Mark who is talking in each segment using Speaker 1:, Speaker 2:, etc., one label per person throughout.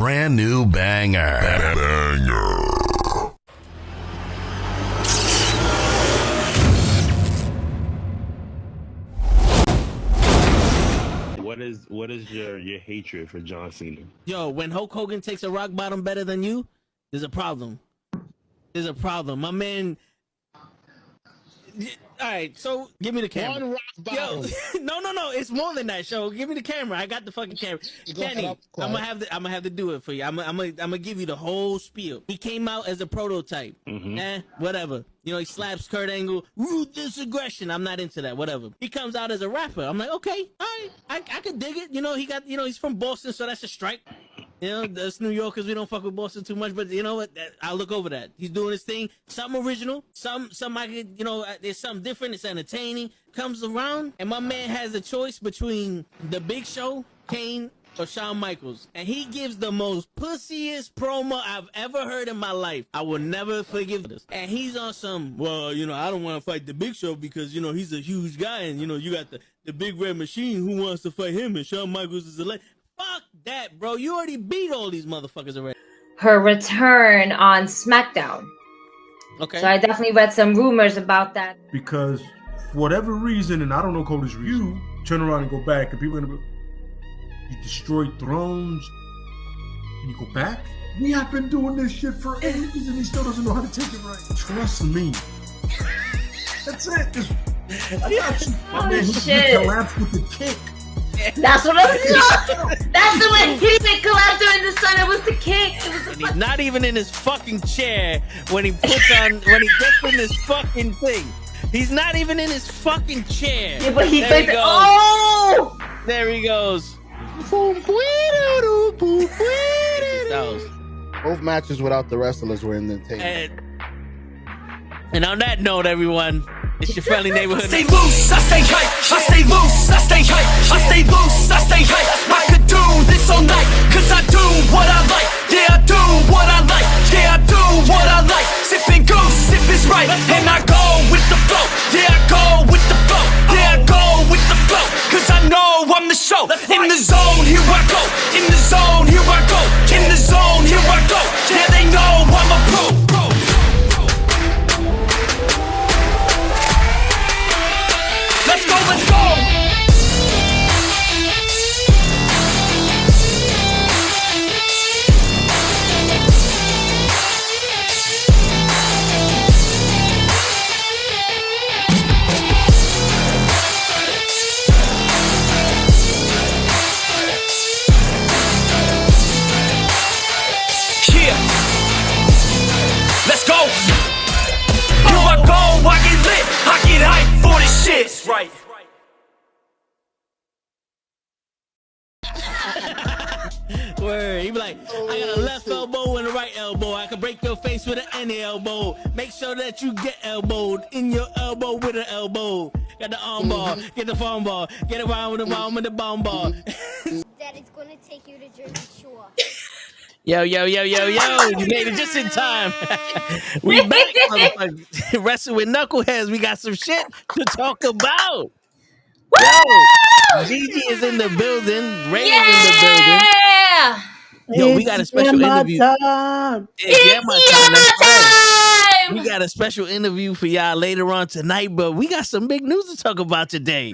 Speaker 1: brand new banger.
Speaker 2: What is your hatred for John Cena?
Speaker 3: Yo, when Hulk Hogan takes a rock bottom better than you, there's a problem. There's a problem. My man. All right, so give me the camera.
Speaker 4: One rock bottom.
Speaker 3: Yo, no, it's more than that. Show, give me the camera. I got the fucking camera. Kenny, I'm gonna have to do it for you. I'm gonna give you the whole spiel. He came out as a prototype. Whatever. You know, he slaps Kurt Angle. Ruthless aggression. I'm not into that. Whatever. He comes out as a rapper. I'm like, okay, all right, I could dig it. You know, he's from Boston, so that's a strike. You know, us New Yorkers, we don't fuck with Boston too much, but you know what? I'll look over that. He's doing his thing. Something original. Some I could, you know, there's something different. It's entertaining. Comes around, and my man has a choice between The Big Show, Kane, or Shawn Michaels. And he gives the most pussiest promo I've ever heard in my life. I will never forgive this. And he's on some, well, you know, I don't want to fight The Big Show because, you know, he's a huge guy, and, you know, you got the big red machine. Who wants to fight him? And Shawn Michaels is a legend. Fuck that, bro. You already beat all these motherfuckers already.
Speaker 5: Her return on SmackDown.
Speaker 3: Okay.
Speaker 5: So I definitely read some rumors about that.
Speaker 6: Because for whatever reason, and I don't know Cody's review, turn around and go back, and people are gonna be, you destroyed thrones, and you go back? We have been doing this shit for ages, and he still doesn't know how to take it right. Trust me. That's it. I got you.
Speaker 5: Oh,
Speaker 6: man,
Speaker 5: shit.
Speaker 6: He collapsed with the kick.
Speaker 5: That's what I'm saying. That's the way he didn't collapse during the sun. It was the kick. It was the
Speaker 3: He's not even in his fucking chair when he gets in this fucking thing. He's not even in his fucking chair.
Speaker 5: Yeah, but he
Speaker 3: there
Speaker 5: thinks, oh!
Speaker 3: There he goes.
Speaker 4: Both matches without the wrestlers were in the table.
Speaker 3: And on that note, everyone, it's your friendly neighborhood.
Speaker 7: I stay loose, I stay hype. I stay loose, I stay hype. I stay loose, I stay hype. I could do this all night, cause I do what I like. Yeah, I do what I like. Yeah, I do what I like. Sipping goose, sip is right. And I go with the flow. Yeah, I go with the flow. Yeah, I go with the flow. Cause I know I'm the show. In the zone, here I go. In the zone, here I go. In the zone, here I go. Yeah, they know I'm a pro. Let's go, let's go! Yeah! Let's go! Here I go, I get lit, I get hyped for this shit. That's right.
Speaker 3: Word. He be like, I got a left elbow and a right elbow. I can break your face with an any elbow. Make sure that you get elbowed in your elbow with an elbow. Got the arm bar, get the phone ball, get around with the arm with the bomb ball.
Speaker 8: Daddy's gonna take you to Jersey Shore.
Speaker 3: Yo, you made it just in time. We back, motherfuckers. Wrestling with knuckleheads. We got some shit to talk about. Yo, Gigi is in the building. Ray is in the building. Yo, we got a special interview. It's my time. We got a special interview for y'all later on tonight, but we got some big news to talk about today.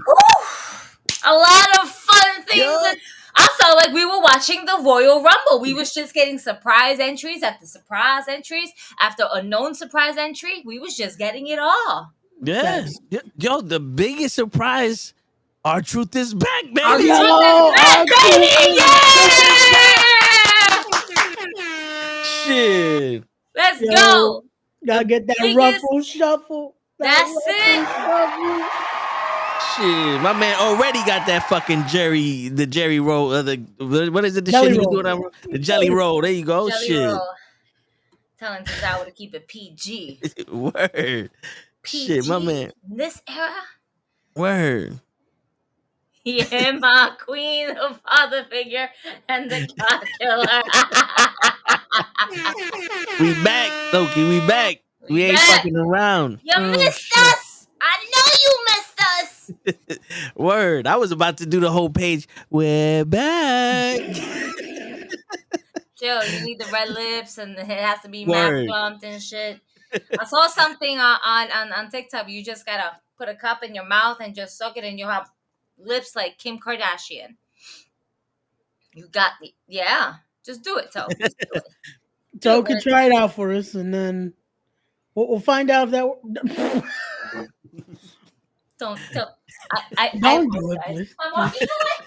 Speaker 9: A lot of fun things. I felt like we were watching the Royal Rumble. We was just getting surprise entries after surprise entries after unknown surprise entry. We was just getting it all.
Speaker 3: Yes. Yo, the biggest surprise, R-Truth is back, baby. Shit.
Speaker 9: Let's go.
Speaker 10: Gotta get that ruffle shuffle.
Speaker 9: That's it.
Speaker 3: Shit, my man already got that fucking the Jerry roll. What is it? The jelly shit roll. He doing? The jelly roll. There you go.
Speaker 9: Jelly
Speaker 3: shit.
Speaker 9: Roll. Telling Tozawa to keep it PG.
Speaker 3: Word.
Speaker 9: PG.
Speaker 3: Shit, my man.
Speaker 9: In this era.
Speaker 3: Word.
Speaker 9: Yeah, my queen, the father figure, and the God killer.
Speaker 3: We back, Loki. We back. We ain't fucking around.
Speaker 9: You missed us. I know you missed us.
Speaker 3: Word. I was about to do the whole page. We're back.
Speaker 9: Chill. You need the red lips, and it has to be
Speaker 3: Word.
Speaker 9: map plumped and shit. I saw something on TikTok. You just gotta put a cup in your mouth and just suck it, and you'll have lips like Kim Kardashian. You got the Just do it, Toe. Just do it.
Speaker 10: Toe can try it out for us, and then we'll find out if that.
Speaker 9: Don't do
Speaker 10: it, please.
Speaker 9: I'm walking away.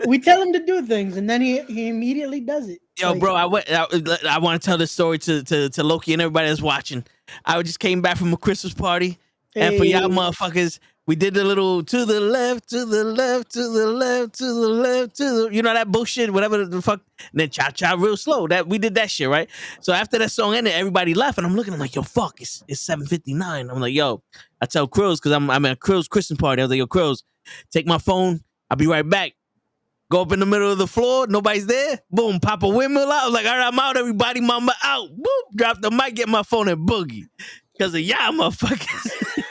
Speaker 10: We tell him to do things, and then he immediately does it.
Speaker 3: Yo,
Speaker 10: Like,
Speaker 3: bro, I want to tell this story to Loki and everybody that's watching. I just came back from a Christmas party, and for y'all motherfuckers, we did the little to the left, to the left, to the left, to the left, to the, you know, that bullshit, whatever the fuck. And then cha real slow. That we did that shit, right? So after that song ended, everybody left, and I'm looking, I'm like, yo, fuck, it's 7:59. I'm like, yo, I tell Krills, because I'm at Krills' Christmas party. I was like, yo, Krills, take my phone. I'll be right back. Go up in the middle of the floor. Nobody's there. Boom, pop a windmill out. I was like, all right, I'm out. Everybody, mama out. Boop, drop the mic, get my phone and boogie. Because of y'all motherfuckers.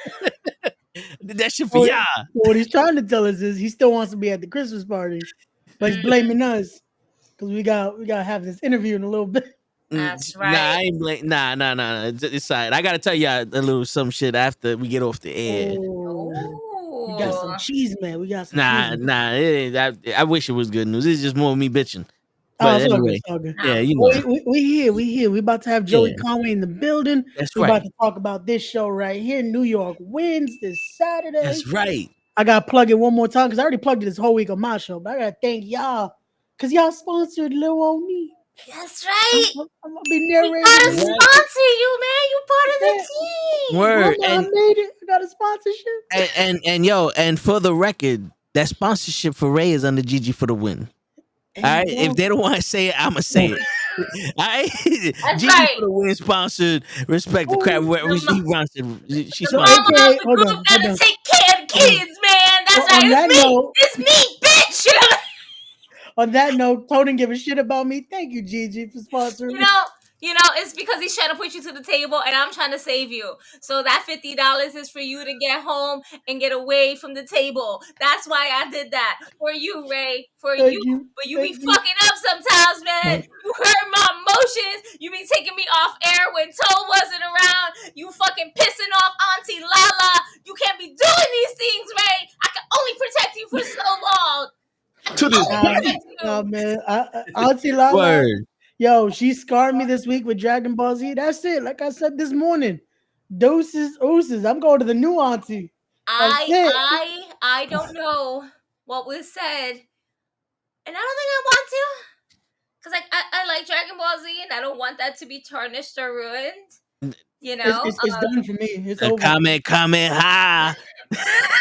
Speaker 3: Did that shit for y'all.
Speaker 10: What he's trying to tell us is he still wants to be at the Christmas party, but he's blaming us because we got to have this interview in a little bit.
Speaker 9: That's right.
Speaker 3: Nah, I ain't blame. Nah. It's side. I gotta tell y'all a little some shit after we get off the air.
Speaker 10: We got some cheese, man. We got some.
Speaker 3: Nah. It ain't, I wish it was good news. It's just more me bitching.
Speaker 10: Oh,
Speaker 3: But anyway, yeah, you know.
Speaker 10: We here. We about to have Joey Conway in the building.
Speaker 3: That's
Speaker 10: We're
Speaker 3: right.
Speaker 10: about to talk about this show right here. New York wins this Saturday.
Speaker 3: That's right.
Speaker 10: I gotta plug it one more time because I already plugged it this whole week on my show, but I gotta thank y'all because y'all sponsored Lil On Me.
Speaker 9: That's right.
Speaker 10: I'm gonna be narrating.
Speaker 9: We gotta sponsor you, man. You part of the team.
Speaker 3: Word.
Speaker 10: I made it. I got a sponsorship.
Speaker 3: And for the record, that sponsorship for Ray is under Gigi for the win. All right. If they don't want to say it, I'ma say it. All right. Gigi for the win sponsored. Respect the crap. She runs it. She sponsored.
Speaker 9: Mama, the group gotta take care of the kids, man. That's right. It's me, bitch.
Speaker 10: On that note, Tony didn't give a shit about me. Thank you, Gigi, for sponsoring me.
Speaker 9: You know, it's because he's trying to put you to the table, and I'm trying to save you. So that $50 is for you to get home and get away from the table. That's why I did that for you, Ray. For you. But you be fucking up sometimes, man. You hurt my emotions. You be taking me off air when Toe wasn't around. You fucking pissing off Auntie Lala. You can't be doing these things, Ray. I can only protect you for so long.
Speaker 2: To this
Speaker 10: oh man, Auntie Lala.
Speaker 3: Word.
Speaker 10: Yo, she scarred me this week with Dragon Ball Z. That's it. Like I said this morning, doses, ooses. I'm going to the new auntie.
Speaker 9: I don't know what was said, and I don't think I want to, because I like Dragon Ball Z, and I don't want that to be tarnished or ruined. You know,
Speaker 10: it's done for me. It's over.
Speaker 3: Comment, ha.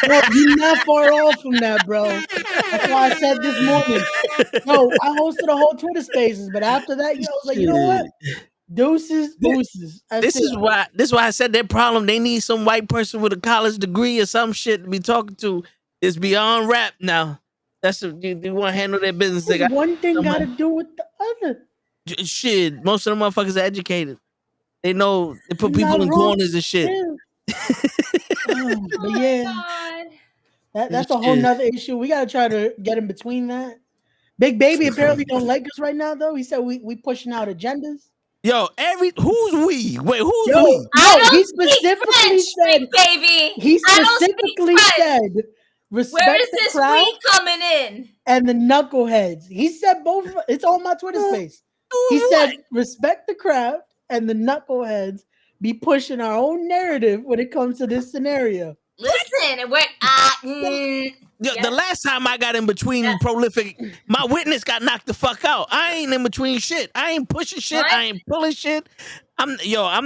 Speaker 10: No, you're not far off from that, bro. That's why I said this morning. No, I hosted a whole Twitter Spaces, but after that, I was like, you know what? Deuces.
Speaker 3: This is why I said their problem. They need some white person with a college degree or some shit to be talking to. It's beyond rap now. That's you want to handle their business.
Speaker 10: One thing got to do with the other.
Speaker 3: Shit, most of the motherfuckers are educated. They know they put people in corners and shit.
Speaker 10: But yeah, that's a whole nother issue. We gotta try to get in between that. Big Baby apparently don't like us right now, though. He said we pushing out agendas.
Speaker 3: Yo, who's we? Wait, who's we?
Speaker 10: No, he specifically said,
Speaker 9: baby.
Speaker 10: He specifically said, respect
Speaker 9: where is
Speaker 10: the
Speaker 9: this
Speaker 10: crowd
Speaker 9: we coming in?
Speaker 10: And the knuckleheads. He said both. It's on my Twitter space. He said, respect the crowd and the knuckleheads be pushing our own narrative when it comes to this scenario.
Speaker 9: Listen,
Speaker 3: the last time I got in between prolific, my witness got knocked the fuck out. I ain't in between shit. I ain't pushing shit. What? I ain't pulling shit. I'm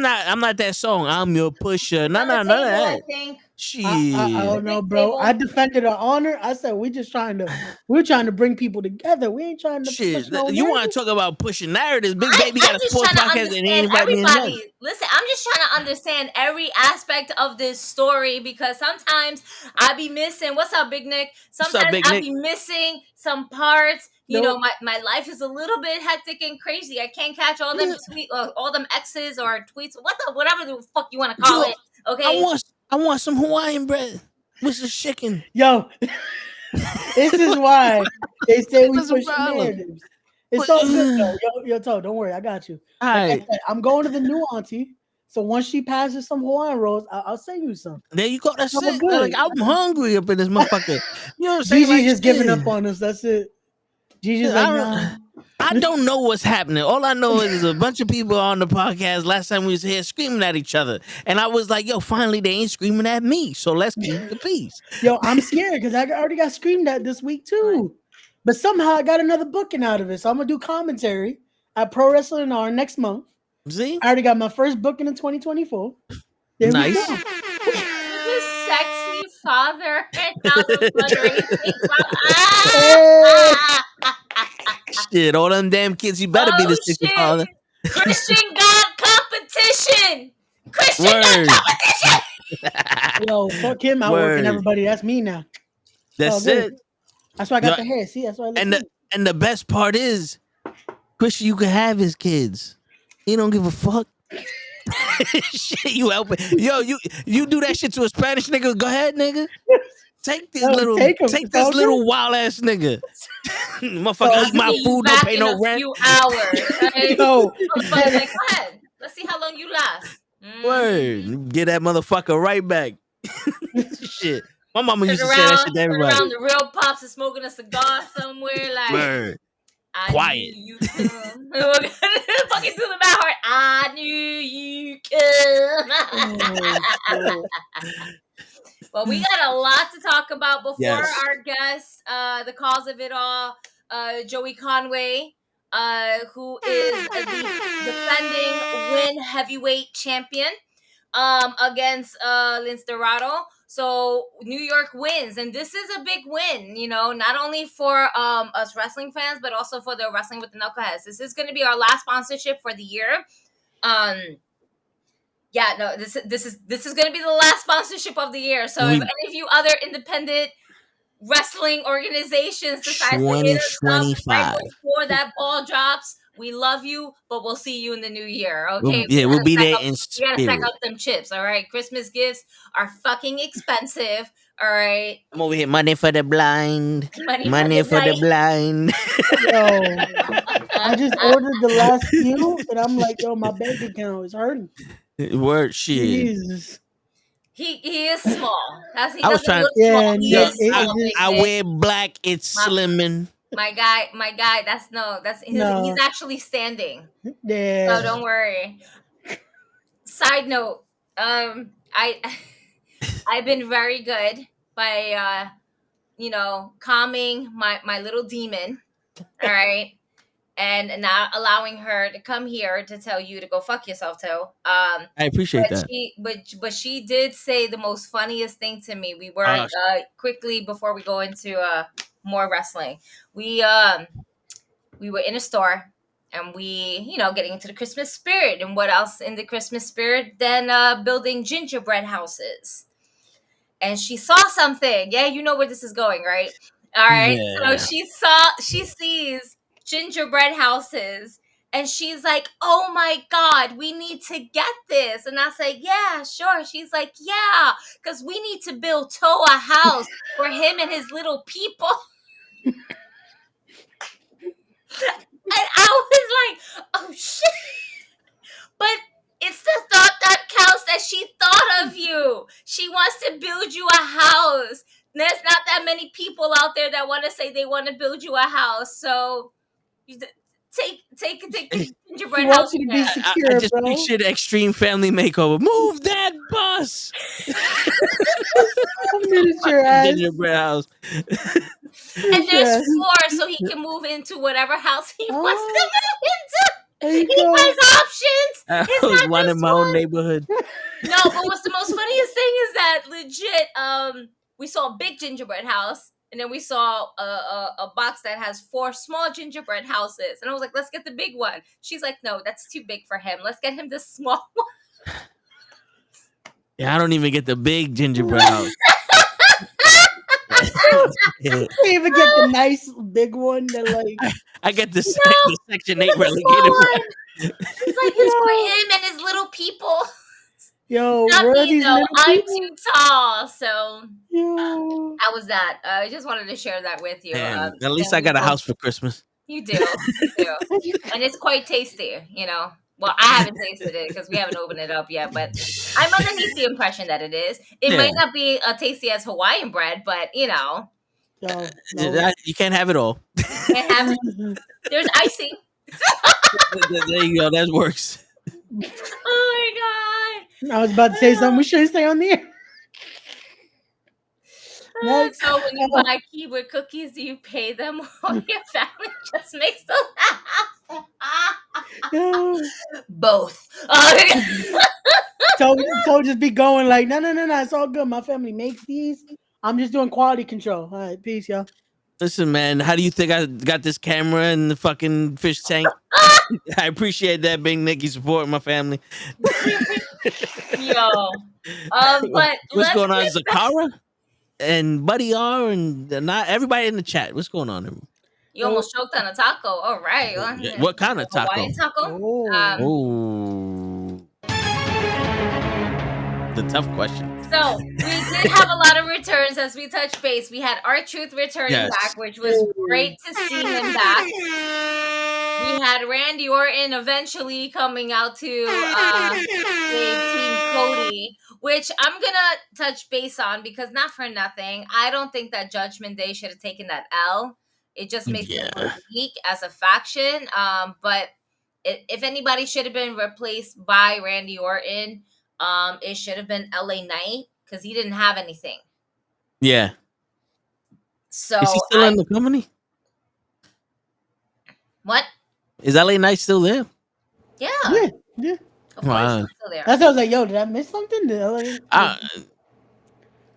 Speaker 3: not that song. I'm your pusher. No, none of that. Shit.
Speaker 10: I don't know, bro. I defended our honor. I said we're trying to bring people together. We ain't trying to push no
Speaker 3: you want to talk about pushing narratives? Big Baby got a sports podcast and everybody.
Speaker 9: Listen, I'm just trying to understand every aspect of this story because sometimes I be missing. What's up, Big Nick? Sometimes I be missing some parts. You know, my life is a little bit hectic and crazy. I can't catch all them all them X's or tweets, whatever the fuck you want to call it. Okay.
Speaker 3: I want some Hawaiian bread with some chicken.
Speaker 10: Yo, this is why they say we push narratives. It's all good though. Yo, Toe, don't worry, I got you.
Speaker 3: All
Speaker 10: Like I
Speaker 3: right.
Speaker 10: said, I'm going to the new auntie. So once she passes some Hawaiian rolls, I'll send you some.
Speaker 3: There you go. That's
Speaker 10: It's all
Speaker 3: it.
Speaker 10: good.
Speaker 3: Like, I'm hungry up in this motherfucker. You know what I'm saying?
Speaker 10: Gigi
Speaker 3: Like,
Speaker 10: just giving
Speaker 3: shit.
Speaker 10: up on us. That's it. Gigi's
Speaker 3: I
Speaker 10: like,
Speaker 3: don't-
Speaker 10: nah.
Speaker 3: I don't know what's happening. All I know is a bunch of people on the podcast last time we was here screaming at each other. And I was like, yo, finally they ain't screaming at me. So let's keep the peace.
Speaker 10: Yo, I'm scared because I already got screamed at this week too. But somehow I got another booking out of it. So I'm going to do commentary at Pro Wrestling R next month.
Speaker 3: See?
Speaker 10: I already got my first booking in 2024. There
Speaker 3: Nice.
Speaker 10: we go.
Speaker 9: This sexy father and House of Thunder.
Speaker 3: Shit, all them damn kids, you better be the sister father.
Speaker 9: Christian God competition. Christian
Speaker 3: Word.
Speaker 9: God competition.
Speaker 10: Yo, fuck him out working everybody. That's me now.
Speaker 3: That's
Speaker 10: Oh, good.
Speaker 3: it.
Speaker 10: That's why I got
Speaker 3: Yo,
Speaker 10: the hair. See, that's why I look
Speaker 3: And
Speaker 10: good.
Speaker 3: the best part is, Christian, you can have his kids. He don't give a fuck. Shit, you helping? Yo, you do that shit to a Spanish nigga? Go ahead, nigga. Take this
Speaker 10: take him.
Speaker 3: take
Speaker 10: It's
Speaker 3: this
Speaker 10: all
Speaker 3: little
Speaker 10: good.
Speaker 3: wild ass nigga. Motherfucker, eat my food, don't
Speaker 9: Back
Speaker 3: pay
Speaker 9: in
Speaker 3: no
Speaker 9: a
Speaker 3: rent.
Speaker 9: few hours. Right?
Speaker 10: Yo,
Speaker 9: Motherfucker's like, go ahead. Let's see how long you last.
Speaker 3: Word, get that motherfucker right back. Shit, my mama used to say that
Speaker 9: Around,
Speaker 3: shit to
Speaker 9: turn
Speaker 3: everybody.
Speaker 9: around, the real pops is smoking a cigar somewhere. Like,
Speaker 3: Word.
Speaker 9: I
Speaker 3: Quiet.
Speaker 9: knew you come. Fucking through the mouth heart. I knew you come. Well, we got a lot to talk about before
Speaker 3: Yes.
Speaker 9: our guest, the cause of it all, Joey Conway, who is the defending win heavyweight champion against Lince Dorado. So New York wins, and this is a big win, you know, not only for us wrestling fans, but also for the Wrestling with the Knuckleheads. This is going to be our last sponsorship for the year. Yeah, no, this is going to be the last sponsorship of the year. So if any of you other independent wrestling organizations decide to hit us up right
Speaker 3: 2025.
Speaker 9: before that ball drops, we love you, but we'll see you in the new year. Okay?
Speaker 3: We'll be there in
Speaker 9: You gotta stack
Speaker 3: spirit.
Speaker 9: up them chips, all right? Christmas gifts are fucking expensive, all right?
Speaker 3: I'm over here, money for the blind.
Speaker 9: Money
Speaker 3: Money
Speaker 9: for the
Speaker 3: for the blind.
Speaker 10: Yo, I just ordered the last few, and I'm like, yo, my bank account is hurting.
Speaker 3: Word shit.
Speaker 10: Jesus.
Speaker 9: He is small.
Speaker 3: I was
Speaker 9: doesn't
Speaker 3: trying-
Speaker 9: look
Speaker 10: Yeah,
Speaker 9: small. He
Speaker 10: yeah,
Speaker 9: is small.
Speaker 3: I wear black, it's slimming.
Speaker 9: My guy, he's actually standing.
Speaker 10: Yeah.
Speaker 9: So don't worry. Side note, I've been very good by calming my little demon. All right. And not allowing her to come here to tell you to go fuck yourself, Toe.
Speaker 3: I appreciate that.
Speaker 9: But she did say the most funniest thing to me. We were quickly before we go into more wrestling. We were in a store and we, getting into the Christmas spirit. And what else in the Christmas spirit than building gingerbread houses? And she saw something. Yeah, you know where this is going, right? All right.
Speaker 3: Yeah.
Speaker 9: So she sees gingerbread houses and she's like, oh my God, we need to get this. And I say, yeah, sure. She's like, yeah, because we need to build Toe a house for him and his little people. And I was like, oh shit. But it's the thought that counts, that she thought of you. She wants to build you a house. There's not that many people out there that want to say they want to build you a house. So you take the gingerbread house.
Speaker 10: You to be secure,
Speaker 3: I just
Speaker 10: bro.
Speaker 3: pictured Extreme Family Makeover. Move that bus.
Speaker 10: Miniature ass.
Speaker 3: Gingerbread house.
Speaker 9: And there's floor so he can move into whatever house he wants to move into. He has options.
Speaker 3: I
Speaker 9: It's
Speaker 3: was
Speaker 9: not
Speaker 3: one in
Speaker 9: just
Speaker 3: my own
Speaker 9: one.
Speaker 3: neighborhood.
Speaker 9: No, but what's the most funniest thing is that legit, we saw a big gingerbread house, and then we saw a box that has 4 small gingerbread houses. And I was like, let's get the big one. She's like, no, that's too big for him. Let's get him the small one.
Speaker 3: Yeah, I don't even get the big gingerbread house.
Speaker 10: You even get the nice big one that like
Speaker 3: I get the Section 8 relegated one.
Speaker 9: She's like, it's for him and his little people.
Speaker 10: yo,
Speaker 9: Not
Speaker 10: where are
Speaker 9: me
Speaker 10: these
Speaker 9: though.
Speaker 10: little
Speaker 9: I'm
Speaker 10: people?
Speaker 9: too tall, so
Speaker 10: Yo.
Speaker 9: how was that? I just wanted to share that with you.
Speaker 3: Man, at least I got a house for Christmas.
Speaker 9: You do. You do. And it's quite tasty, you know. Well, I haven't tasted it because we haven't opened it up yet, but I'm underneath the impression that it is. It might not be as tasty as Hawaiian bread, but you know.
Speaker 10: No.
Speaker 3: You can't have it all.
Speaker 9: Can't have it. There's icing.
Speaker 3: There you go. That works.
Speaker 9: Oh my god.
Speaker 10: I was about to say something. We shouldn't stay on the air. Next.
Speaker 9: So when you buy keyword cookies, do you pay them or your family just makes them laugh? Both.
Speaker 10: So just be going like, no, it's all good. My family makes these. I'm just doing quality control. All right, peace, y'all.
Speaker 3: Listen, man, how do you think I got this camera in the fucking fish tank? I appreciate that, Big Nicky, supporting my family.
Speaker 9: Yo. But
Speaker 3: what's going on, Zakara? And Buddy R and not everybody in the chat. What's going on?
Speaker 9: You almost choked on a taco. All right.
Speaker 3: What kind of taco?
Speaker 9: Hawaiian taco?
Speaker 3: Oh. The tough question.
Speaker 9: So we did have a lot of returns as we touched base. We had R-Truth returning back, which was great to see him back. We had Randy Orton eventually coming out to save Team Cody, which I'm gonna touch base on because not for nothing, I don't think that Judgment Day should have taken that L. It just makes them look weak as a faction. But if anybody should have been replaced by Randy Orton, it should have been LA Knight because he didn't have anything.
Speaker 3: Yeah.
Speaker 9: So
Speaker 3: is he still in the company?
Speaker 9: What?
Speaker 3: Is LA Knight still there?
Speaker 9: Yeah. Of course,
Speaker 3: Wow.
Speaker 9: he's still there.
Speaker 10: That's why I was like, yo, did I miss something?
Speaker 9: No,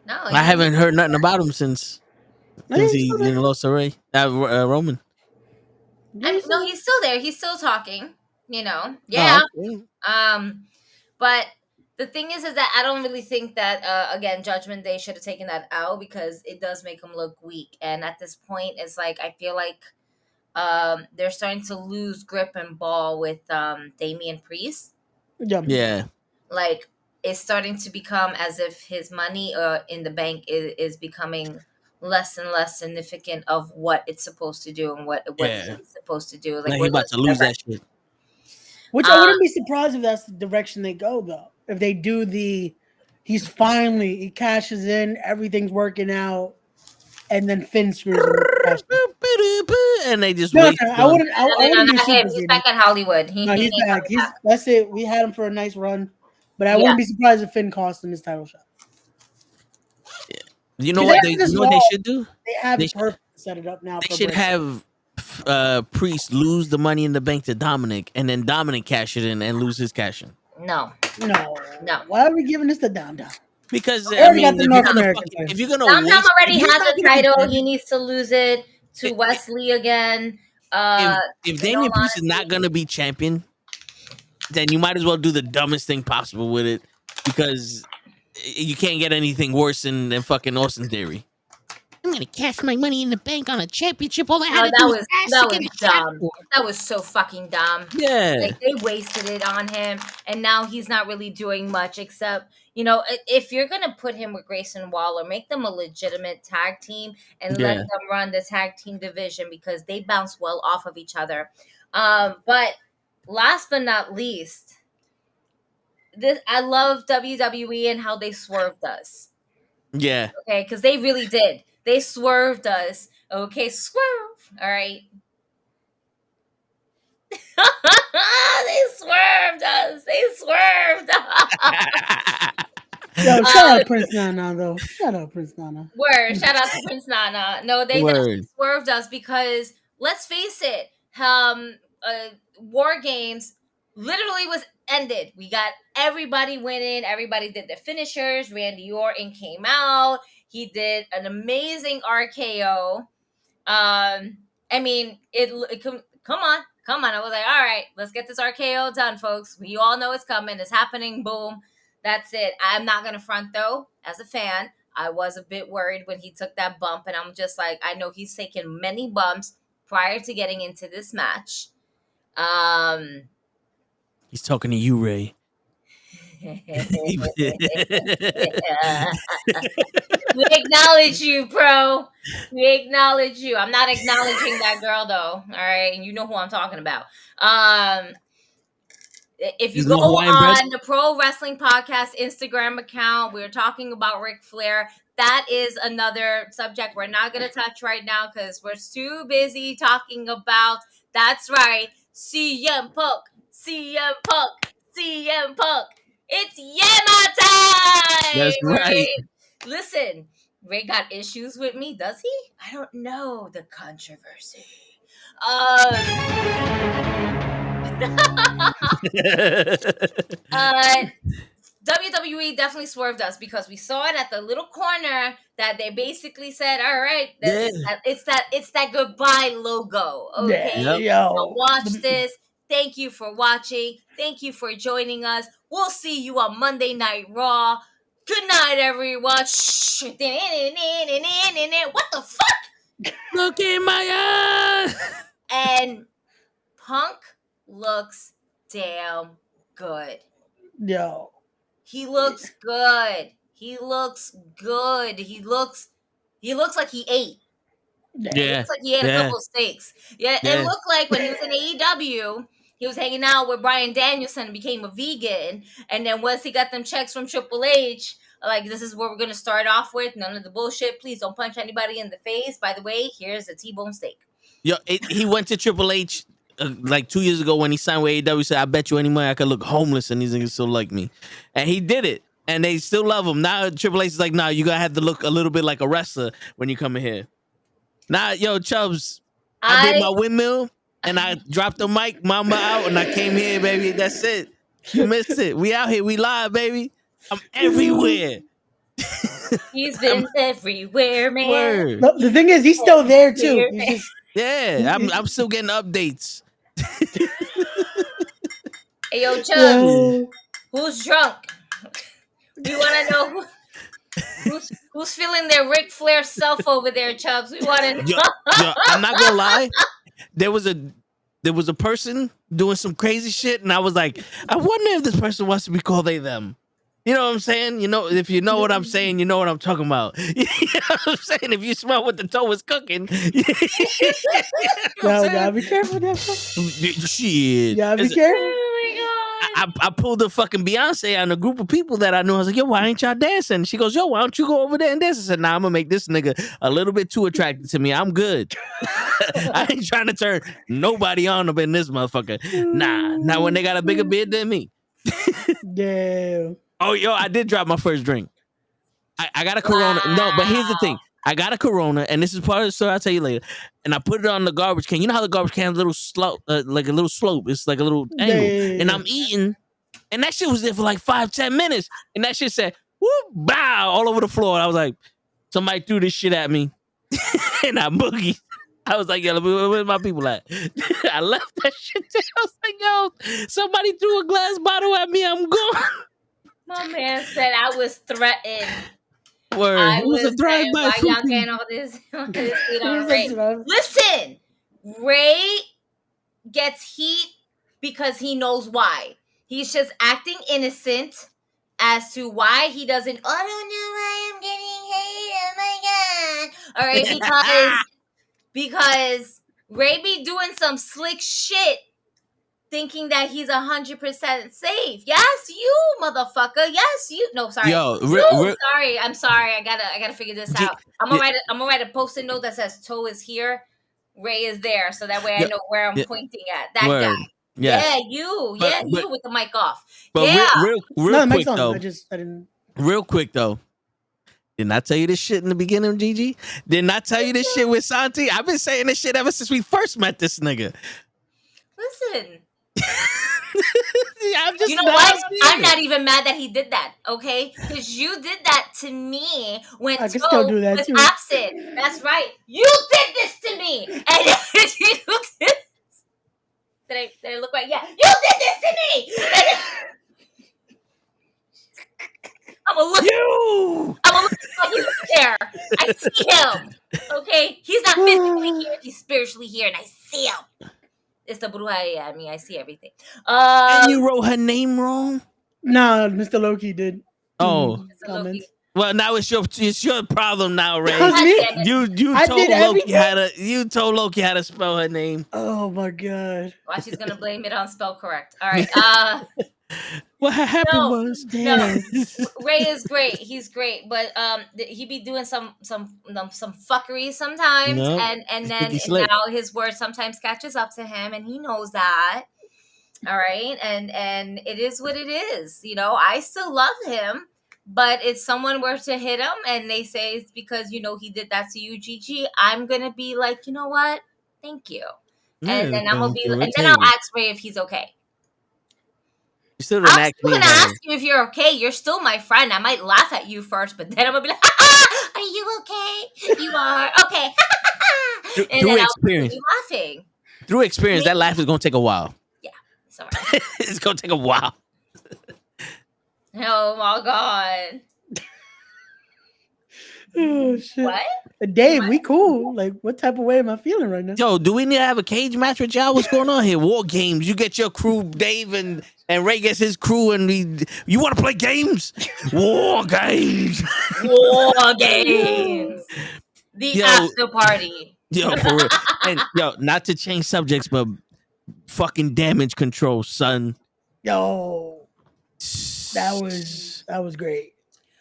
Speaker 3: I haven't heard nothing about him since he lost to Ray. Roman.
Speaker 9: No, he's still there. He's still talking. You know. Yeah.
Speaker 3: Oh, okay.
Speaker 9: But the thing is that I don't really think that again, Judgment Day should have taken that out because it does make him look weak. And at this point, it's like I feel like they're starting to lose grip and ball with Damian Priest.
Speaker 3: Yeah.
Speaker 9: Like it's starting to become as if his money in the bank is becoming less and less significant of what it's supposed to do and what he's supposed to do. Like
Speaker 3: he's about to lose that shit.
Speaker 10: Which I wouldn't be surprised if that's the direction they go, though. If they do he cashes in, everything's working out, and then Finn screws him.
Speaker 3: And they just wait.
Speaker 10: I wouldn't be super
Speaker 9: he's back in Hollywood. He's
Speaker 10: back. That's it. We had him for a nice run, but I wouldn't be surprised if Finn cost him his title shot.
Speaker 3: Yeah. You know what they should do?
Speaker 10: They have it perfect to set it up now.
Speaker 3: They should have Priest lose the Money in the Bank to Dominic, and then Dominic cash it in and lose his cash in.
Speaker 9: No.
Speaker 10: Why are we giving this to Dom?
Speaker 3: Because I mean, if you're gonna
Speaker 9: Dom already has a title, he needs to lose it to Wesley again.
Speaker 3: If Damian Priest is not gonna be champion, then you might as well do the dumbest thing possible with it, because you can't get anything worse than fucking Austin Theory. I'm gonna cash my Money in the Bank on a championship. All I had to do was
Speaker 9: dumb. That was so fucking dumb.
Speaker 3: Yeah,
Speaker 9: like, they wasted it on him, and now he's not really doing much except, you know, if you're gonna put him with Grayson Waller, make them a legitimate tag team and let them run the tag team division because they bounce well off of each other. But last but not least, I love WWE and how they swerved us.
Speaker 3: Yeah.
Speaker 9: Okay, because they really did. They swerved us. Okay, swerve. All right. They swerved us.
Speaker 10: Yo, shout out Prince Nana, though. Shout out Prince Nana.
Speaker 9: Word. Shout out to Prince Nana. No, they swerved us because, let's face it, War Games literally was ended. We got everybody winning. Everybody did their finishers. Randy Orton came out. He did an amazing RKO. I mean, come on. I was like, all right, let's get this RKO done, folks. We all know it's coming. It's happening. Boom. That's it. I'm not going to front, though. As a fan, I was a bit worried when he took that bump. And I'm just like, I know he's taken many bumps prior to getting into this match.
Speaker 3: He's talking to you, Ray.
Speaker 9: We acknowledge you, bro. We acknowledge you. I'm not acknowledging that girl though. All right, and you know who I'm talking about. If you
Speaker 3: There's
Speaker 9: go
Speaker 3: no Hawaiian bread?
Speaker 9: on the Pro Wrestling Podcast Instagram account, we're talking about Ric Flair. That is another subject we're not going to touch right now because we're too busy talking about, that's right, CM Punk, CM Punk, CM Punk. It's Yama time!
Speaker 3: That's right.
Speaker 9: Ray. Listen, Ray got issues with me, does he? I don't know. The controversy. WWE definitely swerved us because we saw it at the little corner that they basically said, "All right, it's that goodbye logo." Okay,
Speaker 10: Yo.
Speaker 9: so watch this. Thank you for watching. Thank you for joining us. We'll see you on Monday Night Raw. Good night, everyone. Shh. What the fuck?
Speaker 3: Look in my eyes.
Speaker 9: And Punk looks damn good.
Speaker 10: Yo.
Speaker 9: He looks good. He looks good. He looks like he ate. He looks like he ate a couple of steaks. Yeah, it looked like when he was in AEW, he was hanging out with Bryan Danielson and became a vegan. And then once he got them checks from Triple H, like, this is what we're going to start off with. None of the bullshit. Please don't punch anybody in the face. By the way, here's a T-bone steak.
Speaker 3: Yo, he went to Triple H like 2 years ago when he signed with AEW. Said, "I bet you any money I could look homeless and these niggas still like me," and he did it. And they still love him. Now Triple H is like, "Nah, you gotta have to look a little bit like a wrestler when you come in here." Nah, yo, Chubbs, I did my windmill and I dropped the mic, Mamba out, and I came here, baby. That's it. You missed it. We out here. We live, baby. I'm everywhere.
Speaker 9: He's been everywhere, man.
Speaker 3: Word.
Speaker 10: No, the thing is, he's still there too. He's just,
Speaker 3: Yeah, I'm still getting updates.
Speaker 9: Hey, yo, Chubbs, who's drunk? We want to know who's feeling their Ric Flair self over there, Chubbs. We want to know.
Speaker 3: Yo, I'm not gonna lie. There was a person doing some crazy shit, and I was like, I wonder if this person wants to be called they them. You know what I'm saying? You know, if you know what I'm saying, you know what I'm talking about. You know what I'm saying? If you smell what the toe is cooking, you know
Speaker 10: gotta be careful.
Speaker 3: Shit.
Speaker 10: Gotta be careful.
Speaker 9: Oh my god!
Speaker 3: I pulled the fucking Beyonce on a group of people that I knew. I was like, yo, why ain't y'all dancing? She goes, yo, why don't you go over there and dance? I said, nah, I'm gonna make this nigga a little bit too attracted to me. I'm good. I ain't trying to turn nobody on up in this motherfucker. Nah, not when they got a bigger beard than me.
Speaker 10: Damn.
Speaker 3: Oh, yo, I did drop my first drink. I got a Corona. No, but here's the thing. I got a Corona, and this is part of the story I'll tell you later. And I put it on the garbage can. You know how the garbage can has a little slope, like a little slope. It's like a little angle.
Speaker 10: Yeah.
Speaker 3: And I'm eating, and that shit was there for like 5-10 minutes. And that shit said, whoop, bow, all over the floor. And I was like, somebody threw this shit at me. And I boogie. I was like, yo, where's my people at? I left that shit there. I was like, yo, somebody threw a glass bottle at me. I'm gone.
Speaker 9: My man said I was threatened.
Speaker 3: Word.
Speaker 9: I
Speaker 3: It was a
Speaker 9: was
Speaker 3: drive-by
Speaker 9: why y'all
Speaker 3: cookie.
Speaker 9: getting all this heat on Ray? Listen, Ray gets heat because he knows why. He's just acting innocent as to why he doesn't. I don't know why I'm getting hate. Oh my god! All right, because Ray be doing some slick shit, thinking that he's 100% safe. Yes, you motherfucker. Yes, you. No, sorry.
Speaker 3: Yo,
Speaker 9: sorry. I'm sorry. I gotta figure this out. I'm gonna write a post-it note that says "Toe is here, Ray is there," so that way I know where I'm pointing at. That
Speaker 3: Word.
Speaker 9: guy.
Speaker 3: Yes.
Speaker 9: Yeah, you. You with the mic off.
Speaker 3: But
Speaker 9: yeah.
Speaker 3: real quick though.
Speaker 10: I didn't.
Speaker 3: Real quick though. Didn't I tell you this shit in the beginning, Gigi? Didn't I tell you this shit with Santi? I've been saying this shit ever since we first met this nigga.
Speaker 9: Listen.
Speaker 3: You
Speaker 9: know what? I'm not even mad that he did that, okay? Because you did that to me when
Speaker 10: I can
Speaker 9: Toe
Speaker 10: still do that
Speaker 9: was
Speaker 10: too.
Speaker 9: absent. That's right. You did this to me. And you did. Did I look right? Yeah. You did this to me. I'm gonna look at you there. I see him. Okay? He's not physically here, he's spiritually here, and I see him. It's the bruja at me. I see everything.
Speaker 3: And you wrote her name wrong?
Speaker 10: Nah, Mr. Loki did.
Speaker 3: Oh.
Speaker 10: Comments.
Speaker 3: Well, now it's your problem now, Ray.
Speaker 10: That was me?
Speaker 9: God damn it.
Speaker 3: You
Speaker 10: I
Speaker 3: told
Speaker 10: did
Speaker 3: Loki
Speaker 10: everything?
Speaker 3: how to spell her name.
Speaker 10: Oh my god.
Speaker 9: Why she's gonna blame it on spell correct. All right.
Speaker 3: What happened
Speaker 9: No,
Speaker 3: was
Speaker 10: Damn.
Speaker 9: Ray is great. He's great, but he be doing some fuckery sometimes,
Speaker 3: No,
Speaker 9: and then
Speaker 3: he slick.
Speaker 9: now his word sometimes catches up to him, and he knows that. All right, and it is what it is. You know, I still love him, but if someone were to hit him and they say it's because he did that to you, Gigi, I'm gonna be like, you know what? Thank you, and then I'm gonna be, and then I'll ask Ray if he's okay.
Speaker 3: You still didn't
Speaker 9: I'm
Speaker 3: ask
Speaker 9: still
Speaker 3: me
Speaker 9: gonna
Speaker 3: about
Speaker 9: ask you if you're okay. You're still my friend. I might laugh at you first, but then I'm gonna be like, "Are you okay? You are okay." And
Speaker 3: through
Speaker 9: then
Speaker 3: experience.
Speaker 9: I'll be laughing.
Speaker 3: Through experience, that laugh is gonna take a while.
Speaker 9: Yeah, it's all right.
Speaker 3: It's gonna take a while.
Speaker 9: Oh my god!
Speaker 10: Oh shit.
Speaker 9: What?
Speaker 10: Dave, we cool. Like, what type of way am I feeling right now?
Speaker 3: Yo, do we need to have a cage match with y'all? What's going on here? War games. You get your crew, Dave and Ray gets his crew, and you want to play games? War games.
Speaker 9: War games. The after party.
Speaker 3: Yo, for real. And yo, not to change subjects, but fucking damage control, son.
Speaker 10: Yo, that was great.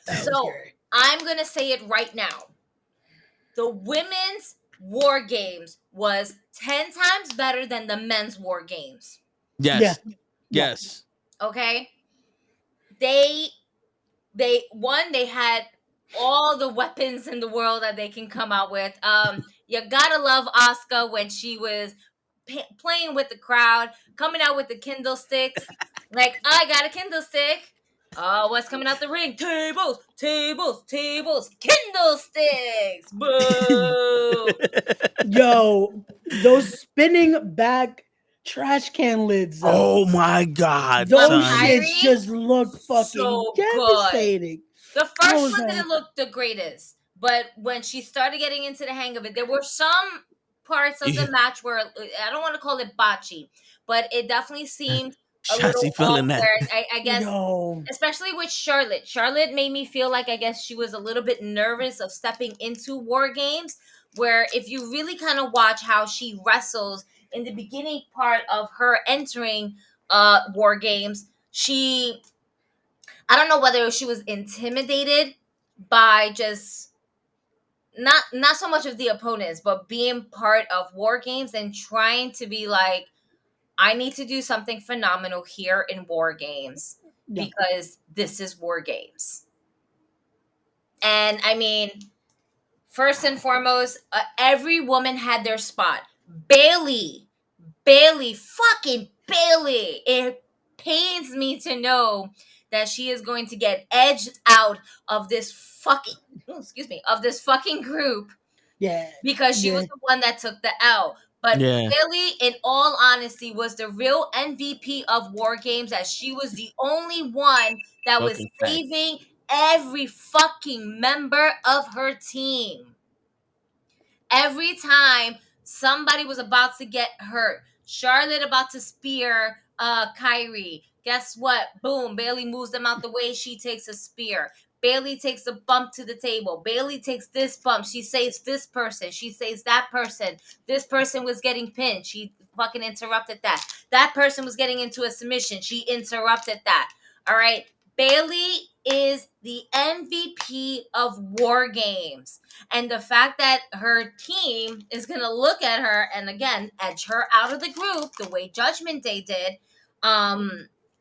Speaker 10: That was great.
Speaker 9: I'm gonna say it right now. The women's war games was 10 times better than the men's war games.
Speaker 3: Yes.
Speaker 10: Yeah.
Speaker 3: Yes.
Speaker 9: Okay. They had all the weapons in the world that they can come out with. You gotta love Asuka when she was playing with the crowd, coming out with the Kindle sticks. Like, I got a Kindle stick. Oh, what's coming out the ring? Tables, Kindle sticks. Boo.
Speaker 10: Yo, those spinning back trash can lids.
Speaker 3: Oh my god.
Speaker 10: Those
Speaker 3: son.
Speaker 10: shits just look fucking
Speaker 9: So
Speaker 10: devastating.
Speaker 9: The first one didn't look the greatest, but when she started getting into the hang of it, there were some parts of the match where I don't want to call it botchy, but it definitely seemed a little
Speaker 3: feeling that.
Speaker 9: I guess, especially with Charlotte. Charlotte made me feel like, I guess, she was a little bit nervous of stepping into war games, where if you really kind of watch how she wrestles in the beginning part of her entering war games, I don't know whether she was intimidated by just not so much of the opponents, but being part of war games and trying to be like, I need to do something phenomenal here in war games because this is war games. And I mean, first and foremost, every woman had their spot. Bailey, fucking Bailey. It pains me to know that she is going to get edged out of this fucking group.
Speaker 10: Yeah.
Speaker 9: Because she was the one that took the L. But Bailey, in all honesty, was the real MVP of war games, as she was the only one that was saving every fucking member of her team. Every time somebody was about to get hurt, Charlotte about to spear Kyrie, guess what? Boom, Bailey moves them out the way. She takes a spear. Bailey takes a bump to the table. Bailey takes this bump. She saves this person. She saves that person. This person was getting pinned. She fucking interrupted that. That person was getting into a submission. She interrupted that. All right. Bailey is the MVP of war games. And the fact that her team is going to look at her and, again, edge her out of the group the way Judgment Day did,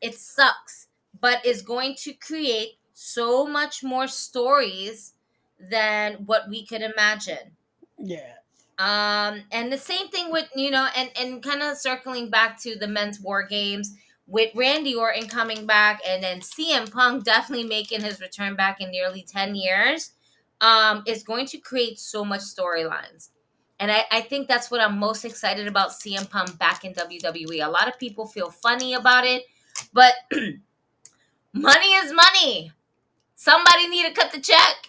Speaker 9: it sucks. But is going to create so much more stories than what we could imagine.
Speaker 10: Yeah.
Speaker 9: And the same thing with, and kind of circling back to the men's war games with Randy Orton coming back, and then CM Punk definitely making his return back in nearly 10 years, is going to create so much storylines. And I think that's what I'm most excited about CM Punk back in WWE. A lot of people feel funny about it, but money is money. Somebody need to cut the check.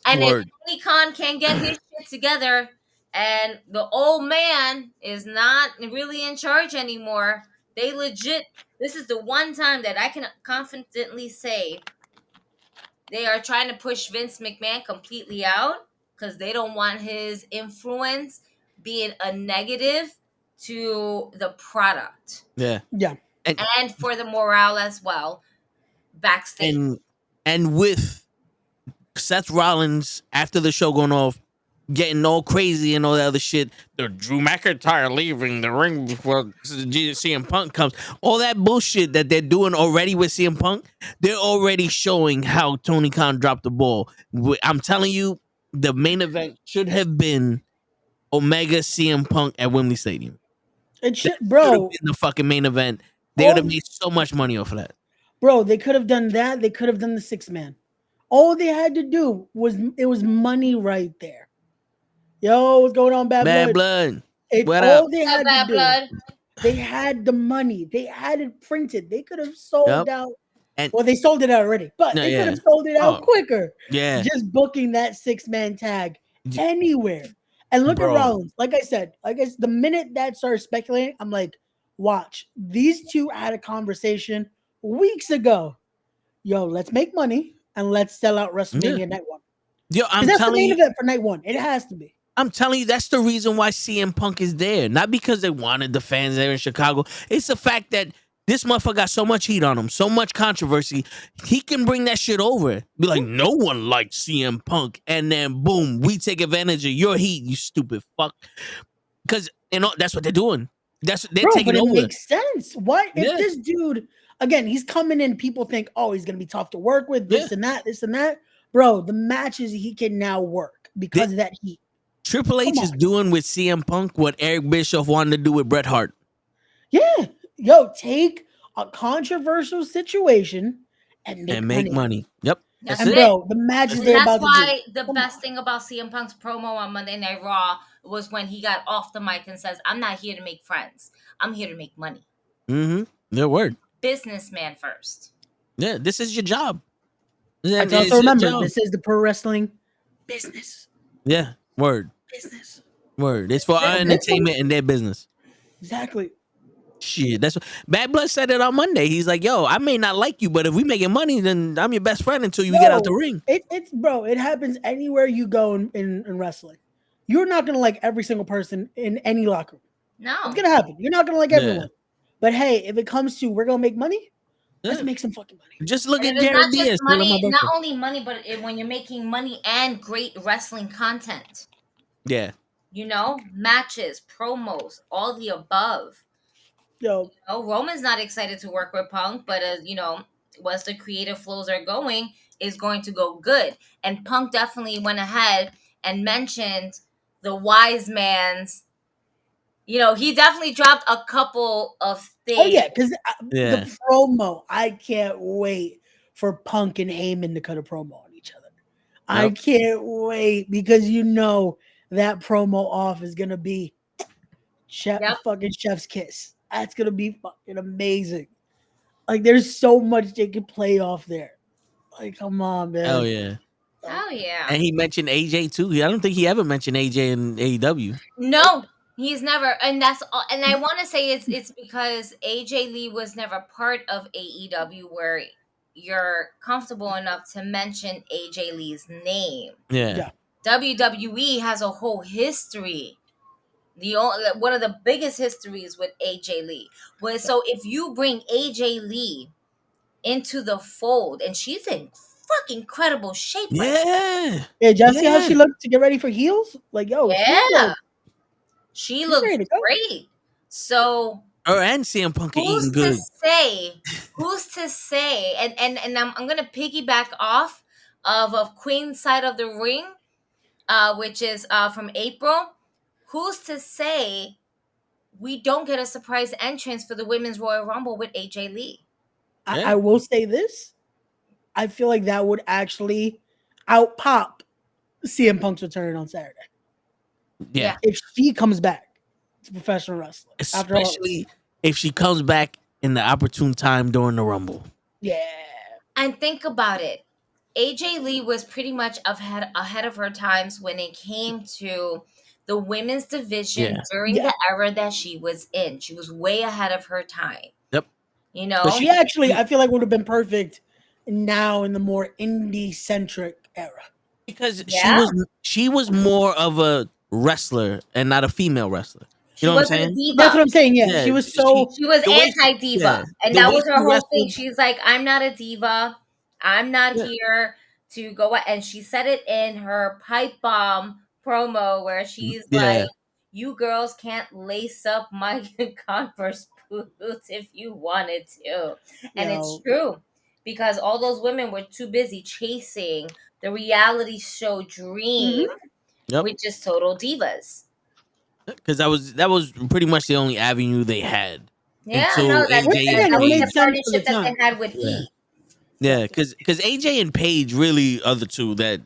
Speaker 9: And if Tony Khan can't get his shit together and the old man is not really in charge anymore, They legit. This is the one time that I can confidently say they are trying to push Vince McMahon completely out because they don't want his influence being a negative to the product.
Speaker 3: Yeah.
Speaker 10: Yeah.
Speaker 9: And for the morale as well backstage.
Speaker 3: And with Seth Rollins after the show going off, getting all crazy and all that other shit, the Drew McIntyre leaving the ring before CM Punk comes, all that bullshit that they're doing already with CM Punk, they're already showing how Tony Khan dropped the ball. I'm telling you, the main event should have been Omega CM Punk at Wembley Stadium.
Speaker 10: It should,
Speaker 3: That should
Speaker 10: bro.
Speaker 3: have been the fucking main event. They would have made so much money off of that.
Speaker 10: Bro, they could have done that. They could have done the 6-man. All they had to do was money right there. Yo, what's going on, Bad Blood? It's
Speaker 3: What
Speaker 10: all
Speaker 3: up?
Speaker 10: they had
Speaker 9: Bad
Speaker 10: to do.
Speaker 9: Blood.
Speaker 10: They had the money. They had it printed. They could have sold out.
Speaker 3: And
Speaker 10: well, they sold it out already, but they could have sold it out quicker.
Speaker 3: Yeah.
Speaker 10: Just booking that 6-man tag anywhere. And look at Rollins. Like I said, the minute that started speculating, I'm like, watch. These two had a conversation weeks ago. Yo, let's make money and let's sell out WrestleMania night one.
Speaker 3: Yo, I'm
Speaker 10: that's
Speaker 3: telling
Speaker 10: the main
Speaker 3: you,
Speaker 10: event for night one. It has to be.
Speaker 3: I'm telling you, that's the reason why CM Punk is there. Not because they wanted the fans there in Chicago. It's the fact that this motherfucker got so much heat on him, so much controversy. He can bring that shit over. Be like, no one likes CM Punk. And then, boom, we take advantage of your heat, you stupid fuck. Because, that's what they're doing. They're taking over.
Speaker 10: It makes sense. What if this dude, again, he's coming in, people think, oh, he's going to be tough to work with, this and that. Bro, the matches he can now work because of that heat.
Speaker 3: Triple H is doing with CM Punk what Eric Bischoff wanted to do with Bret Hart.
Speaker 10: Yeah. Yo, take a controversial situation and make money.
Speaker 3: Yep.
Speaker 9: That's
Speaker 10: and
Speaker 9: it.
Speaker 10: bro, the matches they're about to do.
Speaker 9: That's why the best thing about CM Punk's promo on Monday Night Raw was when he got off the mic and says, I'm not here to make friends. I'm here to make money.
Speaker 3: Mm-hmm. Their word.
Speaker 9: Businessman first.
Speaker 3: Yeah, this is your job.
Speaker 10: I also remember, this is the pro wrestling business.
Speaker 3: Yeah, word.
Speaker 10: Business.
Speaker 3: Word. It's for our entertainment and their business.
Speaker 10: Exactly.
Speaker 3: Shit, that's what Bad Blood said it on Monday. He's like, yo, I may not like you, but if we making money, then I'm your best friend until you get out the ring.
Speaker 10: It's bro, it happens anywhere you go in wrestling. You're not gonna like every single person in any locker room.
Speaker 9: No.
Speaker 10: It's gonna happen. You're not gonna like everyone. But hey, if it comes to we're gonna make money, let's make some fucking money.
Speaker 3: Just look
Speaker 9: and
Speaker 3: at Jared
Speaker 9: Diaz. Not
Speaker 3: Diaz.
Speaker 9: only money, but when you're making money and great wrestling content.
Speaker 3: Yeah.
Speaker 9: Matches, promos, all the above.
Speaker 10: Yo,
Speaker 9: Roman's not excited to work with Punk, but once the creative flows are going, is going to go good. And Punk definitely went ahead and mentioned the wise man's. He definitely dropped a couple of things.
Speaker 10: Oh yeah, because the promo, I can't wait for Punk and Heyman to cut a promo on each other. Yep. I can't wait because that promo off is gonna be fucking chef's kiss. That's gonna be fucking amazing. Like, there's so much they can play off there. Like, come on, man.
Speaker 3: Oh yeah.
Speaker 9: Oh yeah.
Speaker 3: And he mentioned AJ too. I don't think he ever mentioned AJ in AEW.
Speaker 9: No, he's never. And that's all. And I want to say it's because AJ Lee was never part of AEW, where you're comfortable enough to mention AJ Lee's name.
Speaker 3: Yeah.
Speaker 9: WWE has a whole history. One of the biggest histories with AJ Lee. So if you bring AJ Lee into the fold, and she's in fucking incredible shape.
Speaker 3: Yeah.
Speaker 10: Yeah, did you see how she looked to get ready for heels? Like, yo,
Speaker 9: she looks great. So
Speaker 3: her and CM Punk are eating good.
Speaker 9: Who's to say? And I'm gonna piggyback off of Queen's Side of the Ring, which is from April. Who's to say we don't get a surprise entrance for the Women's Royal Rumble with AJ Lee?
Speaker 10: I will say this. I feel like that would actually out-pop CM Punk's return on Saturday.
Speaker 3: Yeah.
Speaker 10: If she comes back to professional wrestling.
Speaker 3: Especially if she comes back in the opportune time during the Rumble.
Speaker 10: Yeah.
Speaker 9: And think about it. AJ Lee was pretty much ahead of her times when it came to the women's division
Speaker 3: Yeah.
Speaker 9: during the era that she was in. She was way ahead of her time.
Speaker 3: Yep.
Speaker 9: You know,
Speaker 3: But
Speaker 10: She actually, I feel like, would have been perfect now in the more indie centric era.
Speaker 3: Because
Speaker 9: Yeah.
Speaker 3: she was more of a wrestler and not a female wrestler.
Speaker 9: She
Speaker 3: You know what I'm
Speaker 9: wasn't a
Speaker 3: saying?
Speaker 9: diva.
Speaker 10: That's what I'm saying. Yeah,
Speaker 3: Yeah,
Speaker 10: she was so.
Speaker 9: She was
Speaker 3: the way
Speaker 9: anti-diva.
Speaker 3: yeah,
Speaker 9: And
Speaker 3: the
Speaker 9: that
Speaker 3: way
Speaker 9: was her
Speaker 3: she
Speaker 9: whole thing.
Speaker 3: wrestled-
Speaker 9: She's like, I'm not a diva. I'm not
Speaker 3: Yeah.
Speaker 9: here to go. And she said it in her pipe bomb promo where she's
Speaker 3: Yeah.
Speaker 9: like, you girls can't lace up my Converse boots if you wanted to. And it's true. Because all those women were too busy chasing the reality show dream,
Speaker 3: Yep.
Speaker 9: which is total divas.
Speaker 3: Because that was pretty much the only avenue they had.
Speaker 9: Yeah,
Speaker 3: until
Speaker 9: no, that
Speaker 3: AJ and
Speaker 9: was
Speaker 10: made
Speaker 9: the
Speaker 3: Paige.
Speaker 10: sense for the
Speaker 9: partnership that
Speaker 10: time.
Speaker 9: they had with E.
Speaker 3: Yeah, because AJ and Paige really are the two that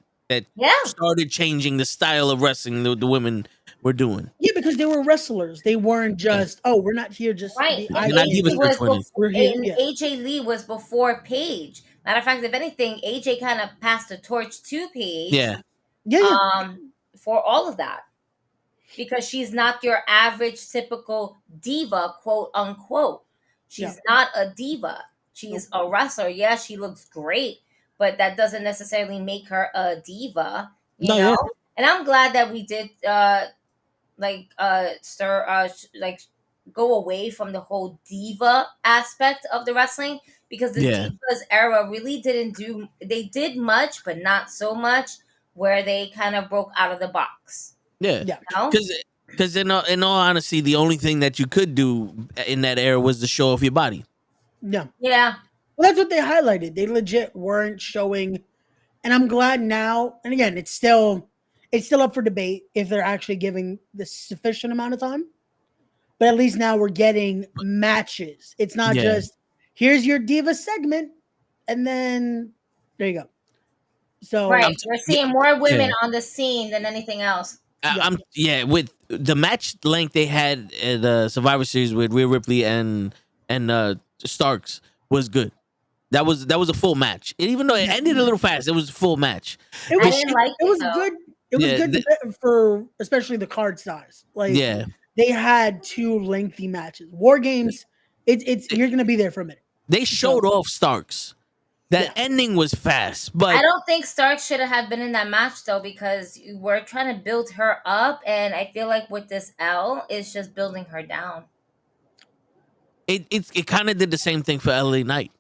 Speaker 9: Yeah.
Speaker 3: started changing the style of wrestling the women were doing.
Speaker 10: Yeah, because they were wrestlers. They weren't just, oh, we're not here just to
Speaker 9: Right.
Speaker 10: be.
Speaker 9: And
Speaker 3: They're not
Speaker 9: AJ
Speaker 3: divas
Speaker 9: was
Speaker 3: for 20s.
Speaker 10: We're here,
Speaker 9: and
Speaker 10: yeah.
Speaker 9: AJ Lee was before Paige. Matter of fact, if anything, AJ kind of passed the torch to Paige.
Speaker 3: Yeah.
Speaker 9: For all of that. Because she's not your average typical diva, quote unquote. She's not a diva. She's a wrestler. Yeah, she looks great, but that doesn't necessarily make her a diva. You know?
Speaker 3: Yeah.
Speaker 9: And I'm glad that we did go away from the whole diva aspect of the wrestling, because the divas era really they did much, but not so much, where they kind of broke out of the box.
Speaker 3: Yeah.
Speaker 9: You know?
Speaker 3: Because in all honesty, the only thing that you could do in that era was to show off your body.
Speaker 10: Yeah.
Speaker 9: Yeah.
Speaker 10: Well, that's what they highlighted. They legit weren't showing, and I'm glad now. And again, it's still up for debate if they're actually giving the sufficient amount of time. But at least now we're getting matches. It's not just here's your diva segment, and then there you go. So
Speaker 9: right, we're seeing more women on the scene than anything else.
Speaker 3: With the match length they had at the Survivor Series with Rhea Ripley and Starks was good. That was a full match. Even though it ended a little fast, it was a full match.
Speaker 10: It was good. It was good for especially the card size. Like they had 2 lengthy matches. War Games, it's you're gonna be there for a minute.
Speaker 3: They showed off Starks. That ending was fast, but
Speaker 9: I don't think Stark should have been in that match though, because we're trying to build her up, and I feel like with this L, it's just building her down.
Speaker 3: It kind of did the same thing for LA Knight,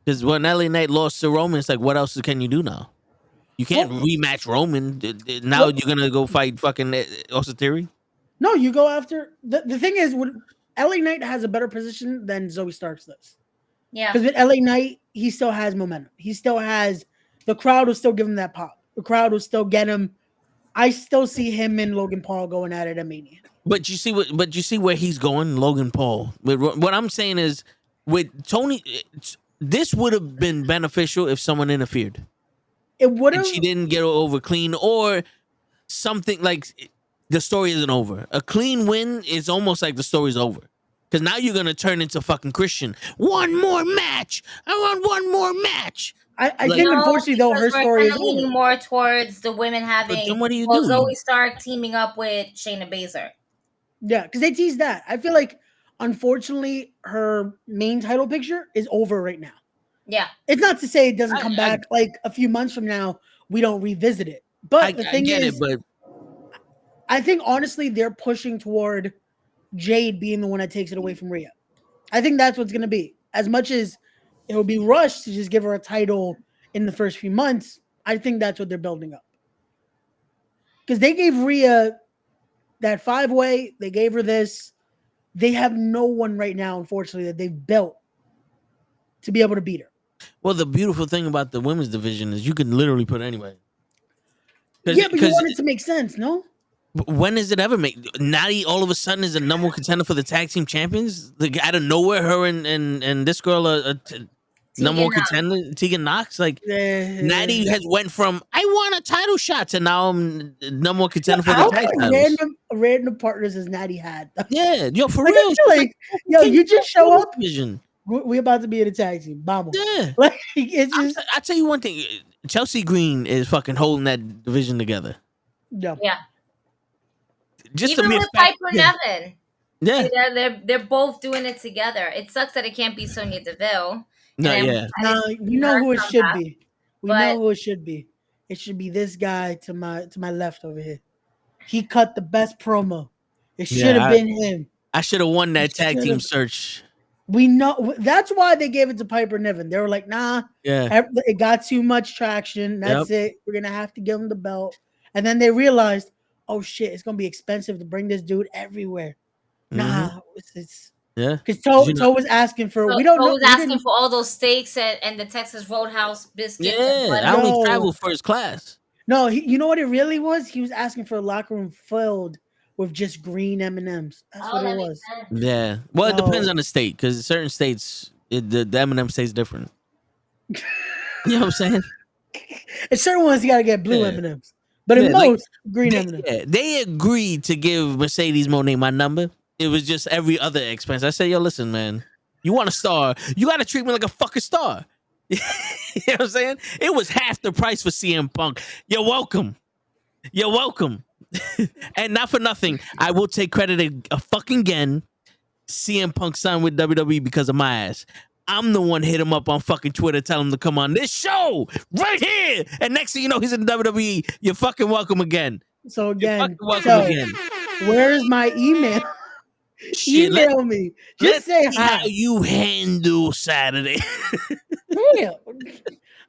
Speaker 3: because when LA Knight lost to Roman, it's like, what else can you do now? You can't rematch Roman. Now you're gonna go fight fucking Austin Theory.
Speaker 10: No, you go after the thing is, when LA Knight has a better position than Zoe Starks does.
Speaker 9: Yeah,
Speaker 10: because with LA Knight, he still has momentum. He still has the crowd will still give him that pop. The crowd will still get him. I still see him and Logan Paul going at it at Mania.
Speaker 3: But you see where he's going, Logan Paul. What I'm saying is, with Tony, this would have been beneficial if someone interfered.
Speaker 10: It would have.
Speaker 3: And she didn't get over clean, or something like the story isn't over. A clean win is almost like the story's over. Because now you're gonna turn into fucking Christian. One more match. I want one more match.
Speaker 10: I think unfortunately though her story is
Speaker 9: leaning more towards the women having.
Speaker 3: But then what do you do?
Speaker 9: Zoe Stark teaming up with Shayna Baszler.
Speaker 10: Yeah, because they teased that. I feel like unfortunately her main title picture is over right now.
Speaker 9: Yeah,
Speaker 10: it's not to say it doesn't come back like a few months from now. We don't revisit it. But the thing is, I think honestly they're pushing toward Jade being the one that takes it away from Rhea. I think that's what's going to be. As much as it will be rushed to just give her a title in the first few months, I think that's what they're building up. Because they gave Rhea that 5-way, they gave her this. They have no one right now, unfortunately, that they've built to be able to beat her.
Speaker 3: Well, the beautiful thing about the women's division is you can literally put anybody.
Speaker 10: Yeah, but you want it to make sense, no?
Speaker 3: When does it ever make? Natty all of a sudden is a number 1 contender for the tag team champions. Like out of nowhere, her and this girl are number 1 contender. Tegan Knox, like Natty has went from I want a title shot to now I'm number 1 contender for the tag titles.
Speaker 10: Random partners as Natty had.
Speaker 3: Yeah, yo, for real.
Speaker 10: Like, yo, you just show up.
Speaker 3: Vision.
Speaker 10: We about to be in a tag team. Vamos.
Speaker 3: Yeah.
Speaker 10: Like, it's just.
Speaker 3: I tell you one thing. Chelsea Green is fucking holding that division together.
Speaker 10: Yeah.
Speaker 9: Yeah.
Speaker 3: just
Speaker 9: Even
Speaker 3: to be
Speaker 9: with
Speaker 3: a fact.
Speaker 9: Piper Nevin.
Speaker 3: Yeah.
Speaker 9: See, they're both doing it together. It sucks that it can't be Sonya Deville.
Speaker 3: No,
Speaker 9: And I'm
Speaker 3: yeah.
Speaker 9: excited
Speaker 10: No,
Speaker 9: to see
Speaker 10: you know
Speaker 9: her
Speaker 10: who it
Speaker 9: come
Speaker 10: should
Speaker 9: back.
Speaker 10: be. We
Speaker 9: But-
Speaker 10: know who it should be. It should be this guy to my left over here. He cut the best promo. It should have been him.
Speaker 3: I should have won that
Speaker 10: It
Speaker 3: tag team
Speaker 10: should've-
Speaker 3: search.
Speaker 10: We know that's why they gave it to Piper Niven. They were like, nah, it got too much traction. That's it. We're gonna have to give him the belt. And then they realized, oh shit, it's gonna be expensive to bring this dude everywhere. Nah, it's because Toe was asking for. We don't know.
Speaker 9: Was asking for all those steaks and the Texas Roadhouse biscuits.
Speaker 3: Yeah, I only travel first class.
Speaker 10: No, you know what it really was? He was asking for a locker room filled with just green M&Ms. That's what it was.
Speaker 3: Yeah. Well, it depends on the state, because certain states, the M&M stays different. You know what I'm saying?
Speaker 10: In certain ones, you got to get blue M&Ms. But in most, green M&Ms.
Speaker 3: Yeah, they agreed to give Mercedes Moné my number. It was just every other expense. I said, yo, listen, man. You want a star? You got to treat me like a fucking star. You know what I'm saying? It was half the price for CM Punk. You're welcome. You're welcome. And not for nothing, I will take credit a fucking again. CM Punk signed with WWE because of my ass. I'm the one hit him up on fucking Twitter, tell him to come on this show right here. And next thing you know, he's in WWE. You're fucking welcome again.
Speaker 10: So again,
Speaker 3: again.
Speaker 10: Where is my email? Email me. Just say hi.
Speaker 3: How you handle Saturday?
Speaker 10: Damn.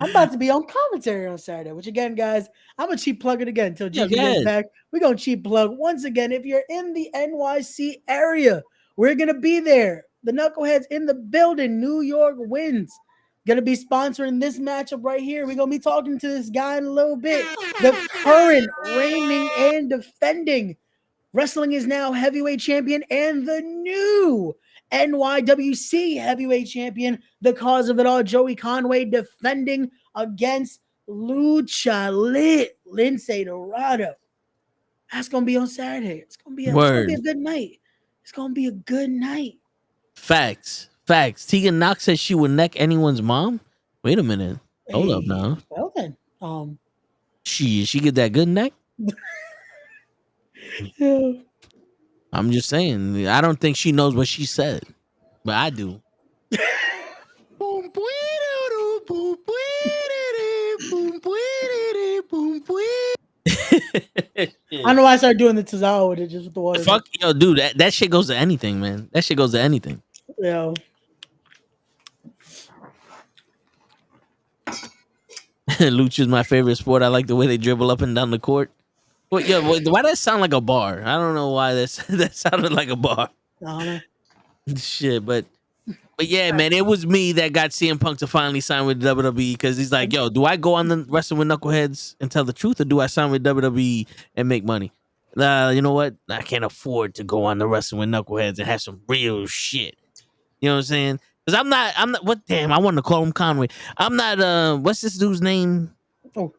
Speaker 10: I'm about to be on commentary on Saturday, which again, guys, I'm going to cheap plug it again until Gigi gets back. We're going to cheap plug once again. If you're in the NYC area, we're going to be there. The Knuckleheads in the building. New York wins. Going to be sponsoring this matchup right here. We're going to be talking to this guy in a little bit. The current reigning and defending Wrestling Is Now heavyweight champion and the new NYWC heavyweight champion. The cause of it all, Joey Conway defending against Lucha Lit, Lindsay Dorado. That's going to be on Saturday. It's going to be a good night. It's going to be a good night.
Speaker 3: Facts. Tegan Knox says she would neck anyone's mom. Wait a minute. Hold up now.
Speaker 10: Well then,
Speaker 3: she get that good neck?
Speaker 10: Yeah.
Speaker 3: I'm just saying. I don't think she knows what she said, but I do.
Speaker 10: I know I started doing the Tozawa with it just with the water.
Speaker 3: Fuck, yo, dude, that shit goes to anything, man. That shit goes to anything.
Speaker 10: Yeah.
Speaker 3: Lucha's my favorite sport. I like the way they dribble up and down the court. Well, yeah, why does that sound like a bar? I don't know why that sounded like a bar. Shit, but yeah, man, it was me that got CM Punk to finally sign with WWE because he's like, yo, do I go on the Wrestling with Knuckleheads and tell the truth, or do I sign with WWE and make money? You know what? I can't afford to go on the Wrestling with Knuckleheads and have some real shit. You know what I'm saying? Because I'm not. What? Damn, I wanted to call him Conway. I'm not. What's this dude's name?
Speaker 10: Oh,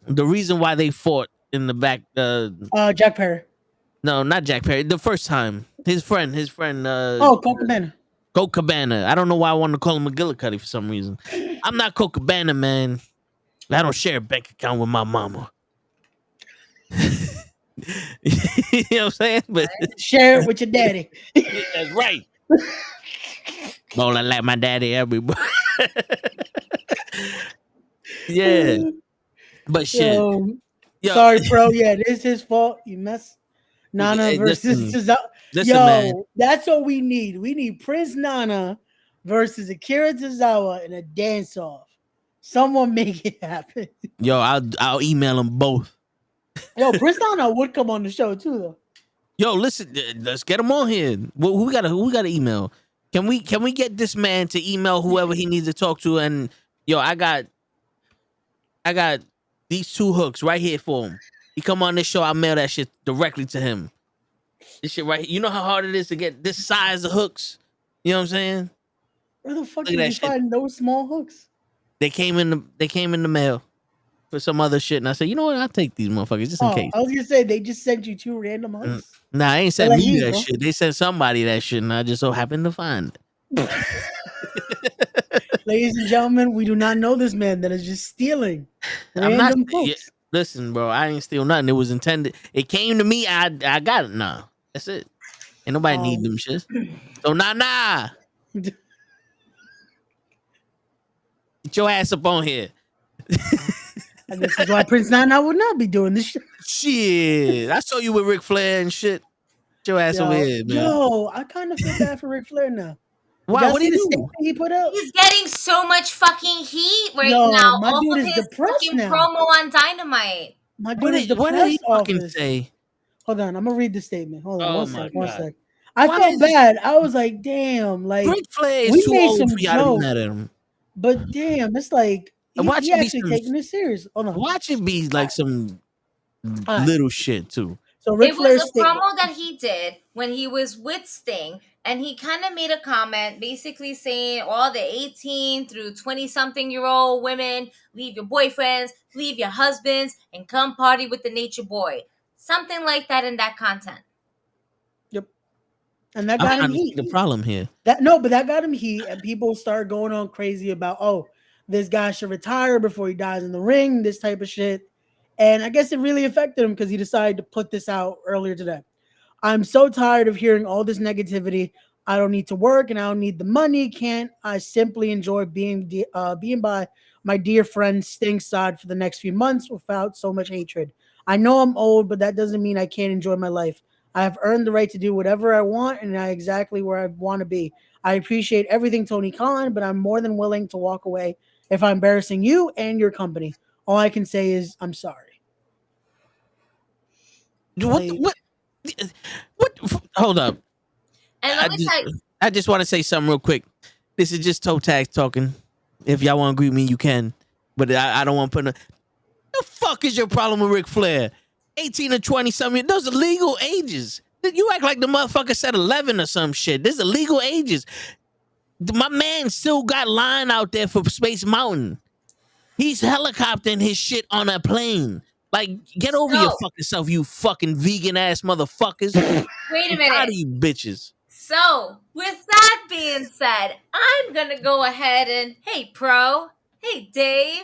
Speaker 3: the reason why they fought in the back.
Speaker 10: Jack Perry.
Speaker 3: No, not Jack Perry. The first time, his friend.
Speaker 10: Colt Cabana.
Speaker 3: Colt Cabana. I don't know why I wanted to call him McGillicuddy for some reason. I'm not Colt Cabana, man. I don't share a bank account with my mama. You know what I'm saying? But
Speaker 10: share it with your daddy.
Speaker 3: That's right. Bowling like my daddy, everybody. Yeah. But shit.
Speaker 10: Yo, sorry, bro. Yeah, this is his fault. You messed. Nana versus Tozawa. Yo, man. That's what we need. We need Prince Nana versus Akira Tozawa in a dance-off. Someone make it happen.
Speaker 3: Yo, I'll email them both.
Speaker 10: Yo, Prince Nana would come on the show too, though.
Speaker 3: Yo, listen, let's get him on here. Who got to email? Can we get this man to email whoever he needs to talk to? And yo, I got these two hooks right here for him. He come on this show, I'll mail that shit directly to him. This shit right here. You know how hard it is to get this size of hooks? You know what I'm saying?
Speaker 10: Where the fuck did you find those small hooks?
Speaker 3: They came in the mail for some other shit, and I said, you know what? I'll take these motherfuckers just in case.
Speaker 10: I was gonna say they just sent you two random hooks.
Speaker 3: Nah, I ain't sent me that shit. They sent somebody that shit, and I just so happened to find it.
Speaker 10: Ladies and gentlemen, we do not know this man that is just stealing random hooks.
Speaker 3: Listen, bro, I ain't steal nothing. It was intended. It came to me. I got it now. That's it. Ain't nobody need them shits. So nah. Get your ass up on here.
Speaker 10: And this is why Prince Nine would not be doing this shit.
Speaker 3: Shit. I saw you with Ric Flair and shit. Get your ass over here, man.
Speaker 10: Yo, I kind of feel bad for Ric Flair now.
Speaker 3: Why? What did he do?
Speaker 10: Statement he put out?
Speaker 9: He's getting so much fucking heat now.
Speaker 10: My dude is
Speaker 9: his
Speaker 10: depressed
Speaker 9: fucking
Speaker 10: now.
Speaker 9: promo on Dynamite.
Speaker 10: My dude is depressed.
Speaker 3: What did he fucking say?
Speaker 10: Hold on, I'm gonna read the statement. Hold on, one sec.
Speaker 3: Why
Speaker 10: I felt bad. I was like, damn, like
Speaker 3: Ric Flair is too old for y'all to be mad at him.
Speaker 10: But damn, it's like he actually taking it serious. Hold on.
Speaker 3: Watch it be like some little shit too.
Speaker 10: So Ric
Speaker 9: It
Speaker 10: Flair's
Speaker 9: was a promo that he did when he was with Sting, and he kind of made a comment basically saying all the 18 through 20-something-year-old women, leave your boyfriends, leave your husbands, and come party with the Nature Boy. Something like that in that content.
Speaker 10: Yep. And that got him heat.
Speaker 3: The problem here.
Speaker 10: But that got him heat, and people start going on crazy about, this guy should retire before he dies in the ring, this type of shit. And I guess it really affected him because he decided to put this out earlier today. I'm so tired of hearing all this negativity. I don't need to work and I don't need the money. Can't I simply enjoy being by my dear friend Sting's side for the next few months without so much hatred? I know I'm old, but that doesn't mean I can't enjoy my life. I have earned the right to do whatever I want, and I'm exactly where I want to be. I appreciate everything, Tony Khan, but I'm more than willing to walk away if I'm embarrassing you and your company. All I can say is I'm sorry.
Speaker 3: What? Hold up.
Speaker 9: And
Speaker 3: I just want to say something real quick. This is just toe tags talking. If y'all want to agree with me, you can. But I don't want to put the fuck is your problem with Ric Flair? 18 or 20 something. Those are legal ages. You act like the motherfucker said 11 or some shit. These are legal ages. My man still got line out there for Space Mountain. He's helicoptering his shit on a plane. Like, get over your fucking self, you fucking vegan ass motherfuckers.
Speaker 9: Wait a minute.
Speaker 3: How do you bitches?
Speaker 9: So, with that being said, I'm gonna go ahead and hey Dave,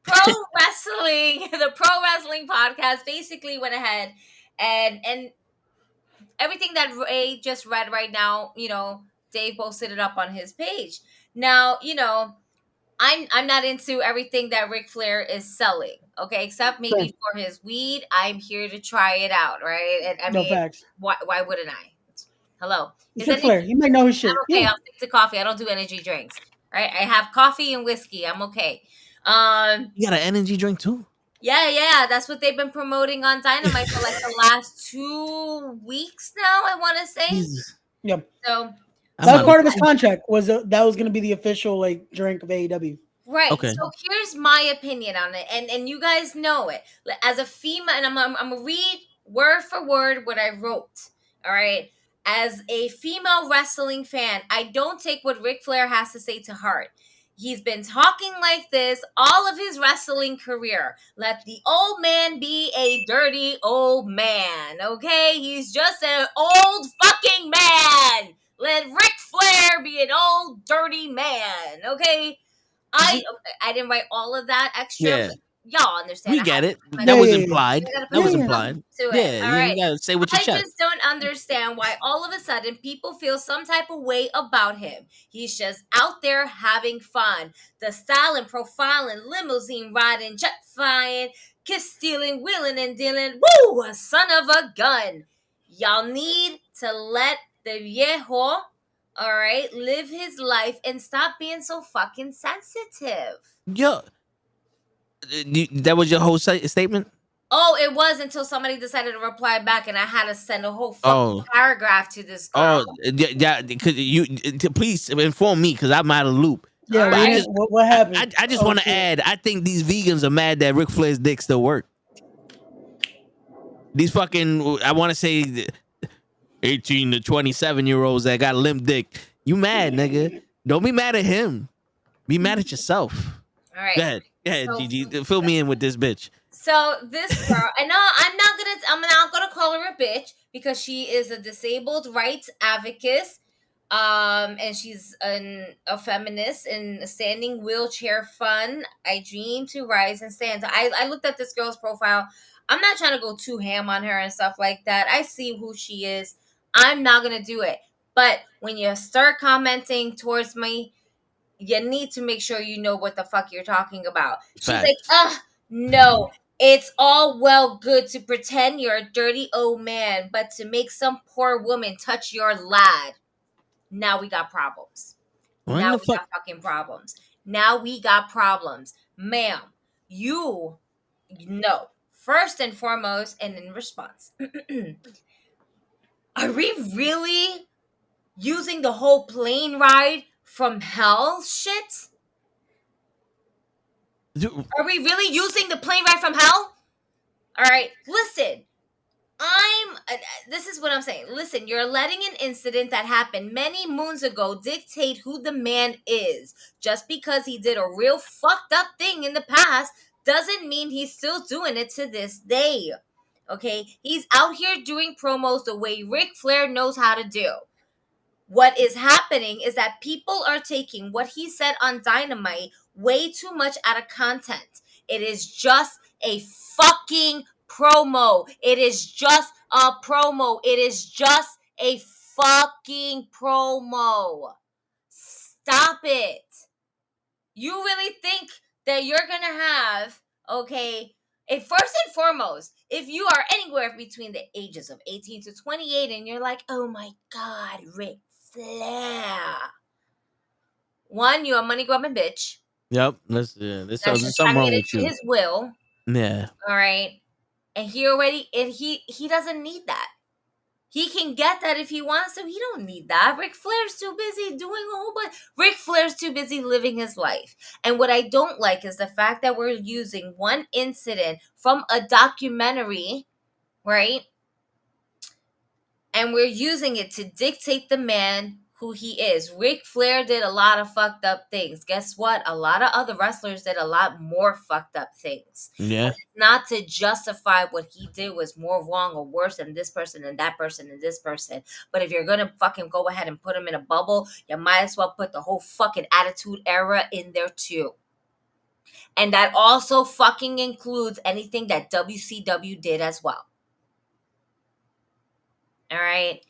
Speaker 9: the Pro Wrestling Podcast basically went ahead and everything that Ray just read right now, Dave posted it up on his page. Now, I'm not into everything that Ric Flair is selling, okay? Except maybe for his weed. I'm here to try it out, right? And I mean,
Speaker 10: facts.
Speaker 9: Why wouldn't I? Hello.
Speaker 10: It's Ric Flair. You might know his shit.
Speaker 9: I'm okay. I'll stick to coffee. I don't do energy drinks, right? I have coffee and whiskey. I'm okay.
Speaker 3: You got an energy drink too?
Speaker 9: Yeah. That's what they've been promoting on Dynamite for like the last 2 weeks now, I want to say.
Speaker 10: Yep.
Speaker 9: So
Speaker 10: that was part of his contract. That was going to be the official drink of AEW.
Speaker 9: Right.
Speaker 3: Okay.
Speaker 9: So here's my opinion on it, and you guys know it. As a female, and I'm gonna read word for word what I wrote. All right. As a female wrestling fan, I don't take what Ric Flair has to say to heart. He's been talking like this all of his wrestling career. Let the old man be a dirty old man, okay? He's just an old fucking man. Let Ric Flair be an old dirty man, okay? I didn't write all of that extra.
Speaker 3: Yeah.
Speaker 9: Y'all understand.
Speaker 3: We get it. That was implied. That was implied.
Speaker 9: Yeah,
Speaker 3: you gotta say what you check.
Speaker 9: I just don't understand why all of a sudden people feel some type of way about him. He's just out there having fun. The styling, profiling, limousine riding, jet flying, kiss stealing, wheeling and dealing. Woo! A son of a gun. Y'all need to let the viejo, all right, live his life and stop being so fucking sensitive.
Speaker 3: Yo, that was your whole statement?
Speaker 9: Oh, it was until somebody decided to reply back, and I had to send a whole fucking paragraph to this girl.
Speaker 3: Oh, yeah. Because please inform me, because I'm out of the loop.
Speaker 10: Yeah, what happened?
Speaker 3: I just want to add. I think these vegans are mad that Ric Flair's dick still work. These fucking, I want to say, 18 to 27-year-olds that got limp dick. You mad, nigga? Don't be mad at him. Be mad at yourself.
Speaker 9: All right.
Speaker 3: Go ahead, Gigi. Fill me in with this bitch.
Speaker 9: So this girl, I'm not gonna call her a bitch because she is a disabled rights advocate. And she's a feminist and a standing wheelchair fun. I dream to rise and stand. I looked at this girl's profile. I'm not trying to go too ham on her and stuff like that. I see who she is. I'm not gonna do it. But when you start commenting towards me, you need to make sure you know what the fuck you're talking about. She's like, no, it's all well good to pretend you're a dirty old man, but to make some poor woman touch your lad, now we got problems. Now we got fucking problems. Now we got problems. Ma'am, you know, first and foremost, and in response, are we really using the whole plane ride from hell shit? Are we really using the plane ride from hell? All right, listen. This is what I'm saying. Listen, you're letting an incident that happened many moons ago dictate who the man is. Just because he did a real fucked up thing in the past doesn't mean he's still doing it to this day. Okay? He's out here doing promos the way Ric Flair knows how to do. What is happening is that people are taking what he said on Dynamite way too much out of content. It is just a fucking promo. It is just a promo. It is just a fucking promo. Stop it. You really think that you're gonna have, okay, first and foremost, if you are anywhere between the ages of 18 to 28 and you're like, oh my God, Ric Flair. One, you a money grubbing bitch.
Speaker 3: Yep. That's something wrong with you.
Speaker 9: His will.
Speaker 3: Yeah.
Speaker 9: All right. And he doesn't need that. He can get that if he wants to. He don't need that. Ric Flair's too busy doing a whole bunch. Ric Flair's too busy living his life. And what I don't like is the fact that we're using one incident from a documentary, right? And we're using it to dictate the man who he is. Ric Flair did a lot of fucked up things. Guess what? A lot of other wrestlers did a lot more fucked up things.
Speaker 3: Yeah.
Speaker 9: Not to justify what he did was more wrong or worse than this person and that person and this person. But if you're going to fucking go ahead and put him in a bubble, you might as well put the whole fucking Attitude Era in there too. And that also fucking includes anything that WCW did as well. All right.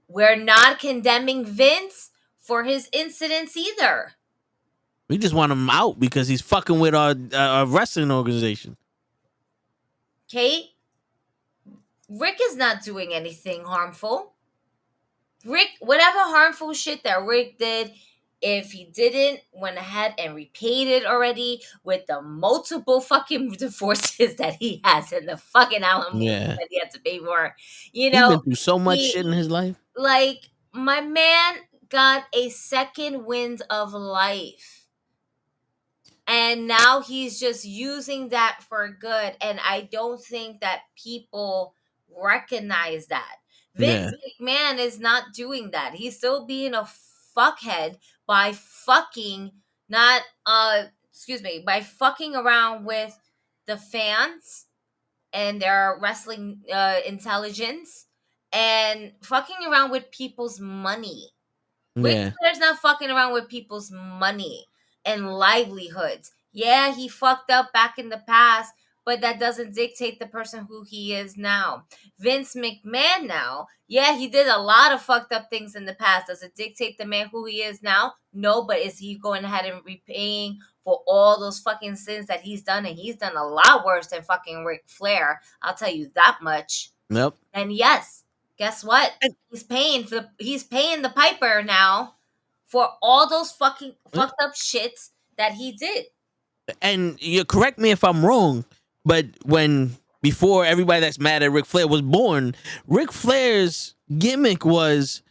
Speaker 9: We're not condemning Vince for his incidents either.
Speaker 3: We just want him out because he's fucking with our wrestling organization.
Speaker 9: Okay? Rick is not doing anything harmful. Rick, whatever harmful shit that Rick did, if he didn't, went ahead and repaid it already with the multiple fucking divorces that he has and the fucking alimony that he had to pay for. You know,
Speaker 3: he's been through so much shit in his life.
Speaker 9: Like, my man got a second wind of life. And now he's just using that for good. And I don't think that people recognize that. Vince McMahon is not doing that. He's still being a fuckhead by fucking by fucking around with the fans and their wrestling intelligence and fucking around with people's money. Ric Flair's not fucking around with people's money and livelihoods. Yeah, he fucked up back in the past, but that doesn't dictate the person who he is now. Vince McMahon now, yeah, he did a lot of fucked up things in the past. Does it dictate the man who he is now? No, but is he going ahead and repaying for all those fucking sins that he's done? And he's done a lot worse than fucking Ric Flair. I'll tell you that much.
Speaker 3: Yep.
Speaker 9: And yes, guess what? He's paying the piper now for all those fucking fucked up shits that he did.
Speaker 3: And you correct me if I'm wrong, but before everybody that's mad at Ric Flair was born, Ric Flair's gimmick was,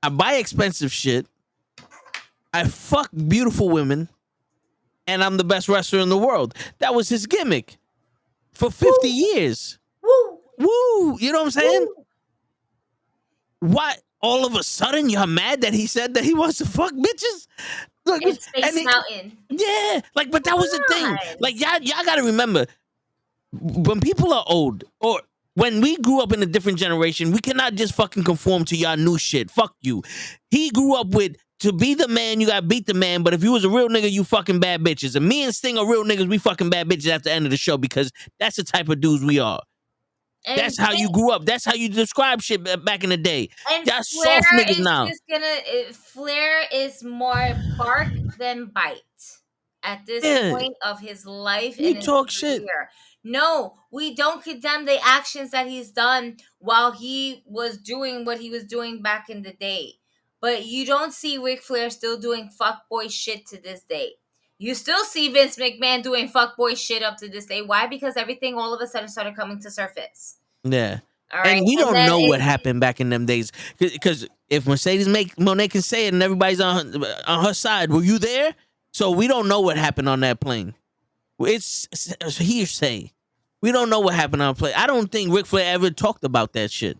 Speaker 3: I buy expensive shit, I fuck beautiful women, and I'm the best wrestler in the world. That was his gimmick for 50 years.
Speaker 9: Woo!
Speaker 3: Woo! You know what I'm saying? Woo. What? All of a sudden you're mad that he said that he wants to fuck bitches? Look,
Speaker 9: and Space Mountain.
Speaker 3: Yeah, like, but that was the thing. Like, y'all gotta remember, when people are old, or When we grew up in a different generation, we cannot just fucking conform to y'all new shit. Fuck you. He grew up with, to be the man, you gotta beat the man. But if you was a real nigga, you fucking bad bitches. And me and Sting are real niggas. We fucking bad bitches at the end of the show because that's the type of dudes we are.
Speaker 9: And
Speaker 3: that's how you grew up. That's how you describe shit back in the day.
Speaker 9: And
Speaker 3: Y'all
Speaker 9: Flair
Speaker 3: soft niggas
Speaker 9: is
Speaker 3: now.
Speaker 9: just Flair is more bark than bite at this point of his life
Speaker 3: You
Speaker 9: and his
Speaker 3: talk
Speaker 9: career.
Speaker 3: shit.
Speaker 9: No, we don't condemn the actions that he's done while he was doing what he was doing back in the day. But you don't see Ric Flair still doing fuckboy shit to this day. You still see Vince McMahon doing fuckboy shit up to this day. Why? Because everything all of a sudden started coming to surface.
Speaker 3: Yeah.
Speaker 9: All right.
Speaker 3: And we don't know what happened back in them days. Because if Mercedes Moné can say it and everybody's on her side, were you there? So we don't know what happened on that plane. It's hearsay. We don't know what happened on the plane. I don't think Ric Flair ever talked about that shit.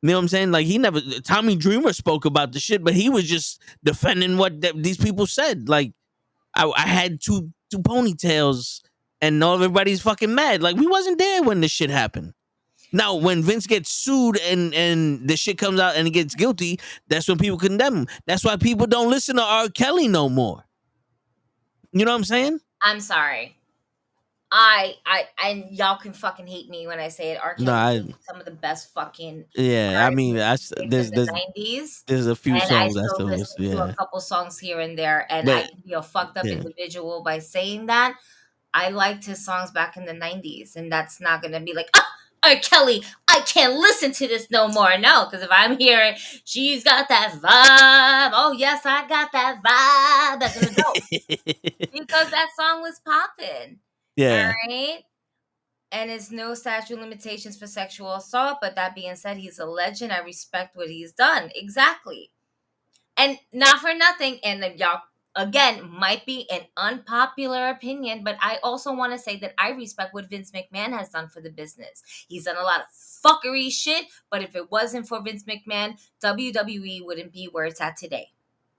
Speaker 3: You know what I'm saying? Like, he never, Tommy Dreamer spoke about the shit, but he was just defending what these people said. Like, I had two ponytails and everybody's fucking mad. Like, we wasn't there when this shit happened. Now, when Vince gets sued and the shit comes out and he gets guilty, that's when people condemn him. That's why people don't listen to R. Kelly no more. You know what I'm saying?
Speaker 9: I'm sorry. And y'all can fucking hate me when I say it. R. Kelly is some of the best fucking.
Speaker 3: Yeah, I mean, there's
Speaker 9: the 90s.
Speaker 3: There's a few
Speaker 9: and
Speaker 3: songs
Speaker 9: I
Speaker 3: I
Speaker 9: still
Speaker 3: still
Speaker 9: listen to a couple songs here and there, and
Speaker 3: But-
Speaker 9: I can be a fucked up individual by saying that. I liked his songs back in the 90s, and that's not gonna be like, R. Kelly, I can't listen to this no more. No, because if I'm hearing she's got that vibe, oh yes, I got that vibe as an adult. Because that song was popping.
Speaker 3: Yeah.
Speaker 9: All right. And it's no statute of limitations for sexual assault. But that being said, he's a legend. I respect what he's done. Exactly. And not for nothing. And y'all, again, might be an unpopular opinion, but I also want to say that I respect what Vince McMahon has done for the business. He's done a lot of fuckery shit, but if it wasn't for Vince McMahon, WWE wouldn't be where it's at today.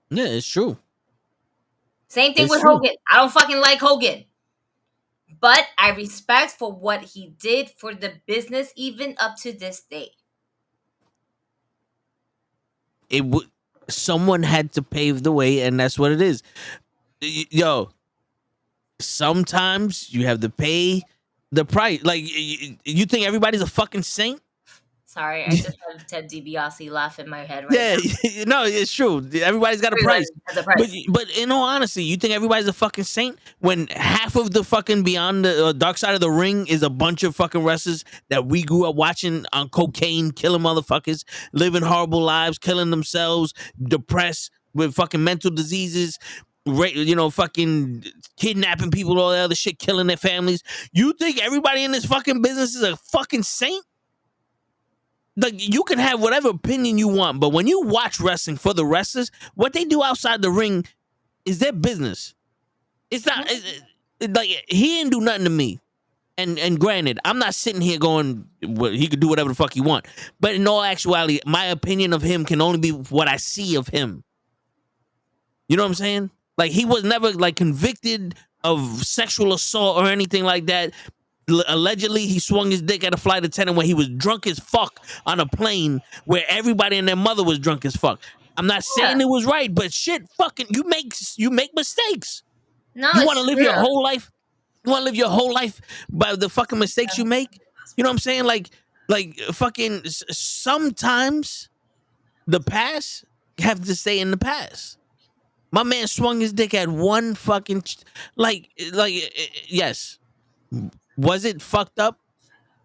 Speaker 3: Yeah, it's true.
Speaker 9: Same thing
Speaker 3: It's
Speaker 9: with
Speaker 3: true.
Speaker 9: Hogan. I don't fucking like Hogan. But I respect for what he did for the business, even up to this day.
Speaker 3: Someone had to pave the way, and that's what it is. Yo, sometimes you have to pay the price. Like, you think everybody's a fucking saint?
Speaker 9: Sorry, I just had Ted DiBiase laugh in my head right now.
Speaker 3: No, it's true. Everybody's got a price.
Speaker 9: Has a price.
Speaker 3: But in all honesty, you think everybody's a fucking saint when half of the fucking Beyond the Dark Side of the Ring is a bunch of fucking wrestlers that we grew up watching on cocaine, killing motherfuckers, living horrible lives, killing themselves, depressed with fucking mental diseases, fucking kidnapping people, all that other shit, killing their families. You think everybody in this fucking business is a fucking saint? Like, you can have whatever opinion you want, but when you watch wrestling for the wrestlers, what they do outside the ring is their business. It's not like he didn't do nothing to me. And granted, I'm not sitting here going, well, he could do whatever the fuck he want. But in all actuality, my opinion of him can only be what I see of him. You know what I'm saying? Like, he was never like convicted of sexual assault or anything like that. Allegedly, he swung his dick at a flight attendant when he was drunk as fuck on a plane where everybody and their mother was drunk as fuck. I'm not saying it was right, but shit, fucking, you make mistakes.
Speaker 9: No,
Speaker 3: you want to live your whole life. You want to live your whole life by the fucking mistakes you make. You know what I'm saying? Like fucking. Sometimes the past have to stay in the past. My man swung his dick at one fucking yes. Was it fucked up?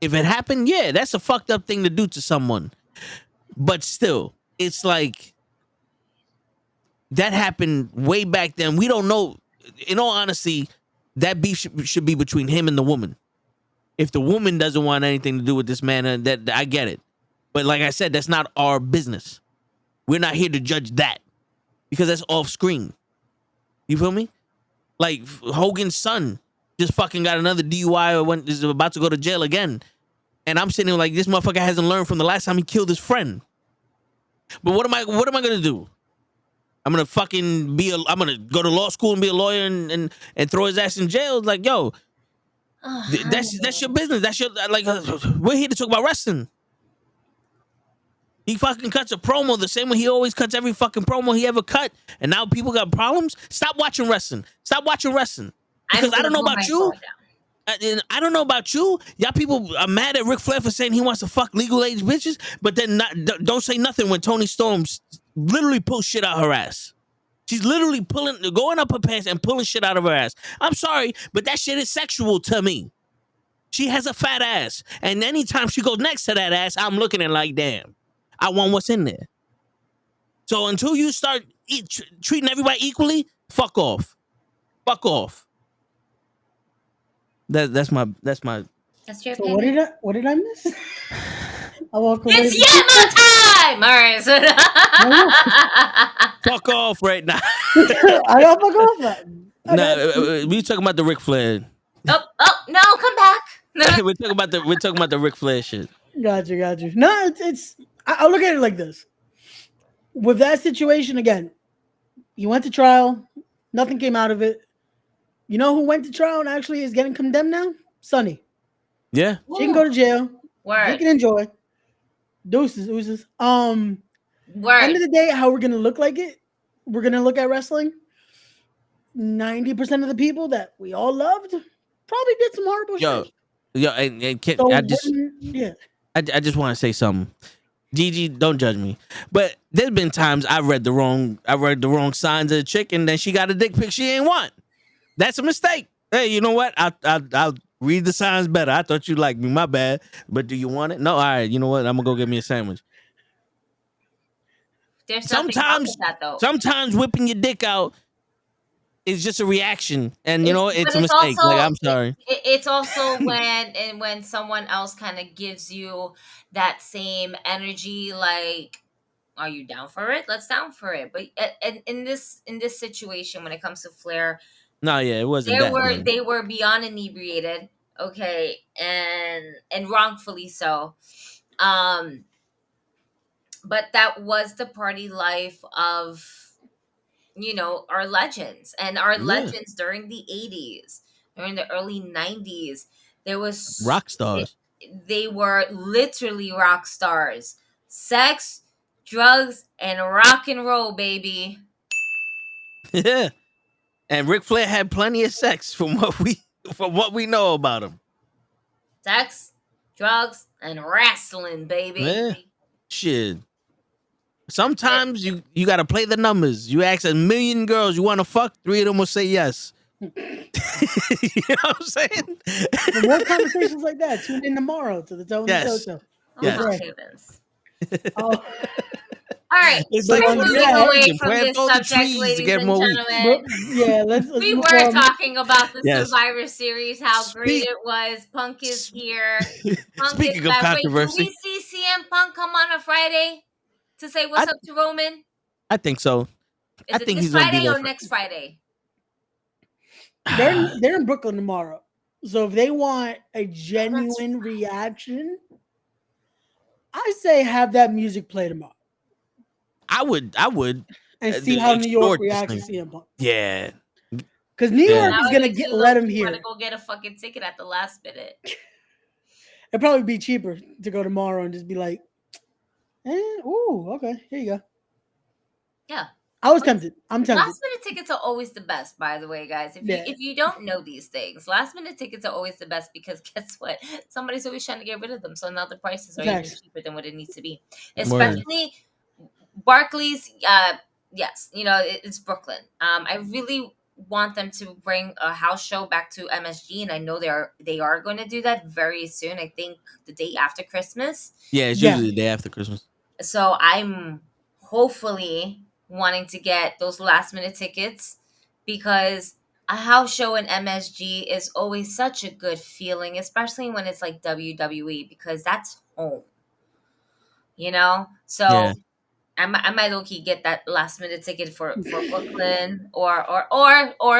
Speaker 3: If it happened, yeah, that's a fucked up thing to do to someone. But still, it's like that happened way back then. We don't know. In all honesty, that beef should be between him and the woman. If the woman doesn't want anything to do with this man, that I get it. But like I said, that's not our business. We're not here to judge that because that's off screen. You feel me? Like Hogan's son just fucking got another DUI or is about to go to jail again. And I'm sitting here like, this motherfucker hasn't learned from the last time he killed his friend. But what am I gonna do? I'm gonna fucking I'm gonna go to law school and be a lawyer and throw his ass in jail. Like, yo, That's your business. That's your we're here to talk about wrestling. He fucking cuts a promo the same way he always cuts every fucking promo he ever cut, and now people got problems. Stop watching wrestling. Stop watching wrestling. Because I don't know about you. I don't know about you. Y'all people are mad at Ric Flair for saying he wants to fuck legal age bitches, but then don't say nothing when Toni Storm literally pulls shit out her ass. She's literally going up her pants and pulling shit out of her ass. I'm sorry, but that shit is sexual to me. She has a fat ass, and anytime she goes next to that ass, I'm looking at it like, damn, I want what's in there. So until you start treating everybody equally, fuck off. Fuck off. That's my.
Speaker 9: That's your
Speaker 10: So
Speaker 9: opinion.
Speaker 10: what did I miss? I walk away.
Speaker 9: It's Yama time. All right.
Speaker 3: Fuck off right now.
Speaker 10: I don't fuck off.
Speaker 3: Nah, we talking about the Ric Flair.
Speaker 9: Oh no, come back.
Speaker 3: we're talking about the Ric Flair shit.
Speaker 10: Got you. No, it's. I'll look at it like this. With that situation again, he went to trial. Nothing came out of it. You know who went to trial and actually is getting condemned now? Sonny.
Speaker 3: Yeah.
Speaker 10: She can go to jail.
Speaker 9: Word.
Speaker 10: She can enjoy. Deuces, oozes.
Speaker 9: Word.
Speaker 10: End of the day, how we're gonna look like it? We're gonna look at wrestling. 90% of the people that we all loved probably did some horrible shit.
Speaker 3: And Kid,
Speaker 10: So
Speaker 3: I just want to say something. Gigi, don't judge me, but there's been times I read the wrong signs of a chick, and then she got a dick pic she ain't want. That's a mistake. Hey, you know what? I'll read the signs better. I thought you liked me. My bad. But do you want it? No. All right. You know what? I'm gonna go get me a sandwich.
Speaker 9: There's sometimes that though.
Speaker 3: Sometimes whipping your dick out is just a reaction, and it's a mistake.
Speaker 9: Also,
Speaker 3: like, I'm sorry.
Speaker 9: It's also when someone else kind of gives you that same energy, like, are you down for it? Let's down for it. But in this situation, when it comes to Flair,
Speaker 3: no, yeah, it wasn't.
Speaker 9: They were beyond inebriated, okay, and wrongfully so. But that was the party life of, our legends and our legends during the 80s, during the early 90s. There was
Speaker 3: rock stars.
Speaker 9: They were literally rock stars. Sex, drugs, and rock and roll, baby.
Speaker 3: Yeah. And Ric Flair had plenty of sex from what we know about him.
Speaker 9: Sex, drugs, and wrestling, baby.
Speaker 3: Yeah. Shit. Sometimes you got to play the numbers. You ask a million girls you want to fuck, 3 of them will say yes. You know what I'm saying?
Speaker 10: For more conversations like that, tune in tomorrow to the Tony Show.
Speaker 3: Yes.
Speaker 9: Oh, heavens. All right.
Speaker 3: It's like
Speaker 9: moving away from this subject, ladies and gentlemen.
Speaker 10: Let's
Speaker 9: we were talking about the Survivor Series, how great it was. Punk is here.
Speaker 3: Speaking of controversy,
Speaker 9: do we see CM Punk come on a Friday to say what's up to Roman?
Speaker 3: I think so.
Speaker 9: I think he's Friday or next Friday.
Speaker 10: They're in Brooklyn tomorrow, so if they want a genuine reaction, I say have that music play tomorrow. I would, and see how New York reacts to CM Punk.
Speaker 3: Yeah,
Speaker 10: because New York is gonna let him here.
Speaker 9: Want to go get a fucking ticket at the last minute?
Speaker 10: It'd probably be cheaper to go tomorrow and just be like, okay, here you go.
Speaker 9: Yeah.
Speaker 10: I was tempted. I'm tempted.
Speaker 9: Last minute tickets are always the best, by the way, guys. If you don't know these things, last minute tickets are always the best because guess what? Somebody's always trying to get rid of them. So now the prices are even cheaper than what it needs to be. Especially Barclays. Yes, it's Brooklyn. I really want them to bring a house show back to MSG, and I know they are going to do that very soon. I think the day after Christmas.
Speaker 3: Yeah, it's usually the day after Christmas.
Speaker 9: So I'm hopefully wanting to get those last minute tickets because a house show in MSG is always such a good feeling, especially when it's like WWE, because that's home, so I might low-key get that last minute ticket for Brooklyn or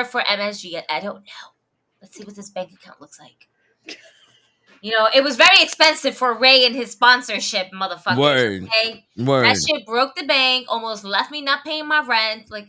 Speaker 9: for MSG. I don't know. Let's see what this bank account looks like. It was very expensive for Ray and his sponsorship, motherfucker.
Speaker 3: Word.
Speaker 9: Okay?
Speaker 3: Word.
Speaker 9: That shit broke the bank, almost left me not paying my rent. Like,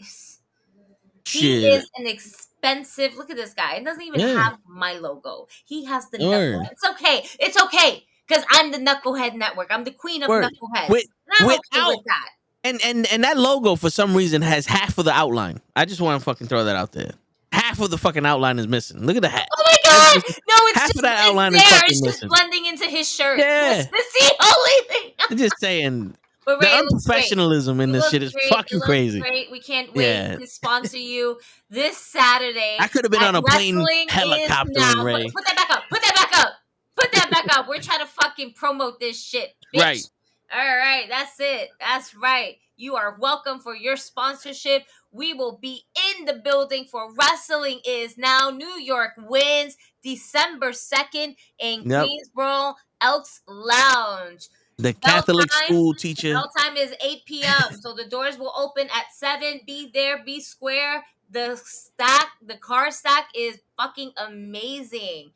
Speaker 3: shit.
Speaker 9: he is an expensive expensive. Look at this guy. It doesn't even
Speaker 3: Yeah.
Speaker 9: have my logo. He has the
Speaker 3: Word.
Speaker 9: knucklehead. It's okay. It's okay. Because I'm the Knucklehead Network. I'm the queen of
Speaker 3: Word.
Speaker 9: knuckleheads.
Speaker 3: With-
Speaker 9: and I'm okay
Speaker 3: without-
Speaker 9: with that.
Speaker 3: And that logo for some reason has half of the outline. I just want to fucking throw that out there. Half of the fucking outline is missing. Look at the hat.
Speaker 9: Oh my god! No, it's
Speaker 3: half
Speaker 9: just
Speaker 3: of that
Speaker 9: it's
Speaker 3: outline is
Speaker 9: there.
Speaker 3: fucking
Speaker 9: It's just
Speaker 3: missing.
Speaker 9: blending into his shirt.
Speaker 3: Yeah.
Speaker 9: That's the only thing.
Speaker 3: I'm just saying
Speaker 9: But
Speaker 3: the
Speaker 9: Ray, it looks great.
Speaker 3: unprofessionalism in
Speaker 9: It
Speaker 3: this
Speaker 9: looks
Speaker 3: shit is
Speaker 9: great.
Speaker 3: fucking
Speaker 9: It looks
Speaker 3: crazy.
Speaker 9: Great. We can't wait
Speaker 3: Yeah.
Speaker 9: to sponsor you this Saturday.
Speaker 3: I could have been
Speaker 9: at
Speaker 3: on a plane
Speaker 9: Wrestling is
Speaker 3: helicoptering,
Speaker 9: Now.
Speaker 3: Ray.
Speaker 9: Put that back up. Put that back up. Put that back up. We're trying to fucking promote this shit, bitch.
Speaker 3: Right.
Speaker 9: All right, that's it. That's right. You are welcome for your sponsorship. We will be in the building for Wrestling Is Now. New York wins December 2nd in
Speaker 3: Yep.
Speaker 9: Queensboro Elks Lounge.
Speaker 3: The
Speaker 9: Bell
Speaker 3: Catholic
Speaker 9: time-
Speaker 3: school teacher.
Speaker 9: Bell time is 8 p.m. So the doors will open at 7. Be there, be square. The car stack is fucking amazing.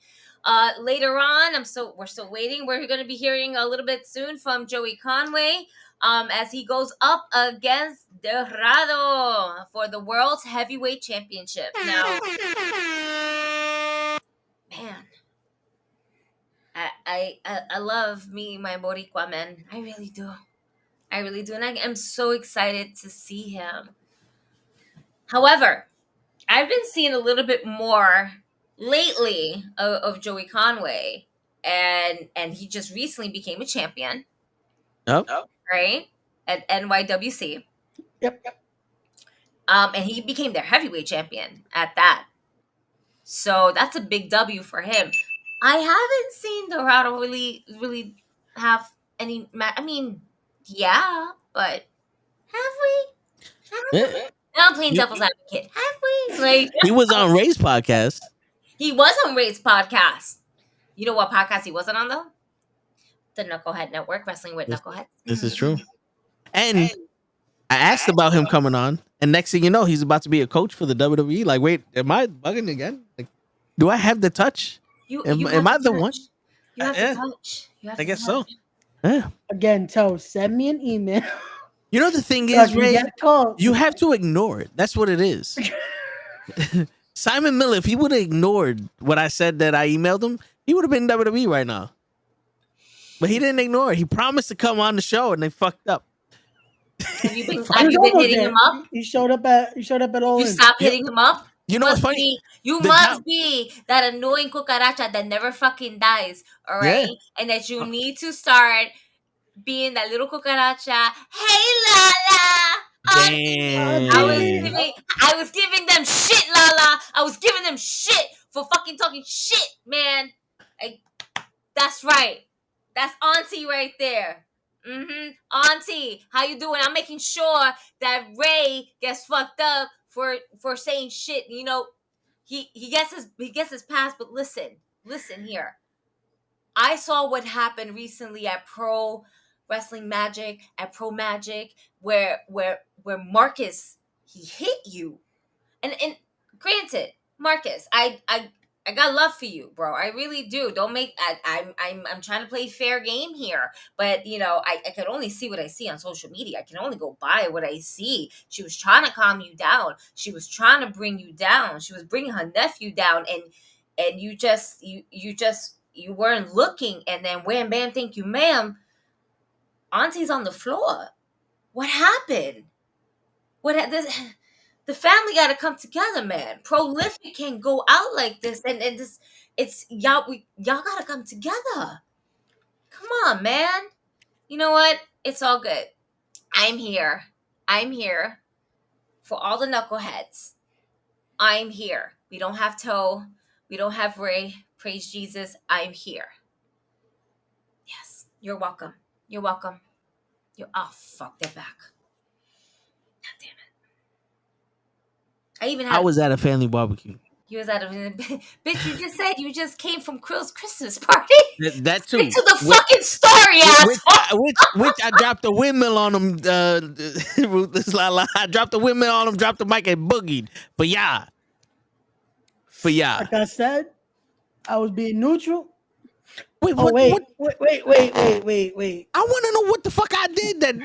Speaker 9: Later on, we're still waiting. We're going to be hearing a little bit soon from Joey Conway as he goes up against Dorado for the World's Heavyweight Championship. Now, man, I love me, my Boricua, man. I really do. I really do. And I am so excited to see him. However, I've been seeing a little bit more lately of Joey Conway, and he just recently became a champion,
Speaker 3: Yep.
Speaker 9: right? At NYWC.
Speaker 10: Yep.
Speaker 9: And he became their heavyweight champion at that. So that's a big W for him. I haven't seen Dorado really have any. I mean, yeah, but have we?
Speaker 3: Yeah.
Speaker 9: I'm playing devil's advocate. Have we? Like
Speaker 3: He was on Ray's podcast.
Speaker 9: he was on Ray's podcast. You know what podcast he wasn't on though? The Knucklehead Network, Wrestling with Knucklehead.
Speaker 3: This is true. And I asked about him coming on, and next thing you know, he's about to be a coach for the WWE. Like, wait, am I bugging again? Like, do I have the touch? Am I the one?
Speaker 9: You have
Speaker 3: Yeah.
Speaker 9: to touch. You have
Speaker 3: I
Speaker 9: to
Speaker 3: guess so.
Speaker 9: touch.
Speaker 3: Yeah.
Speaker 10: Again, send me an email.
Speaker 3: You know the thing
Speaker 10: Look,
Speaker 3: is,
Speaker 10: you
Speaker 3: Ray,
Speaker 10: get called.
Speaker 3: you have to ignore it. That's what it is. Simon Miller, if he would have ignored what I said that I emailed him, he would have been in WWE right now. But he didn't ignore it. He promised to come on the show, and they fucked up.
Speaker 9: Have you been
Speaker 10: He's
Speaker 9: hitting
Speaker 10: almost
Speaker 9: him up?
Speaker 10: He showed up at All
Speaker 9: You
Speaker 10: In.
Speaker 9: stopped hitting him up?
Speaker 3: You know what's funny?
Speaker 9: You
Speaker 3: The
Speaker 9: must
Speaker 3: doubt-
Speaker 9: be that annoying cucaracha that never fucking dies, all right?
Speaker 3: Yeah.
Speaker 9: And that you need to start being that little cucaracha. Hey, Lala.
Speaker 3: Damn.
Speaker 9: I was giving them shit, Lala. I was giving them shit for fucking talking shit, man. That's right. That's Auntie right there. Auntie, how you doing? I'm making sure that Ray gets fucked up for saying shit. You know, he gets his pass, but listen here. I saw what happened recently at Pro Wrestling Magic, at Pro Magic, where Marcus, he hit you. And granted, Marcus, I got love for you, bro. I really do. Don't make I'm trying to play fair game here, but you know, I can only see what I see on social media. I can only go by what I see. She was trying to calm you down. She was trying to bring you down. She was bringing her nephew down, and you weren't looking, and then wham bam, thank you, ma'am. Auntie's on the floor. What happened? The family got to come together, man. Prolific can't go out like this, and this, it's y'all got to come together. Come on, man. You know what? It's all good. I'm here for all the knuckleheads. I'm here. We don't have Toe. We don't have Ray. Praise Jesus. I'm here. Yes, you're welcome. You're welcome. Oh, fuck, they're back. God damn it. I even had.
Speaker 3: I was at a family barbecue.
Speaker 9: He was at a bitch. You just said you just came from Krill's Christmas party.
Speaker 3: That too.
Speaker 9: Stick to the fucking story, asshole.
Speaker 3: Which I dropped a windmill on him. Ruthless Lala. I dropped a windmill on him. Dropped the mic and boogied. For ya.
Speaker 10: Like I said, I was being neutral.
Speaker 3: Wait.
Speaker 10: I want
Speaker 3: to know what the fuck I did that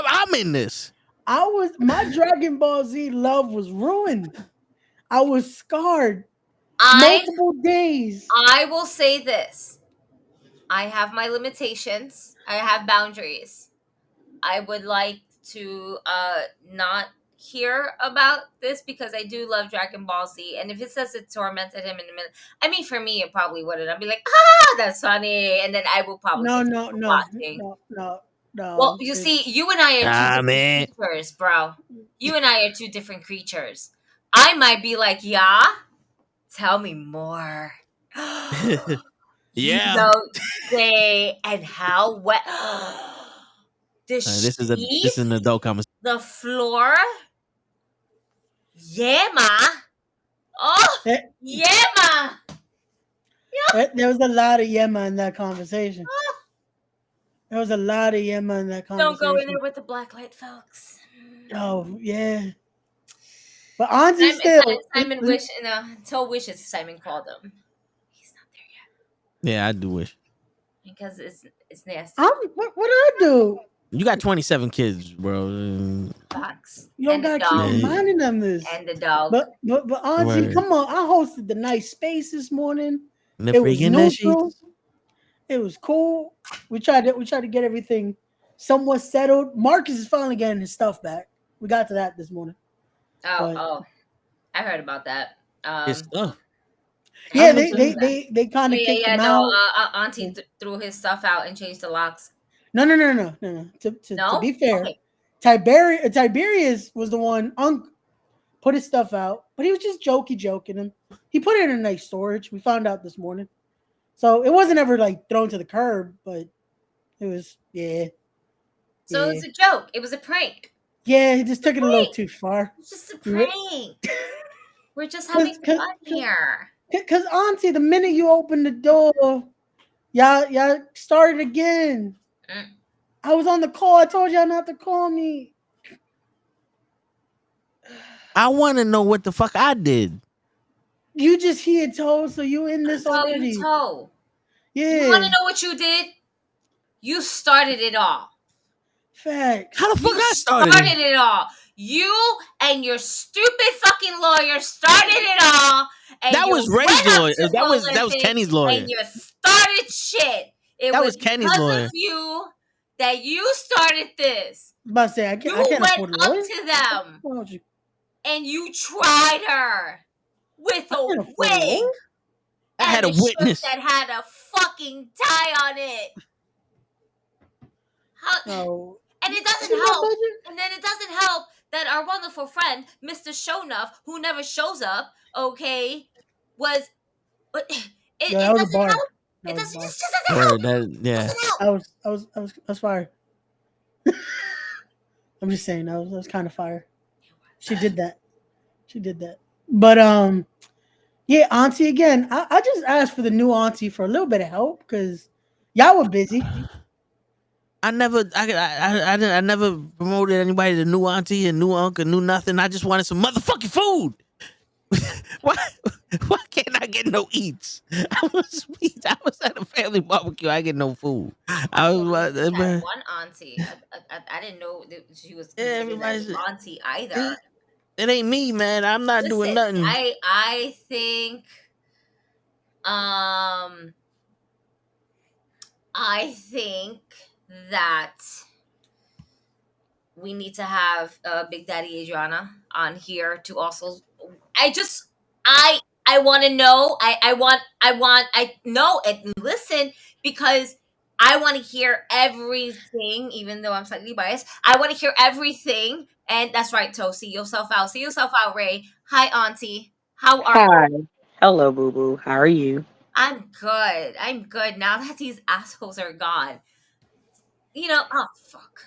Speaker 3: I'm in this.
Speaker 10: My Dragon Ball Z love was ruined. I was scarred multiple days.
Speaker 9: I will say this. I have my limitations. I have boundaries. I would like to not hear about this because I do love Dragon Ball Z. And if it says it tormented him in a minute, I mean, for me, it probably wouldn't. I'd be like, that's funny. And then I will probably watching.
Speaker 10: No.
Speaker 9: Well, you see, you and I are two different creatures, bro. You and I are two different creatures. I might be like, yeah, tell me more.
Speaker 3: Yeah.
Speaker 9: You don't say, and how wet.
Speaker 3: This is an adult conversation.
Speaker 9: The floor. Yeah, ma. Oh, yeah, ma.
Speaker 10: There was a lot of Yema in that conversation. There was a lot of Yema in that conversation.
Speaker 9: Don't go in there with the black light, folks.
Speaker 10: Oh, yeah. But Auntie still.
Speaker 9: Simon wish, told wishes Simon called him. He's not there yet.
Speaker 3: Yeah, I do wish.
Speaker 9: Because it's nasty.
Speaker 10: What did I do?
Speaker 3: You got 27 kids, bro.
Speaker 9: Fox.
Speaker 10: You don't got to keep reminding them this.
Speaker 9: And the dog.
Speaker 10: But Auntie, come on. I hosted the nice space this morning.
Speaker 3: The
Speaker 10: it was neutral.
Speaker 3: sheets.
Speaker 10: It was cool. We tried to get everything somewhat settled. Marcus is finally getting his stuff back. We got to that this morning.
Speaker 9: I heard about that.
Speaker 3: His stuff.
Speaker 10: Yeah, they kind of kicked him out.
Speaker 9: Auntie threw his stuff out and changed the locks.
Speaker 10: No. To be fair, okay. Tiberius was the one put his stuff out, but he was just joking him. He put it in a nice storage. We found out this morning. So it wasn't ever like thrown to the curb, but it was
Speaker 9: So it was a joke. It was a prank.
Speaker 10: Yeah, he just took it a little too far.
Speaker 9: It's just a prank. We're just having fun here.
Speaker 10: Because Auntie, the minute you opened the door, y'all started again. I was on the call. I told y'all not to call me.
Speaker 3: I want to know what the fuck I did.
Speaker 10: You just hear Toe, so you in this already.
Speaker 9: Toe.
Speaker 10: Yeah.
Speaker 9: You want to know what you did? You started it all.
Speaker 10: Facts.
Speaker 3: How the fuck I started
Speaker 9: it all? You and your stupid fucking lawyer started it all. And
Speaker 3: that was Ray's lawyer. That was Kenny's lawyer.
Speaker 9: And you started shit. That was Kenny's lawyer. Of you that you started this.
Speaker 10: I'm about to say I can't
Speaker 9: went up to them. And you tried her with a wig.
Speaker 3: I had a witness
Speaker 9: that had a fucking tie on it.
Speaker 10: No.
Speaker 9: And it doesn't help. And then it doesn't help that our wonderful friend, Mr. Shownuff, who never shows up, okay, was. It doesn't help. It just doesn't help.
Speaker 10: I was fire. I'm just saying, that was kind of fire. She did that. But yeah, Auntie again. I just asked for the new Auntie for a little bit of help because y'all were busy.
Speaker 3: I never promoted anybody to new auntie and new uncle, new nothing. I just wanted some motherfucking food. Why can't I get no eats? I was at a family barbecue. I get no food. I was
Speaker 9: one auntie. I didn't know that she was an auntie either.
Speaker 3: It ain't me, man. I'm not doing nothing.
Speaker 9: I think that we need to have Big Daddy Adriana on here to also. I want to know. I know and listen because I want to hear everything. Even though I'm slightly biased, I want to hear everything. And that's right, Toe. See yourself out. See yourself out, Ray. Hi, Auntie. How are you?
Speaker 1: Hello, Boo Boo. How are you?
Speaker 9: I'm good. Now that these assholes are gone. You know, oh fuck.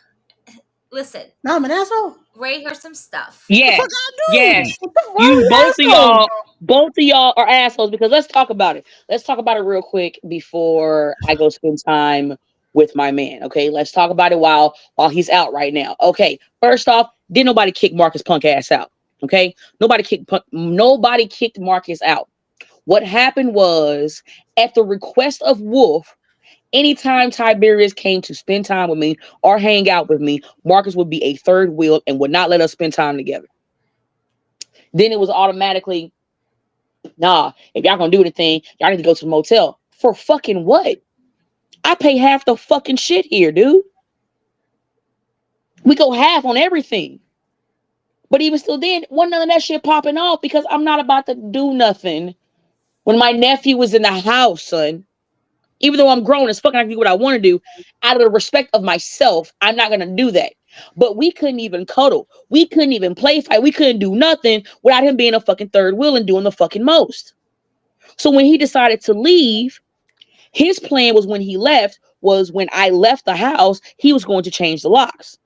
Speaker 9: Listen.
Speaker 10: No, I'm an asshole.
Speaker 9: Ray, here's some stuff.
Speaker 1: Yes. You both of y'all are assholes because let's talk about it. Let's talk about it real quick before I go spend time with my man. Okay, let's talk about it while he's out right now. Okay, first off, didn't nobody kick Marcus punk ass out. Okay, nobody kicked Marcus out. What happened was at the request of Wolf. Anytime Tiberius came to spend time with me or hang out with me, Marcus would be a third wheel and would not let us spend time together. then it was automatically, nah, if y'all gonna do anything, y'all need to go to the motel. For fucking what? I pay half the fucking shit here, dude. We go half on everything. But even still then, wasn't none of that shit popping off because I'm not about to do nothing when my nephew was in the house, son. Even though I'm grown as fuck and I can do what I want to do, out of the respect of myself, I'm not gonna do that. But we couldn't even cuddle. We couldn't even play fight. We couldn't do nothing without him being a fucking third wheel and doing the fucking most. So when he decided to leave, his plan was when he left, was when I left the house, he was going to change the locks.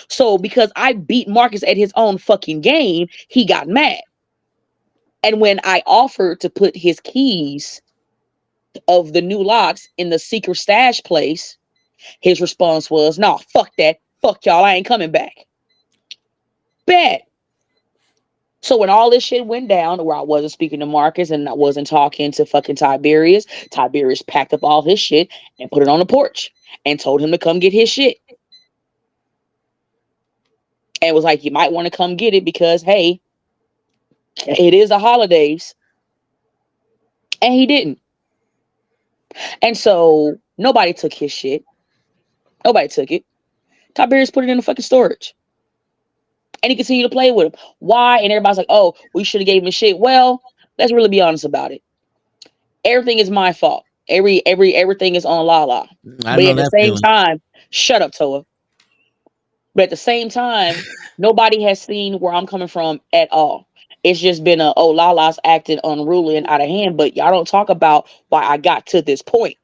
Speaker 1: So because I beat Marcus at his own fucking game, he got mad. And when I offered to put his keys of the new locks in the secret stash place, his response was, "Nah, fuck that. Fuck y'all. I ain't coming back." Bad. So when all this shit went down, where I wasn't speaking to Marcus and I wasn't talking to fucking Tiberius packed up all his shit and put it on the porch and told him to come get his shit. And was like, you might want to come get it because, hey, it is the holidays. And he didn't. And so nobody took his shit. Nobody took it. Tiberius put it in the fucking storage. And he continued to play with him. Why? And everybody's like, oh, we should have gave him his shit. Well, let's really be honest about it. Everything is my fault. Everything is on Lala. But at the same time, shut up, Toa. But at the same time, nobody has seen where I'm coming from at all. It's just been Lala's acting unruly and out of hand, but y'all don't talk about why I got to this point.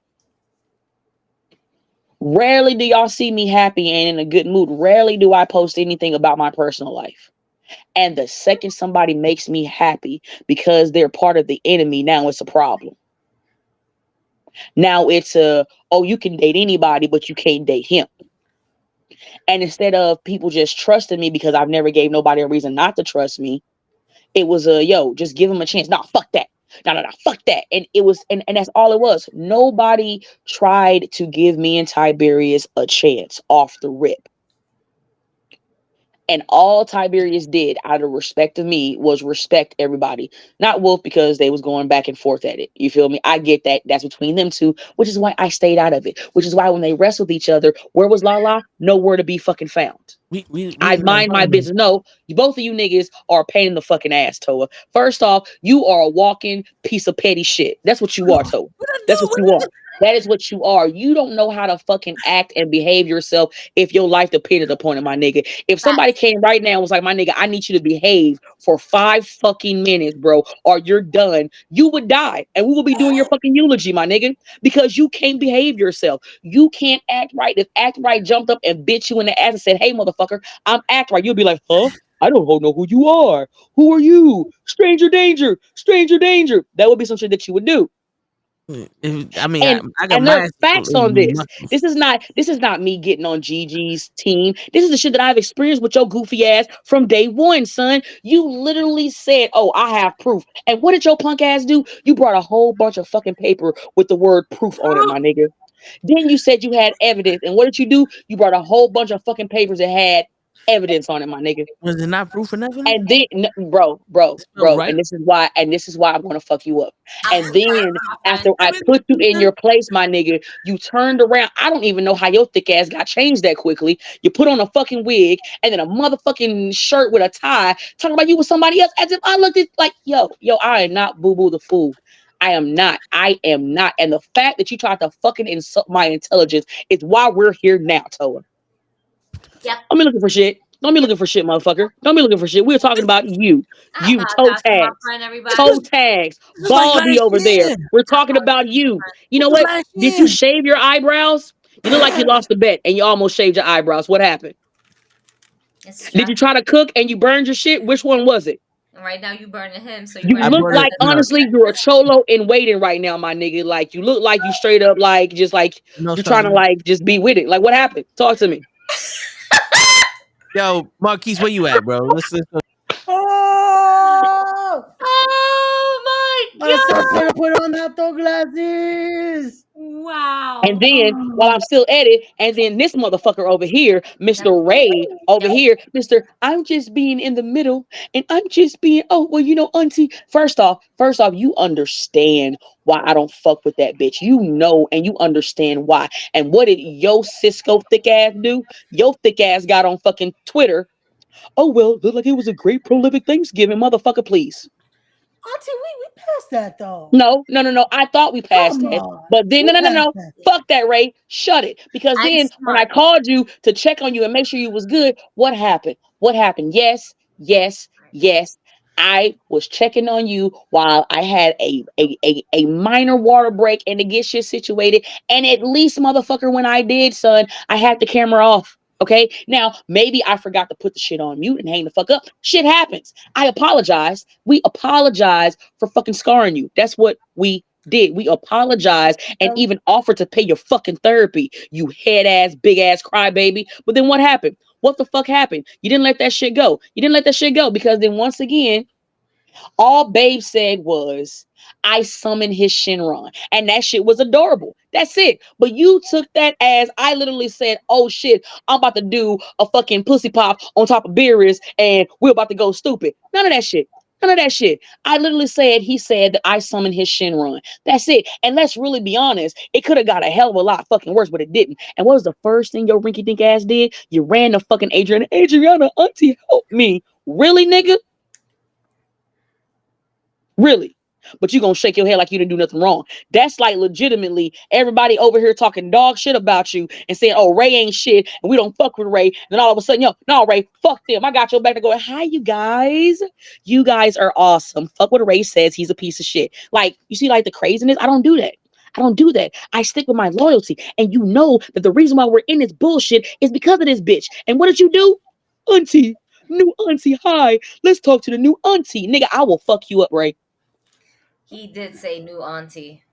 Speaker 1: Rarely do y'all see me happy and in a good mood. Rarely do I post anything about my personal life. And the second somebody makes me happy because they're part of the enemy, now it's a problem. Now it's you can date anybody, but you can't date him. And instead of people just trusting me because I've never gave nobody a reason not to trust me, it was just give him a chance. Nah, fuck that. No, fuck that. And it was, and that's all it was. Nobody tried to give me and Tiberius a chance off the rip. And all Tiberius did out of respect of me was respect everybody. Not Wolf because they was going back and forth at it. You feel me? I get that. That's between them two, which is why I stayed out of it. Which is why when they wrestled each other, where was Lala? Nowhere to be fucking found. I mind my business. No, both of you niggas are a pain in the fucking ass, Toa. First off, you are a walking piece of petty shit. That's what you are, Toa. That's what you are. That is what you are. You don't know how to fucking act and behave yourself if your life depended upon it, my nigga. If somebody came right now and was like, my nigga, I need you to behave for 5 fucking minutes, bro, or you're done, you would die. And we will be doing your fucking eulogy, my nigga, because you can't behave yourself. You can't act right. If Act Right jumped up and bit you in the ass and said, hey, motherfucker, I'm Act Right, you'll be like, huh? I don't know who you are. Who are you? Stranger danger. Stranger danger. That would be some shit that you would do.
Speaker 3: I mean,
Speaker 1: and there's facts on this. This is not me getting on Gigi's team. This is the shit that I've experienced with your goofy ass from day one, son. You literally said, "Oh, I have proof." And what did your punk ass do? You brought a whole bunch of fucking paper with the word proof on it, my nigga. Then you said you had evidence, and what did you do? You brought a whole bunch of fucking papers that had evidence on it, my nigga.
Speaker 3: Was it not proof of evidence?
Speaker 1: And then, bro, right? and this is why I'm gonna fuck you up. And then after I put you in your place, my nigga, you turned around. I don't even know how your thick ass got changed that quickly. You put on a fucking wig and then a motherfucking shirt with a tie, talking about you with somebody else, as if I looked at like, yo, I am not Boo Boo the Fool. I am not. And the fact that you tried to fucking insult my intelligence is why we're here now, Toa.
Speaker 9: Yep.
Speaker 1: Don't be looking for shit. Don't be looking for shit, motherfucker. Don't be looking for shit. We're talking about you. You toe tags. Toe tags. Baldy over there. We're talking about you. You know what? Did you shave your eyebrows? You look like you lost the bet and you almost shaved your eyebrows. What happened? Did you try to cook and you burned your shit? Which one was it?
Speaker 9: And right now you burning him. So
Speaker 1: you look like, honestly, you're a cholo in waiting right now, my nigga. Like, you look like you straight up, like, just like, you're trying to, like, just be with it. Like, what happened? Talk to me.
Speaker 3: Yo, Marquise, where you at, bro? Let's
Speaker 10: Oh my God! I'm gonna put on that glasses.
Speaker 9: What? Wow.
Speaker 1: And then while I'm still at it, and then this motherfucker over here, Mr. Ray over here, I'm just being in the middle, and I'm just being, oh, well, auntie, first off, you understand why I don't fuck with that bitch. You know, and you understand why. And what did yo Cisco thick ass do? Yo thick ass got on fucking Twitter. Oh, well, looked like it was a great prolific Thanksgiving, motherfucker, please.
Speaker 10: Auntie, we passed that though.
Speaker 1: No. I thought we passed it. But then, no. Fuck that, Ray. Shut it. Because then when I called you to check on you and make sure you was good, what happened? Yes. I was checking on you while I had a minor water break and to get shit situated. And at least, motherfucker, when I did, son, I had the camera off. Okay, now maybe I forgot to put the shit on mute and hang the fuck up. Shit happens. I apologize. We apologize for fucking scarring you. That's what we did. We apologize and even offered to pay your fucking therapy, you head ass, big ass crybaby. But then what happened? What the fuck happened? You didn't let that shit go. Because then once again, all Babe said was, I summoned his Shinron. And that shit was adorable. That's it. But you took that as I literally said, oh shit, I'm about to do a fucking pussy pop on top of Beerus and we're about to go stupid. None of that shit. I literally said, he said that I summoned his Shinron. That's it. And let's really be honest, it could have got a hell of a lot fucking worse, but it didn't. And what was the first thing your rinky dink ass did? You ran to fucking Adriana, auntie, help me. Really, nigga? Really? But you gonna shake your head like you didn't do nothing wrong. That's like legitimately everybody over here talking dog shit about you and saying, oh, Ray ain't shit and we don't fuck with Ray. And then all of a sudden, no, Ray, fuck them. I got your back to go, hi, you guys. You guys are awesome. Fuck what Ray says. He's a piece of shit. Like, you see, like the craziness? I don't do that. I stick with my loyalty. And you know that the reason why we're in this bullshit is because of this bitch. And what did you do? Auntie, new auntie, hi. Let's talk to the new auntie. Nigga, I will fuck you up, Ray.
Speaker 9: He did say new auntie.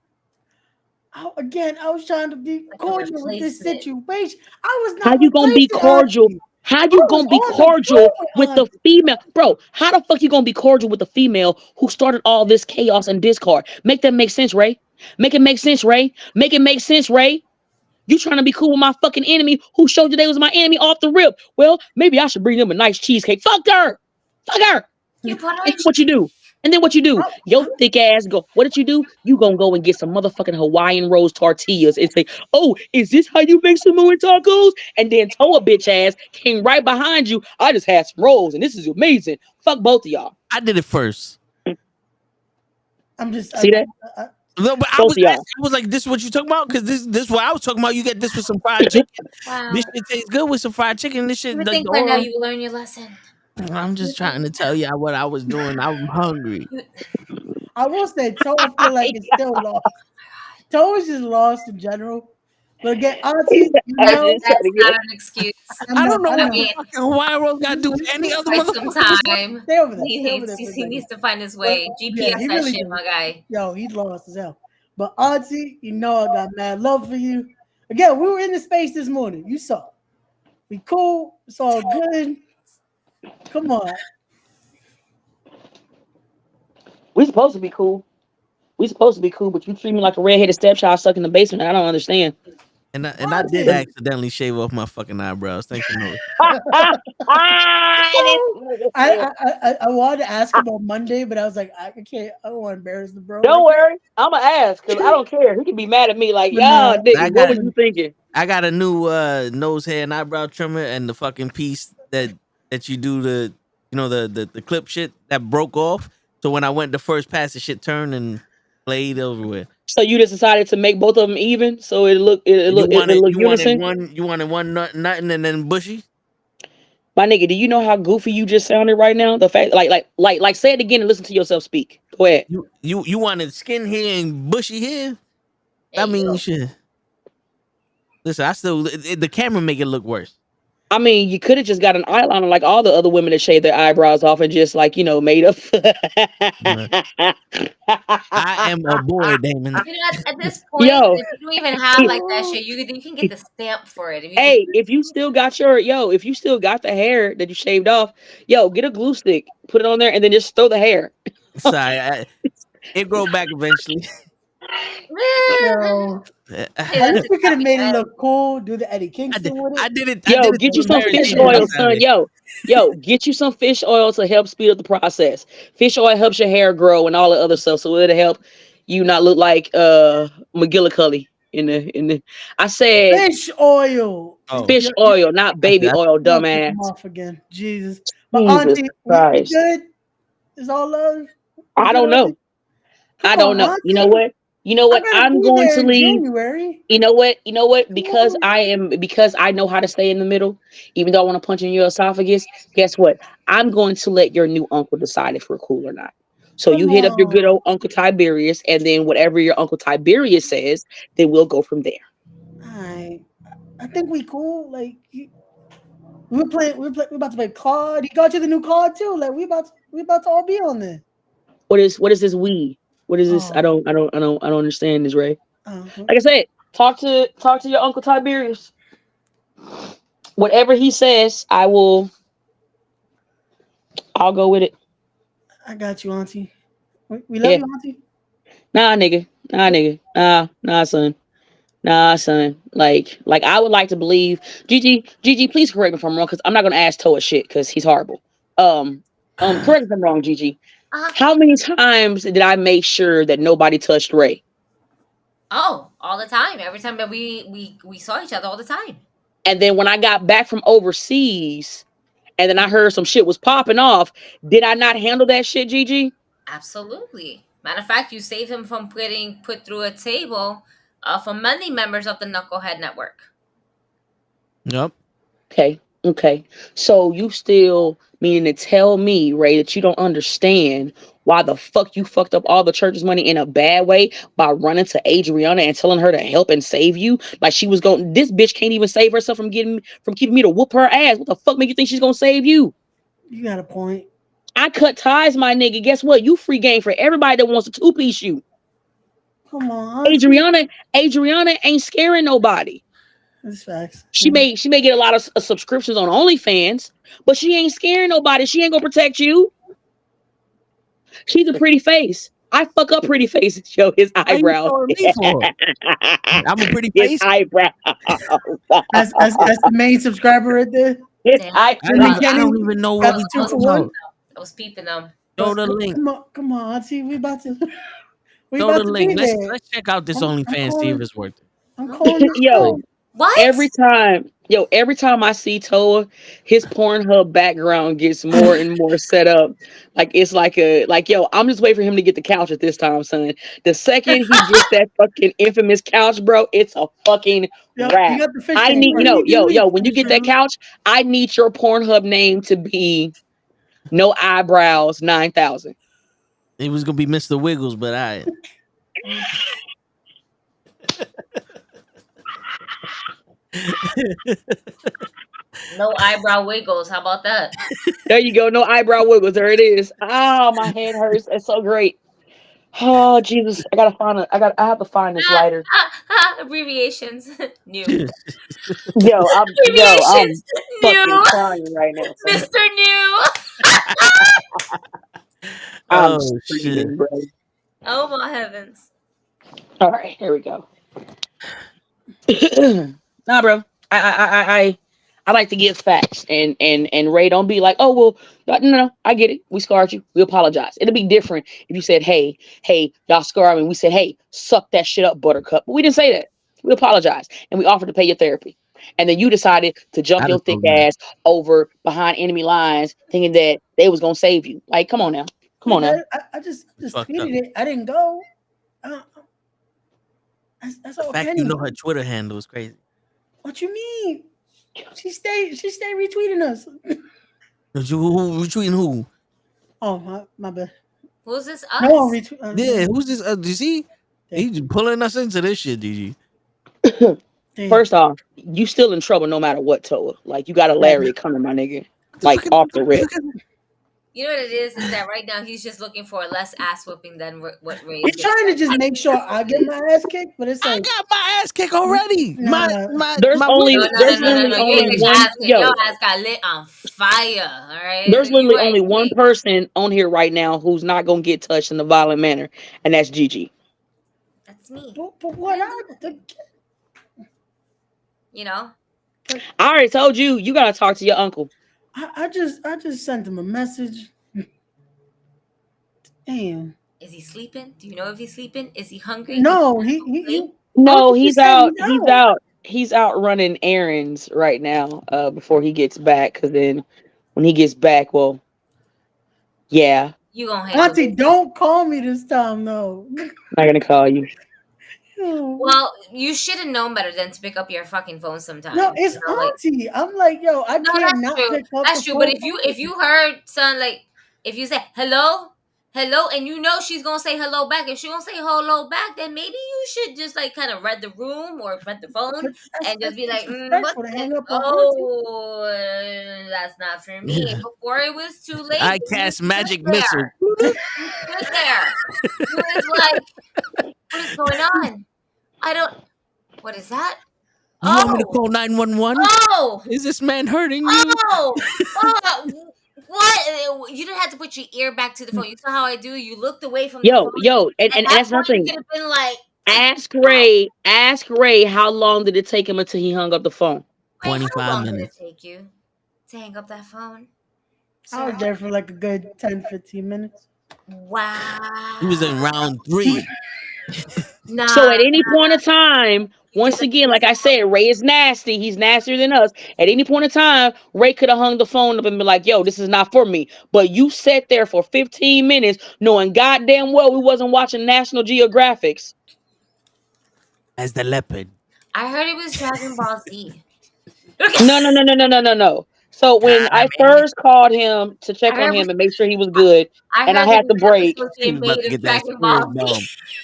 Speaker 10: I was trying to be cordial with this situation. I was not.
Speaker 1: How you gonna be cordial? How you gonna be cordial with the female? Bro, how the fuck you gonna be cordial with the female who started all this chaos and discord? Make that make sense, Ray. Make it make sense, Ray. You trying to be cool with my fucking enemy who showed you they was my enemy off the rip. Well, maybe I should bring them a nice cheesecake. Fuck her.
Speaker 9: You put her
Speaker 1: in what you do. And then what you do? Yo thick ass go. What did you do? You gonna go and get some motherfucking Hawaiian rolls tortillas and say, oh, is this how you make Samoan tacos? And then Toa bitch ass came right behind you. I just had some rolls and this is amazing. Fuck both of y'all.
Speaker 3: I did it first.
Speaker 1: See that?
Speaker 3: No, but I was like, this is what you talking about? Because this is what I was talking about. You get this with some fried chicken.
Speaker 9: Wow.
Speaker 3: This shit tastes good with some fried chicken. This shit.
Speaker 9: I think by now you learn your lesson.
Speaker 3: I'm just trying to tell you what I was doing. I'm hungry.
Speaker 10: I will say, Toe, I feel like it's still lost. Toe is just lost in general. But again, auntie,
Speaker 9: that's not an excuse.
Speaker 3: I don't know what fucking Hawaiian rolls got to do with any other
Speaker 9: motherfucker.
Speaker 10: Time. Stay over there.
Speaker 9: He needs to find his way. GPS that shit, my guy.
Speaker 10: Yo, he's lost as hell. But auntie, you know I got mad love for you. Again, we were in the space this morning. You saw. We cool. It's all good. Come on.
Speaker 1: We supposed to be cool. But you treat me like a redheaded stepchild stuck in the basement. I don't understand.
Speaker 3: And I did accidentally shave off my fucking eyebrows. Thank you, Noah.
Speaker 10: I wanted to ask him on Monday, but I was like, I can't. I don't want to embarrass the bro.
Speaker 1: Don't worry, I'ma ask because I don't care. He can be mad at me like, y'all, nigga, what was you thinking?
Speaker 3: I got a new nose hair and eyebrow trimmer and the fucking piece that you do the clip shit that broke off. So when I went the first pass, the shit turned and played over with.
Speaker 1: So you just decided to make both of them even, so it look unison.
Speaker 3: You wanted one nothing and then bushy.
Speaker 1: My nigga, do you know how goofy you just sounded right now? The fact, like, say it again and listen to yourself speak. Go ahead.
Speaker 3: You wanted skin hair and bushy hair. That means shit. Listen, the camera make it look worse.
Speaker 1: I mean, you could have just got an eyeliner like all the other women that shave their eyebrows off and just made up.
Speaker 3: I am a boy, Damon.
Speaker 9: At this point, if you don't even have like that shit, you can get the stamp for it.
Speaker 1: If you still got the hair that you shaved off, get a glue stick, put it on there, and then just throw the hair.
Speaker 3: Sorry, it grow back eventually.
Speaker 10: Yo,
Speaker 3: I
Speaker 10: at least we could have made it look cool. Do the Eddie Kingston
Speaker 3: did,
Speaker 10: with it.
Speaker 3: I did it.
Speaker 1: Yo, get you some fish oil, son. Yo, get you some fish oil to help speed up the process. Fish oil helps your hair grow and all the other stuff, so it'll help you not look like McGillicuddy in the. I said
Speaker 10: Fish oil.
Speaker 1: fish oil, not baby oil, dumbass.
Speaker 10: Come off again, Jesus. But
Speaker 1: Jesus
Speaker 10: auntie, we
Speaker 1: Christ.
Speaker 10: good? Is all love?
Speaker 1: I don't know. I don't know. You know what? You know what? I'm going to leave.
Speaker 10: January.
Speaker 1: You know what? You know what? Because I know how to stay in the middle, even though I want to punch in your esophagus. Guess what? I'm going to let your new uncle decide if we're cool or not. So you hit up your good old Uncle Tiberius, and then whatever your Uncle Tiberius says, then we'll go from there.
Speaker 10: I think we cool. Like we're about to play COD. He got you the new COD too. Like we about to all be on there.
Speaker 1: What is this we? What is this? I don't understand this, Ray. Like I said, talk to your Uncle Tiberius. Whatever he says, I'll go with it.
Speaker 10: I got you, auntie. We love you, auntie.
Speaker 1: Nah, nigga. Nah, son. Nah, son. Like I would like to believe. Gigi, please correct me if I'm wrong, because I'm not gonna ask Toa shit because he's horrible. Correct me if I'm wrong, Gigi. How many times did I make sure that nobody touched Ray?
Speaker 9: Oh, all the time. Every time that we saw each other, all the time.
Speaker 1: And then when I got back from overseas, and then I heard some shit was popping off, did I not handle that shit, Gigi?
Speaker 9: Absolutely. Matter of fact, you saved him from getting put through a table for many members of the Knucklehead Network.
Speaker 3: Yep.
Speaker 1: Okay. So you still meaning to tell me, Ray, that you don't understand why the fuck you fucked up all the church's money in a bad way by running to Adriana and telling her to help and save you? Like she was going, this bitch can't even save herself from keeping me to whoop her ass. What the fuck make you think she's gonna save you?
Speaker 10: You got a point.
Speaker 1: I cut ties, my nigga. Guess what? You free game for everybody that wants to two-piece you.
Speaker 10: Come on,
Speaker 1: Adriana ain't scaring nobody.
Speaker 10: That's facts.
Speaker 1: She may get a lot of subscriptions on OnlyFans, but she ain't scaring nobody. She ain't gonna protect you. She's a pretty face. I fuck up pretty faces. Yo, his eyebrows.
Speaker 3: I'm a pretty face.
Speaker 1: His eyebrow.
Speaker 10: That's the main subscriber right there.
Speaker 3: I don't even know what we talking about.
Speaker 9: I was peeping them.
Speaker 3: Throw the link.
Speaker 10: Come on, auntie. We about to.
Speaker 3: Throw the link. Let's check out this OnlyFans, see if it's worth it.
Speaker 10: I'm calling
Speaker 1: Yo.
Speaker 9: What?
Speaker 1: Every time I see Toa, his Pornhub background gets more and more set up. Like it's like yo, I'm just waiting for him to get the couch at this time, son. The second he gets that fucking infamous couch, bro, it's a fucking wrap. I need yo, when you get that couch, I need your Pornhub name to be No Eyebrows 9000.
Speaker 3: It was gonna be Mr. Wiggles, but I
Speaker 9: No eyebrow wiggles. How about that?
Speaker 1: There you go. No eyebrow wiggles. There it is. Oh, my head hurts. It's so great. Oh Jesus! I have to find this lighter.
Speaker 9: Abbreviations. New.
Speaker 1: Yo, I'm fucking crying right now.
Speaker 9: Mr. New.
Speaker 1: I'm shit. Bro.
Speaker 9: Oh my heavens!
Speaker 1: All right, here we go. Nah, bro. I like to give facts, and Ray, don't be like, oh well, no, I get it. We scarred you. We apologize. It'll be different if you said, hey, y'all scarred me. We said, hey, suck that shit up, Buttercup. But we didn't say that. We apologize, and we offered to pay your therapy. And then you decided to jump your thick ass over behind enemy lines, thinking that they was gonna save you. Like, come on now.
Speaker 10: I just tweeted it. I didn't go. That's all.
Speaker 3: The fact you know her Twitter handle is crazy.
Speaker 10: What you mean? She stay retweeting us.
Speaker 3: Who retweeting who?
Speaker 10: Oh my bad.
Speaker 9: Who's this? Us?
Speaker 10: No one retweet.
Speaker 3: Yeah, who's this? Do you see? He's pulling us into this shit, DG.
Speaker 1: First off, you still in trouble no matter what, Toa. Like you got a lariat coming, my nigga. Like off the rip.
Speaker 9: You know what it is that right now he's just looking for less ass whipping than what Ray.
Speaker 10: He's trying to just make sure I get my ass kicked, but it's like
Speaker 3: I got my ass kicked already.
Speaker 1: There's only one.
Speaker 9: Your ass got lit on fire. All right.
Speaker 1: There's literally only one person on here right now who's not gonna get touched in a violent manner, and that's Gigi.
Speaker 9: It's me.
Speaker 10: But what
Speaker 9: You know?
Speaker 1: I already told you, you gotta talk to your uncle.
Speaker 10: I just sent him a message. Damn.
Speaker 9: Is he sleeping? Do you know if he's sleeping? Is he hungry?
Speaker 10: No, he
Speaker 1: No, he's out. He's out running errands right now. Before he gets back, because then when he gets back, well, yeah.
Speaker 9: You gonna handle
Speaker 10: Auntie,
Speaker 9: it.
Speaker 10: don't call me this time, though.
Speaker 1: I'm not gonna call you.
Speaker 9: Well, you should have known better than to pick up your fucking phone sometimes.
Speaker 10: No, it's Auntie. I'm like, yo, I can't not pick up
Speaker 9: That's
Speaker 10: the
Speaker 9: true.
Speaker 10: phone.
Speaker 9: But if you heard son, like, if you say hello, and you know she's gonna say hello back. If she gonna say hello back, then maybe you should just like kind of read the room or read the phone and just be like, what that's not for me. Before it was too late.
Speaker 3: I cast magic missile.
Speaker 9: Sit there. He was like, what is going on? What is that?
Speaker 3: You want me to call 911?
Speaker 9: Oh!
Speaker 3: Is this man hurting you?
Speaker 9: What? You didn't have to put your ear back to the phone. You saw how I do? You looked away from the phone.
Speaker 1: And that's nothing.
Speaker 9: You could have been like,
Speaker 1: Ask Ray how long did it take him until he hung up the phone?
Speaker 3: 25 minutes.
Speaker 9: Did it take you to hang up that phone?
Speaker 10: I was there for like a good 10-15 minutes.
Speaker 9: Wow.
Speaker 3: He was in round 3.
Speaker 1: So at any point of time, once again, like I said, Ray is nasty. He's nastier than us. At any point of time, Ray could have hung the phone up and been like, yo, this is not for me. But you sat there for 15 minutes knowing goddamn well we wasn't watching National Geographics.
Speaker 3: As the leopard.
Speaker 9: I heard it was Dragon Ball Z.
Speaker 1: No. So when I first called him to check on him and make sure he was good, and I had to break.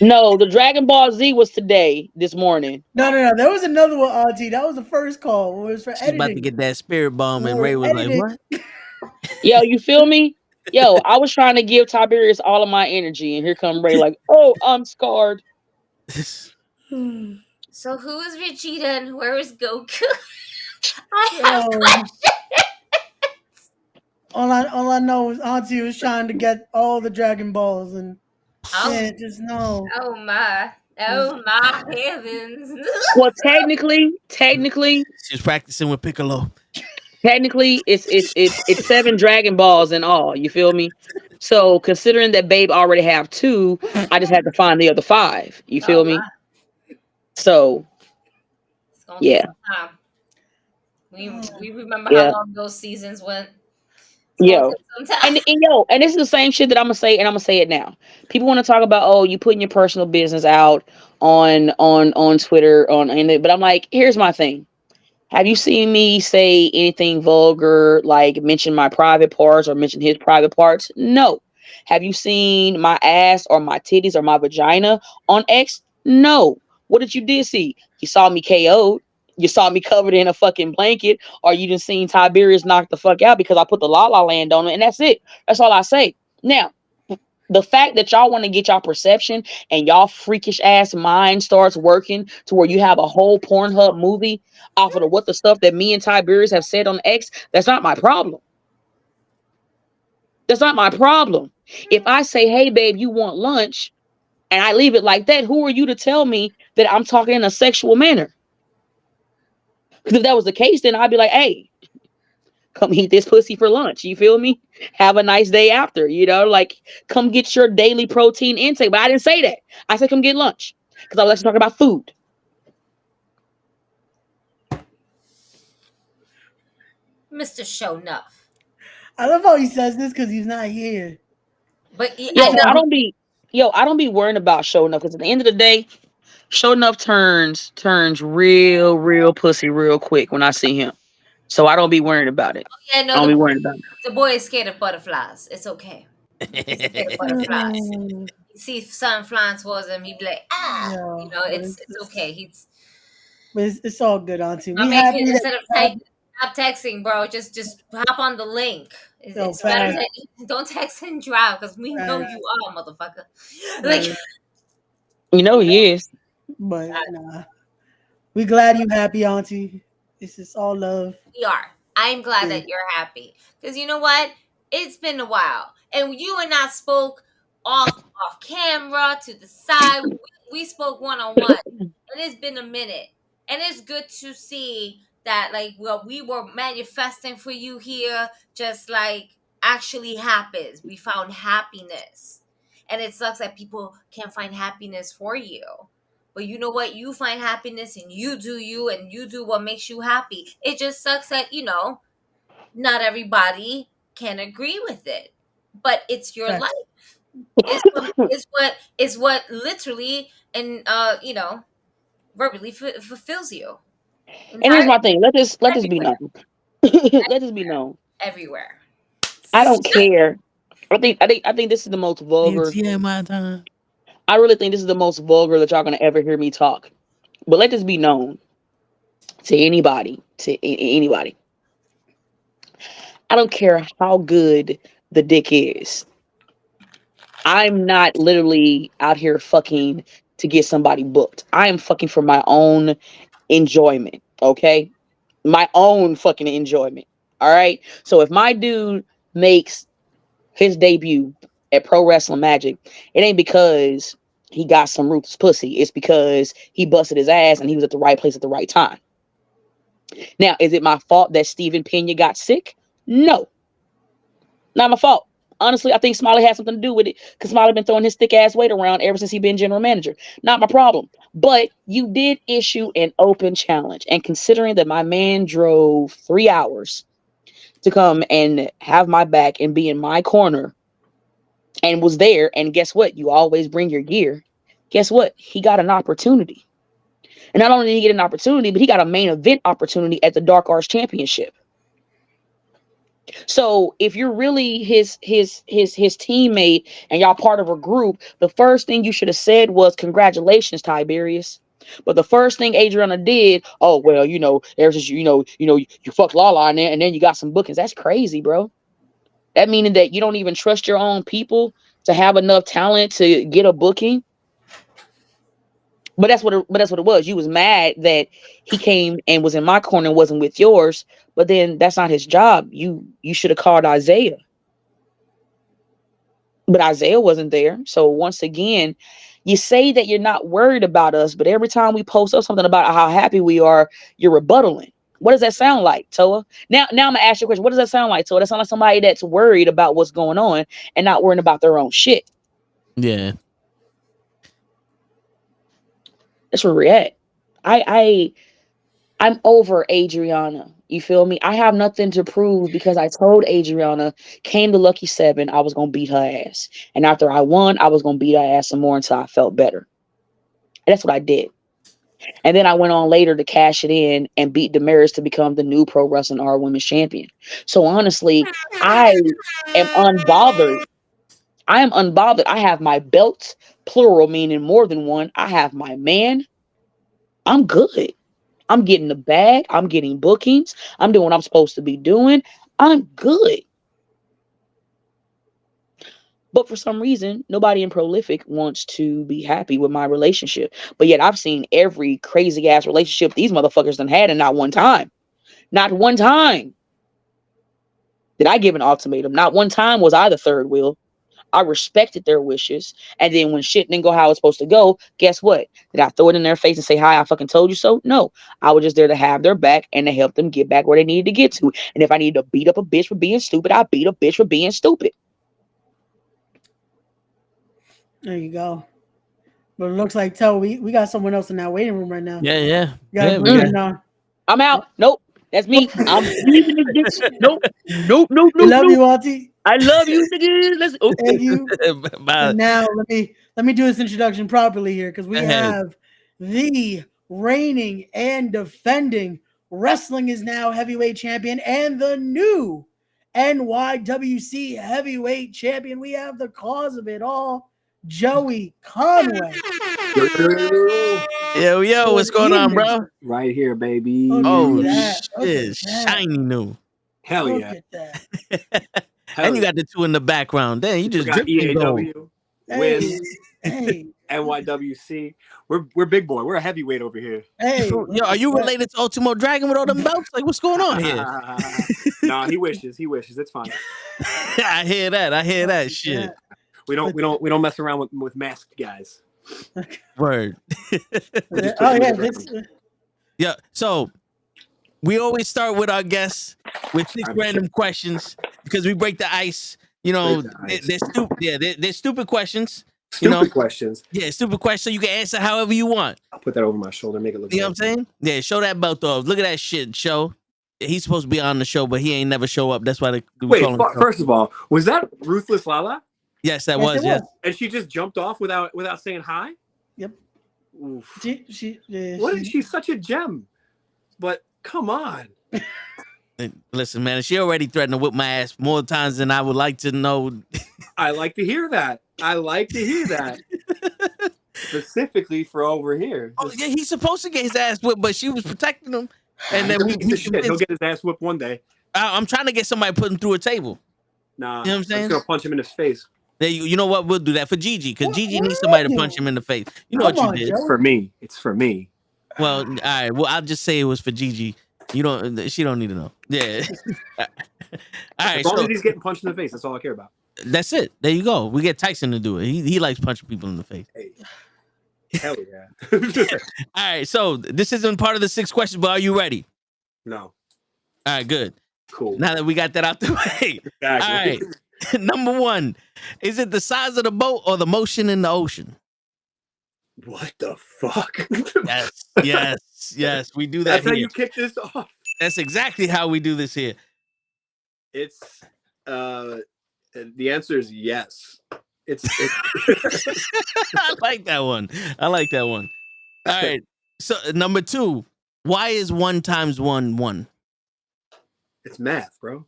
Speaker 1: No, the Dragon Ball Z was this morning.
Speaker 10: No. There was another one, Auntie. That was the first call. It was for editing.
Speaker 3: About to get that spirit bomb, and Ray was like, "What?"
Speaker 1: Yo, you feel me? Yo, I was trying to give Tiberius all of my energy, and here come Ray like, "Oh, I'm scarred."
Speaker 9: So who is Vegeta and where is Goku? I have questions.
Speaker 10: All I know is Auntie was trying to get all the Dragon Balls and just know.
Speaker 9: Oh my heavens.
Speaker 1: Well, technically,
Speaker 3: she was practicing with Piccolo.
Speaker 1: Technically, it's 7 Dragon Balls in all. You feel me? So considering that Babe already have 2, I just had to find the other 5. You feel me? So yeah.
Speaker 9: We remember how long those seasons went.
Speaker 1: And this is the same shit that I'm gonna say, and I'm gonna say it now. People want to talk about, oh, you putting your personal business out on Twitter, but I'm like, here's my thing. Have you seen me say anything vulgar, like mention my private parts or mention his private parts? No. Have you seen my ass or my titties or my vagina on X? No. What did you see? You saw me KO'd. You saw me covered in a fucking blanket, or you just seen Tiberius knock the fuck out because I put the La La Land on it, and that's it. That's all I say. Now, the fact that y'all want to get y'all perception and y'all freakish ass mind starts working to where you have a whole Pornhub movie off of the stuff that me and Tiberius have said on X, that's not my problem. That's not my problem. If I say, hey, babe, you want lunch, and I leave it like that, who are you to tell me that I'm talking in a sexual manner? Because if that was the case, then I'd be like, hey, come eat this pussy for lunch. You feel me? Have a nice day after, like come get your daily protein intake. But I didn't say that. I said, come get lunch because I was talking about food.
Speaker 9: Mr. Show Enough.
Speaker 10: I love how he says this because he's not here.
Speaker 9: But
Speaker 1: I don't be worrying about Show Enough because at the end of the day, Show Enough turns real pussy real quick when I see him. So I don't be worrying about it. I don't be worrying about it.
Speaker 9: The boy is scared of butterflies. It's okay. He's scared of butterflies. You see something flying towards him, he'd be like, it's okay.
Speaker 10: It's all good, Auntie.
Speaker 9: Instead of stop texting, bro. Just hop on the link. It's better don't text and drive because we know you are, motherfucker. Like,
Speaker 1: he is.
Speaker 10: But nah, we glad you happy, Auntie. This is all love.
Speaker 9: We are. I'm glad that you're happy because you know what? It's been a while, and you and I spoke off camera to the side. we spoke one-on-one. It has been a minute, and it's good to see that like what we were manifesting for you here just like actually happens. We found happiness, and it sucks that people can't find happiness for you. But you know what? You find happiness, and you do you, and you do what makes you happy. It just sucks that not everybody can agree with it, but it's your
Speaker 10: Facts.
Speaker 9: life. It's what literally and verbally fulfills you.
Speaker 1: And here's
Speaker 9: Entire
Speaker 1: my thing. Let this be
Speaker 9: everywhere,
Speaker 1: known. Let this be known.
Speaker 9: everywhere.
Speaker 1: I don't care. I think this is the most vulgar.
Speaker 3: TMI time.
Speaker 1: I really think this is the most vulgar that y'all gonna ever hear me talk. But let this be known to anybody, anybody. I don't care how good the dick is. I'm not literally out here fucking to get somebody booked. I am fucking for my own enjoyment. Okay, my own fucking enjoyment. All right. So if my dude makes his debut at Pro Wrestling Magic, it ain't because he got some ruthless pussy. It's because he busted his ass and he was at the right place at the right time. Now, is it my fault that Steven Pena got sick? No, not my fault. Honestly, I think Smiley had something to do with it because Smiley been throwing his thick ass weight around ever since he been general manager. Not my problem. But you did issue an open challenge. And considering that my man drove 3 hours to come and have my back and be in my corner and was there, and guess what? You always bring your gear. Guess what? He got an opportunity. And not only did he get an opportunity, but he got a main event opportunity at the Dark Arts Championship. So if you're really his teammate and y'all part of a group, the first thing you should have said was congratulations, Tiberius. But the first thing Adriana did, oh well, ever since you fucked Lala in there, and then you got some bookings. That's crazy, bro. That meaning that you don't even trust your own people to have enough talent to get a booking. But that's what it was. You was mad that he came and was in my corner and wasn't with yours. But then that's not his job. You should have called Isaiah. But Isaiah wasn't there. So once again, you say that you're not worried about us, but every time we post up something about how happy we are, you're rebuttaling. What does that sound like, Toa? Now I'm gonna ask you a question. What does that sound like, Toa? That sounds like somebody that's worried about what's going on and not worrying about their own shit.
Speaker 3: Yeah.
Speaker 1: That's where we're at. I'm over Adriana. You feel me? I have nothing to prove because I told Adriana, came to Lucky 7, I was going to beat her ass. And after I won, I was going to beat her ass some more until I felt better. And that's what I did. And then I went on later to cash it in and beat Damaris to become the new Pro Wrestling R Women's Champion. So honestly, I am unbothered. I am unbothered. I have my belts, plural, meaning more than one. I have my man. I'm good. I'm getting the bag. I'm getting bookings. I'm doing what I'm supposed to be doing. I'm good. But for some reason, nobody in Prolific wants to be happy with my relationship. But yet I've seen every crazy ass relationship these motherfuckers done had, and not one time. Not one time did I give an ultimatum. Not one time was I the third wheel. I respected their wishes. And then when shit didn't go how it's supposed to go, guess what? Did I throw it in their face and say, hi, I fucking told you so? No. I was just there to have their back and to help them get back where they needed to get to. And if I needed to beat up a bitch for being stupid, I beat a bitch for being stupid.
Speaker 10: There you go. But it looks like, we got someone else in that waiting room right now.
Speaker 3: Yeah.
Speaker 1: I'm out. Nope. That's me. I'm leaving this bitch. Nope.
Speaker 10: We love you, Auntie.
Speaker 1: I love you, niggas.
Speaker 10: Thank you. And now let me do this introduction properly here, because we have the reigning and defending Wrestling Is Now heavyweight champion and the new NYWC heavyweight champion. We have the cause of it all, Joey Conway.
Speaker 3: Yo, what's going on, bro?
Speaker 2: Right here, baby.
Speaker 3: Shit, shiny new.
Speaker 2: Hell
Speaker 10: Look
Speaker 2: yeah.
Speaker 10: at that.
Speaker 3: And you got the two in the background. Damn, you just
Speaker 2: got EAW,
Speaker 10: Wiz,
Speaker 2: NYWC. We're big boy. We're a heavyweight over here.
Speaker 10: Hey,
Speaker 3: yo, are you related to Ultimo Dragon with all them belts? Like, what's going on here?
Speaker 2: Nah, he wishes. It's fine.
Speaker 3: I hear that. Shit.
Speaker 2: We don't mess around with masked guys.
Speaker 3: Word.
Speaker 10: Oh yeah, this.
Speaker 3: Yeah. So we always start with our guests with 6 random questions because we break the ice. You know, they're stupid. Yeah, they're stupid questions.
Speaker 2: Stupid questions.
Speaker 3: Yeah, stupid questions. So you can answer however you want.
Speaker 2: I'll put that over my shoulder, make it look.
Speaker 3: You know what I'm saying? Yeah, show that belt off. Look at that shit, show. He's supposed to be on the show, but he ain't never show up. That's why they call him.
Speaker 2: First of all, was that Ruthless Lala?
Speaker 3: Yes, that was. Yes.
Speaker 2: And she just jumped off without saying hi?
Speaker 10: Yep.
Speaker 2: Oof.
Speaker 10: She's
Speaker 2: such a gem. But come on.
Speaker 3: Listen, man, she already threatened to whip my ass more times than I would like to know.
Speaker 2: I like to hear that. Specifically for over here.
Speaker 3: Oh, yeah, he's supposed to get his ass whipped, but she was protecting him. And then
Speaker 2: he'll get his ass whipped one day.
Speaker 3: I'm trying to get somebody to put him through a table.
Speaker 2: Nah,
Speaker 3: you know what I'm saying?
Speaker 2: I'm just gonna punch him in his face.
Speaker 3: You know what? We'll do that for Gigi because Gigi needs somebody to punch him in the face. You know what you did?
Speaker 2: It's for me. It's for me.
Speaker 3: Well, all right. Well, I'll just say it was for Gigi. You don't. She don't need to know. Yeah. All right.
Speaker 2: As long as he's getting punched in the face, that's all I care about.
Speaker 3: That's it. There you go. We get Tyson to do it. He likes punching people in the face.
Speaker 2: Hey. Hell yeah.
Speaker 3: All right. So this isn't part of the 6 questions, but are you ready?
Speaker 2: No.
Speaker 3: All right. Good.
Speaker 2: Cool.
Speaker 3: Now that we got that out the way.
Speaker 2: Exactly.
Speaker 3: All right. Number 1, is it the size of the boat or the motion in the ocean?
Speaker 2: What the fuck?
Speaker 3: Yes. We do that.
Speaker 2: That's how you kick this off.
Speaker 3: That's exactly how we do this here.
Speaker 2: It's the answer is yes. It's
Speaker 3: I like that one. All right. So number 2, why is 1 times 1 1?
Speaker 2: It's math, bro.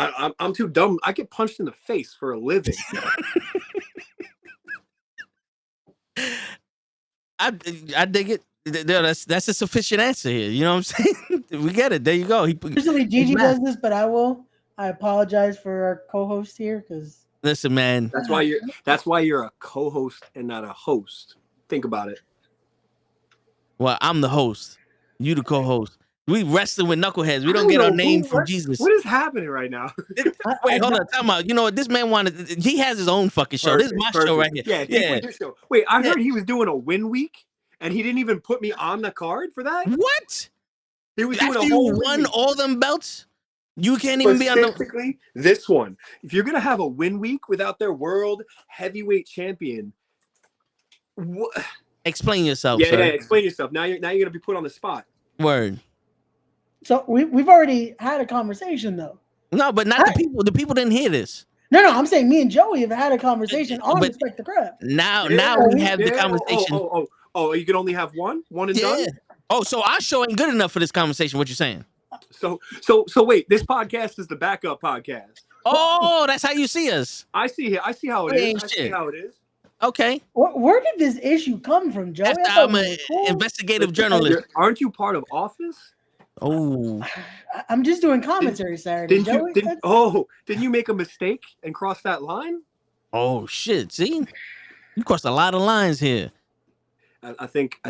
Speaker 2: I'm too dumb. I get punched in the face for a living.
Speaker 3: I dig it. That's a sufficient answer here. You know what I'm saying? We get it. There you go.
Speaker 10: Usually Gigi does this, but I apologize for our co-host here because.
Speaker 3: Listen, man.
Speaker 2: That's why you're a co-host and not a host. Think about it.
Speaker 3: Well, I'm the host. You the co-host. We wrestling with knuckleheads. We don't get our name from Jesus.
Speaker 2: What is happening right now?
Speaker 3: Wait, hold on. Time out. You know what? This man wanted. He has his own fucking show. This is my show right here.
Speaker 2: Yeah. Show. Wait, I heard he was doing a win week, and he didn't even put me on the card for that.
Speaker 3: What?
Speaker 2: He was
Speaker 3: After
Speaker 2: doing a whole
Speaker 3: you won
Speaker 2: week.
Speaker 3: all them belts. You can't even be on the.
Speaker 2: This one. If you're gonna have a win week without their world heavyweight champion, what?
Speaker 3: Explain yourself.
Speaker 2: Yeah,
Speaker 3: sir.
Speaker 2: explain yourself. Now you're gonna be put on the spot.
Speaker 3: Word.
Speaker 10: So we've already had a conversation though.
Speaker 3: No, but not the people. The people didn't hear this.
Speaker 10: No, I'm saying me and Joey have had a conversation on Respect the Crap.
Speaker 3: Now we have the conversation.
Speaker 2: Oh, you can only have one and done?
Speaker 3: Oh, so our show ain't good enough for this conversation. What you saying?
Speaker 2: So wait, this podcast is the backup podcast.
Speaker 3: Oh, that's how you see us.
Speaker 2: I see how it is. I see how it is.
Speaker 3: Okay.
Speaker 10: Where did this issue come from, Joey?
Speaker 3: I'm an investigative journalist.
Speaker 2: Aren't you part of Office?
Speaker 3: Oh,
Speaker 10: I'm just doing commentary Saturday.
Speaker 2: Didn't you make a mistake and cross that line?
Speaker 3: Oh shit! See, you crossed a lot of lines here.
Speaker 2: I think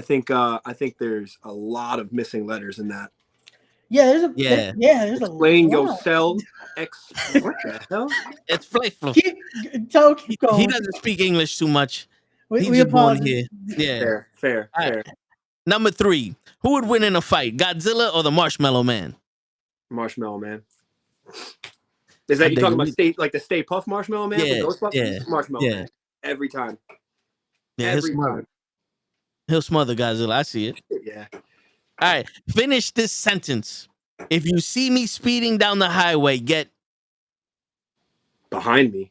Speaker 2: there's a lot of missing letters in that.
Speaker 10: Yeah, there's a
Speaker 2: Explain yourself. What the hell?
Speaker 3: It's playful.
Speaker 10: Keep going.
Speaker 3: He doesn't speak English too much.
Speaker 10: We
Speaker 3: just born here. Yeah,
Speaker 2: fair.
Speaker 3: Right. Number 3, who would win in a fight, Godzilla or the Marshmallow Man?
Speaker 2: Marshmallow Man. Is that you talking about the Stay Puff Marshmallow Man?
Speaker 3: Yeah.
Speaker 2: Marshmallow Man. Every time.
Speaker 3: Yeah, he'll smother Godzilla. I see it.
Speaker 2: Yeah.
Speaker 3: All right. Finish this sentence. If you see me speeding down the highway, get
Speaker 2: behind me.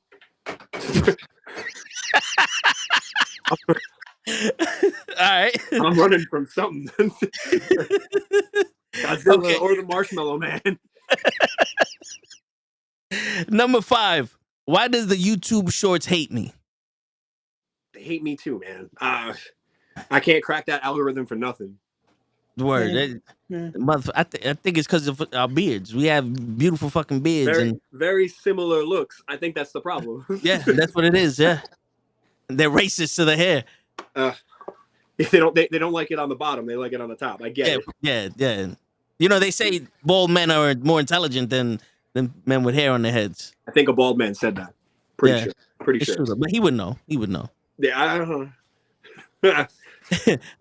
Speaker 3: All right.
Speaker 2: I'm running from something. Godzilla or the Marshmallow Man.
Speaker 3: Number 5. Why does the YouTube Shorts hate me?
Speaker 2: They hate me too, man. I can't crack that algorithm for nothing.
Speaker 3: Word. I think it's because of our beards. We have beautiful fucking beards.
Speaker 2: Very similar looks. I think that's the problem.
Speaker 3: Yeah, that's what it is. Yeah. They're racist to the hair.
Speaker 2: They don't like it on the bottom. They like it on the top. I get it.
Speaker 3: Yeah. You know, they say bald men are more intelligent than men with hair on their heads.
Speaker 2: I think a bald man said that. Pretty sure.
Speaker 3: But he would know.
Speaker 2: Yeah, I don't know.
Speaker 3: All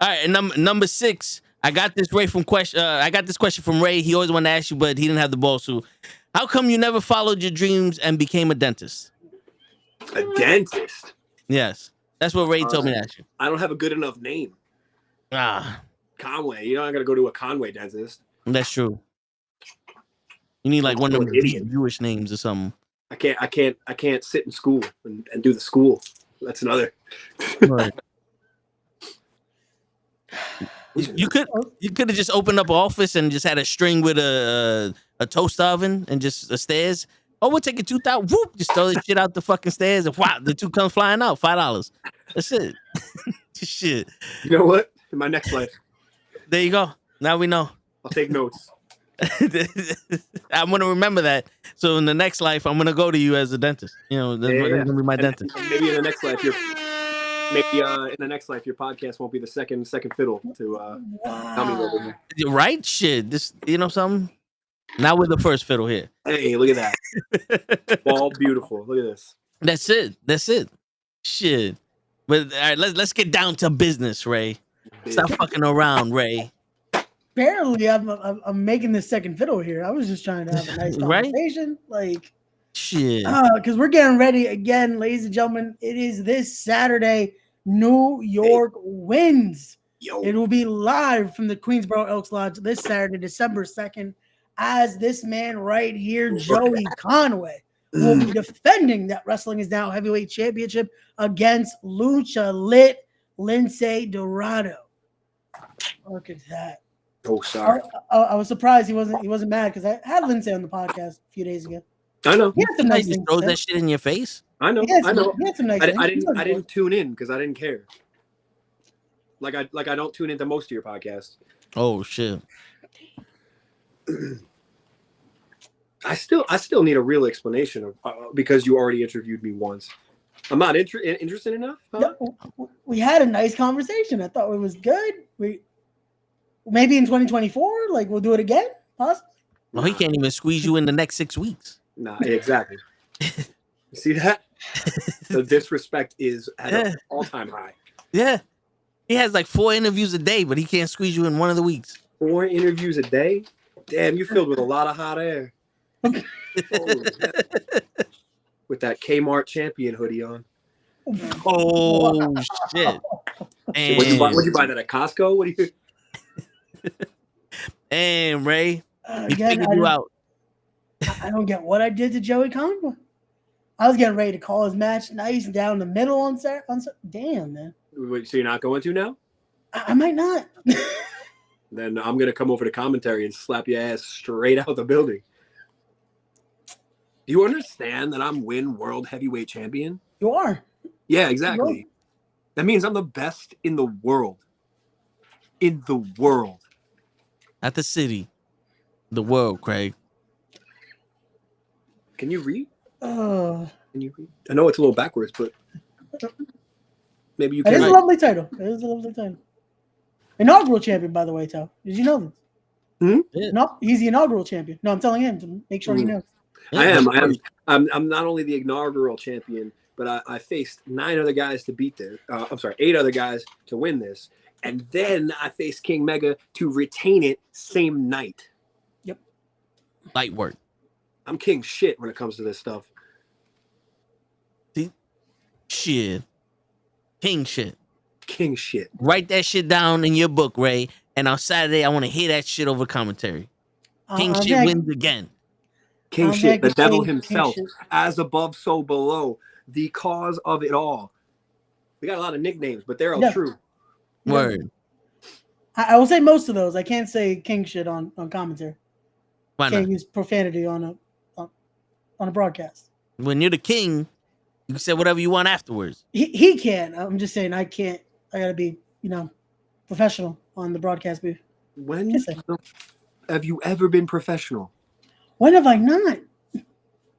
Speaker 3: right, and number 6. I got this question from Ray. He always wanted to ask you, but he didn't have the balls to. How come you never followed your dreams and became a dentist?
Speaker 2: A dentist?
Speaker 3: Yes, that's what Ray told me to ask you.
Speaker 2: I don't have a good enough name. Conway. You're not gonna go to a Conway dentist.
Speaker 3: That's true. You need like one of them Jewish names or something.
Speaker 2: I can't sit in school and do the school. That's another.
Speaker 3: Right. You could have just opened up an office and just had a string with a toaster oven and just the stairs. Oh, we'll take it 2,000. Whoop! Just throw the shit out the fucking stairs and wow, the two come flying out. $5. That's it. Shit.
Speaker 2: You know what? In my next life.
Speaker 3: There you go. Now we know.
Speaker 2: I'll take notes.
Speaker 3: I'm gonna remember that. So in the next life, I'm gonna go to you as a dentist. You know, that's gonna be my dentist.
Speaker 2: Maybe in the next life, your podcast won't be the second fiddle to Tommy over here.
Speaker 3: Right? Shit. This, you know something? Now we're the first fiddle here.
Speaker 2: Hey, look at that. All beautiful. Look at this.
Speaker 3: That's it. Shit. But all right, let's get down to business, Ray. Stop fucking around, Ray.
Speaker 10: Apparently, I'm making this second fiddle here. I was just trying to have a nice conversation, like
Speaker 3: shit.
Speaker 10: Because we're getting ready again, ladies and gentlemen. It is this Saturday. New York wins. It will be live from the Queensboro Elks Lodge this Saturday, December 2nd, as this man right here, Joey Conway, will be defending that Wrestling Is Now Heavyweight Championship against Lucha Lit Lince Dorado. Look at that.
Speaker 2: Oh, sorry.
Speaker 10: I was surprised he wasn't mad because I had Lindsay on the podcast a few days ago.
Speaker 2: I know.
Speaker 10: He had some nice things.
Speaker 3: Throw that shit in your face.
Speaker 2: I know.
Speaker 10: He had some nice things.
Speaker 2: I didn't tune in because I didn't care. Like I don't tune into most of your podcasts.
Speaker 3: Oh shit.
Speaker 2: I still need a real explanation of because you already interviewed me once. I'm not interested enough. Huh?
Speaker 10: No, we had a nice conversation. I thought it was good. Maybe in 2024, like we'll do it again. Possibly.
Speaker 3: Well, he can't even squeeze you in the next 6 weeks.
Speaker 2: Nah, exactly. You see that? The disrespect is at an all-time high.
Speaker 3: Yeah. He has like 4 interviews a day, but he can't squeeze you in one of the weeks.
Speaker 2: 4 interviews a day? Damn, you're filled with a lot of hot air. With that Kmart champion hoodie on.
Speaker 3: Oh shit!
Speaker 2: And would you buy that at Costco? What do you?
Speaker 3: And Ray,
Speaker 10: again,
Speaker 3: figured you out.
Speaker 10: I don't get what I did to Joey Conway. I was getting ready to call his match nice and down the middle on Saturday. Damn, man.
Speaker 2: So you're not going to now?
Speaker 10: I might not.
Speaker 2: Then I'm gonna come over to commentary and slap your ass straight out the building. Do you understand that I'm World Heavyweight Champion?
Speaker 10: You are.
Speaker 2: Yeah, exactly. That means I'm the best in the world. In the world.
Speaker 3: Not the city. The world, Craig.
Speaker 2: Can you read?
Speaker 10: Can
Speaker 2: you read? I know it's a little backwards, but maybe you can.
Speaker 10: It is a lovely title. Inaugural champion, by the way, Tal. Did you know this?
Speaker 2: Yeah.
Speaker 10: No, he's the inaugural champion. No, I'm telling him to make sure he knows.
Speaker 2: I am. I'm not only the inaugural champion, but I faced 9 other guys to beat this. 8 other guys to win this. And then I faced King Mega to retain it same night.
Speaker 10: Yep.
Speaker 3: Light work.
Speaker 2: I'm king shit when it comes to this stuff.
Speaker 3: See? Shit. King shit.
Speaker 2: King shit.
Speaker 3: Write that shit down in your book, Ray. And on Saturday, I want to hear that shit over commentary. King shit wins again.
Speaker 2: King shit, the devil himself, as above, so below, the cause of it all. We got a lot of nicknames, but they're all true.
Speaker 3: Word.
Speaker 10: I will say most of those. I can't say king shit on commentary.
Speaker 3: Why
Speaker 10: Can't
Speaker 3: not?
Speaker 10: use profanity on a broadcast.
Speaker 3: When you're the king, you can say whatever you want afterwards.
Speaker 10: He can. I'm just saying I can't. I gotta be, professional on the broadcast booth.
Speaker 2: When have you ever been professional?
Speaker 10: When have I not?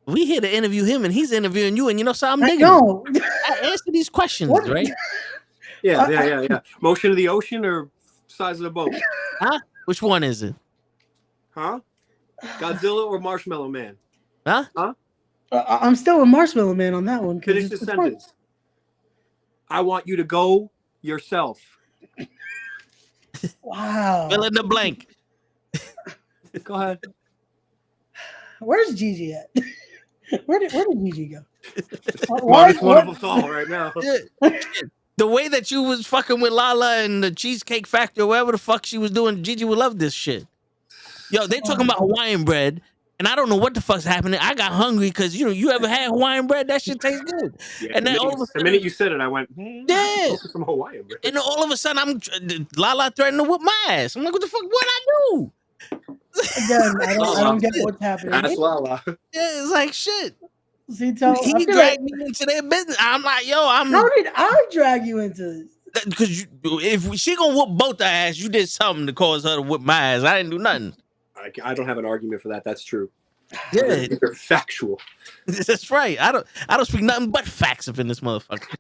Speaker 3: We here to interview him, and he's interviewing you, and so I'm digging.
Speaker 10: No.
Speaker 3: I answer these questions, right?
Speaker 2: Yeah. Motion of the ocean or size of the boat?
Speaker 3: Huh? Which one is it?
Speaker 2: Huh? Godzilla or Marshmallow Man?
Speaker 3: Huh?
Speaker 10: I'm still a Marshmallow Man on that one.
Speaker 2: Finish the sentence. I want you to go yourself.
Speaker 10: Wow.
Speaker 3: Fill in the blank.
Speaker 2: Go ahead.
Speaker 10: Where's Gigi at? Where did Gigi go?
Speaker 2: Smartest one of us all right now.
Speaker 3: The way that you was fucking with Lala and the Cheesecake Factory or whatever the fuck she was doing, Gigi would love this shit. Yo, they talking about Hawaiian bread, and I don't know what the fuck's happening. I got hungry because you ever had Hawaiian bread? That shit tastes good.
Speaker 2: Yeah,
Speaker 3: and then all of a sudden,
Speaker 2: the minute you said it, I went,
Speaker 3: yeah,
Speaker 2: some Hawaiian bread.
Speaker 3: And then all of a sudden, Lala threatened to whip my ass. I'm like, what the fuck? What I do?
Speaker 10: Again, I don't get what's happening.
Speaker 2: That's Lala.
Speaker 3: Yeah, it's like shit.
Speaker 10: See,
Speaker 3: he dragged me into their business. I'm like, yo,
Speaker 10: How did I drag you into this?
Speaker 3: Because if she gonna whoop both our ass, you did something to cause her to whip my ass. I didn't do nothing.
Speaker 2: I don't have an argument for that. That's true.
Speaker 3: Yeah,
Speaker 2: they're factual.
Speaker 3: That's right. I don't speak nothing but facts up in this motherfucker.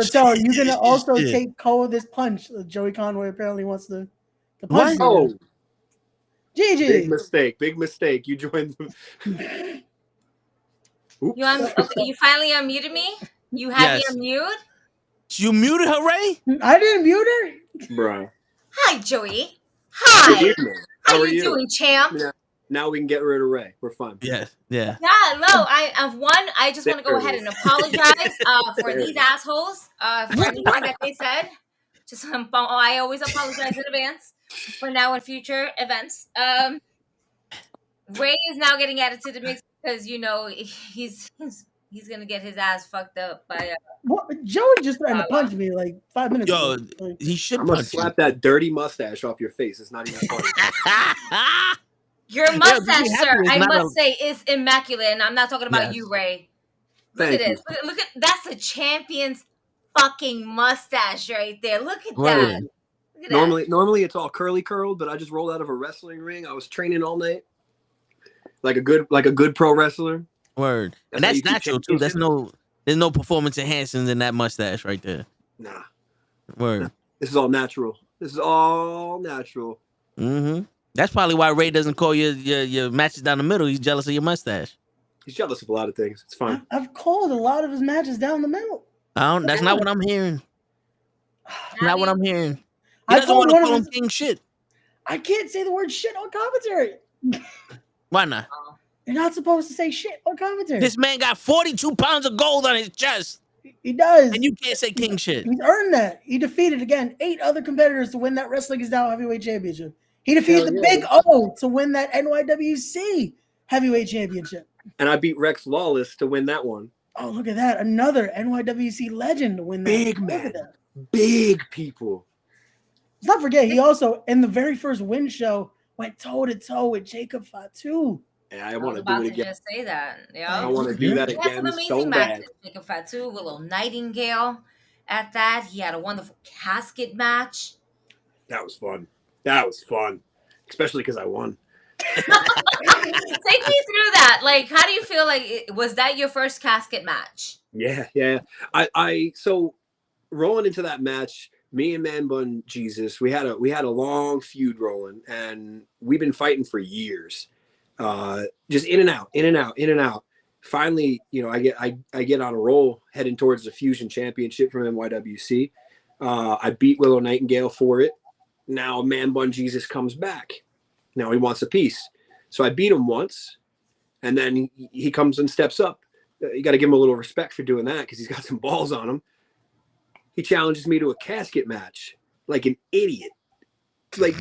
Speaker 10: So, are you gonna also take Cole this punch? Joey Conway apparently wants to punch.
Speaker 2: Oh,
Speaker 10: Gigi.
Speaker 2: Big mistake. You joined them.
Speaker 9: You finally unmuted me? You had me unmute?
Speaker 3: You muted her, Ray?
Speaker 10: I didn't mute her.
Speaker 2: Bro.
Speaker 9: Hi, Joey. Hi.
Speaker 2: Good evening.
Speaker 9: How you doing, champ?
Speaker 2: Yeah. Now we can get rid of Ray. We're fine.
Speaker 3: Yeah.
Speaker 9: Yeah, no, I just want to go ahead and apologize for these assholes for anything that they said. Just I always apologize in advance for now and future events. Ray is now getting added to the mix because he's gonna get his ass fucked up by
Speaker 10: Joey just threatened to punch me like 5 minutes ago.
Speaker 3: He should
Speaker 2: I'm gonna slap that dirty mustache off your face. It's not even funny.
Speaker 9: Your mustache, sir, I must say, is immaculate, and I'm not talking about you, Ray. Look at this. Look at that's a champion's fucking mustache right there. Look at that.
Speaker 2: Normally it's all curled, but I just rolled out of a wrestling ring. I was training all night, like a good pro wrestler.
Speaker 3: Word, and that's natural too. There's no performance enhancing in that mustache right there.
Speaker 2: Nah.
Speaker 3: Word.
Speaker 2: Nah. This is all natural.
Speaker 3: Mm-hmm. That's probably why Ray doesn't call your matches down the middle. He's jealous of your mustache.
Speaker 2: He's jealous of a lot of things. It's fine.
Speaker 10: I've called a lot of his matches down the middle.
Speaker 3: That's not what I'm hearing. Not what I'm hearing. He
Speaker 10: I
Speaker 3: doesn't want to call him king shit.
Speaker 10: I can't say the word shit on commentary.
Speaker 3: Why not?
Speaker 10: You're not supposed to say shit on commentary.
Speaker 3: This man got 42 pounds of gold on his chest.
Speaker 10: He does.
Speaker 3: And you can't say king shit.
Speaker 10: He's earned that. He defeated, again, 8 other competitors to win that Wrestling is Now Heavyweight Championship. He defeated the Big O to win that NYWC Heavyweight Championship.
Speaker 2: And I beat Rex Lawless to win that one.
Speaker 10: Oh, look at that. Another NYWC legend to win that.
Speaker 2: Big man. Big people.
Speaker 10: Let's not forget, he also, in the very first win show, went toe-to-toe with Jacob Fatu.
Speaker 2: Yeah, I want to do it again.
Speaker 9: Just say that. Yeah.
Speaker 2: I want to do that again.
Speaker 9: Some amazing matches. Jacob Fatu, Willow Nightingale at that. He had a wonderful casket match.
Speaker 2: That was fun. Especially because I won.
Speaker 9: Take me through that. Like, how do you feel like was that your first casket match?
Speaker 2: Yeah. So rolling into that match, me and Man Bun Jesus, we had a long feud rolling, and we've been fighting for years. Just in and out. Finally, I get on a roll heading towards the Fusion Championship from NYWC. I beat Willow Nightingale for it. Now Man Bun Jesus comes back. Now he wants a piece. So I beat him once, and then he comes and steps up. You got to give him a little respect for doing that because he's got some balls on him. He challenges me to a casket match like an idiot. Like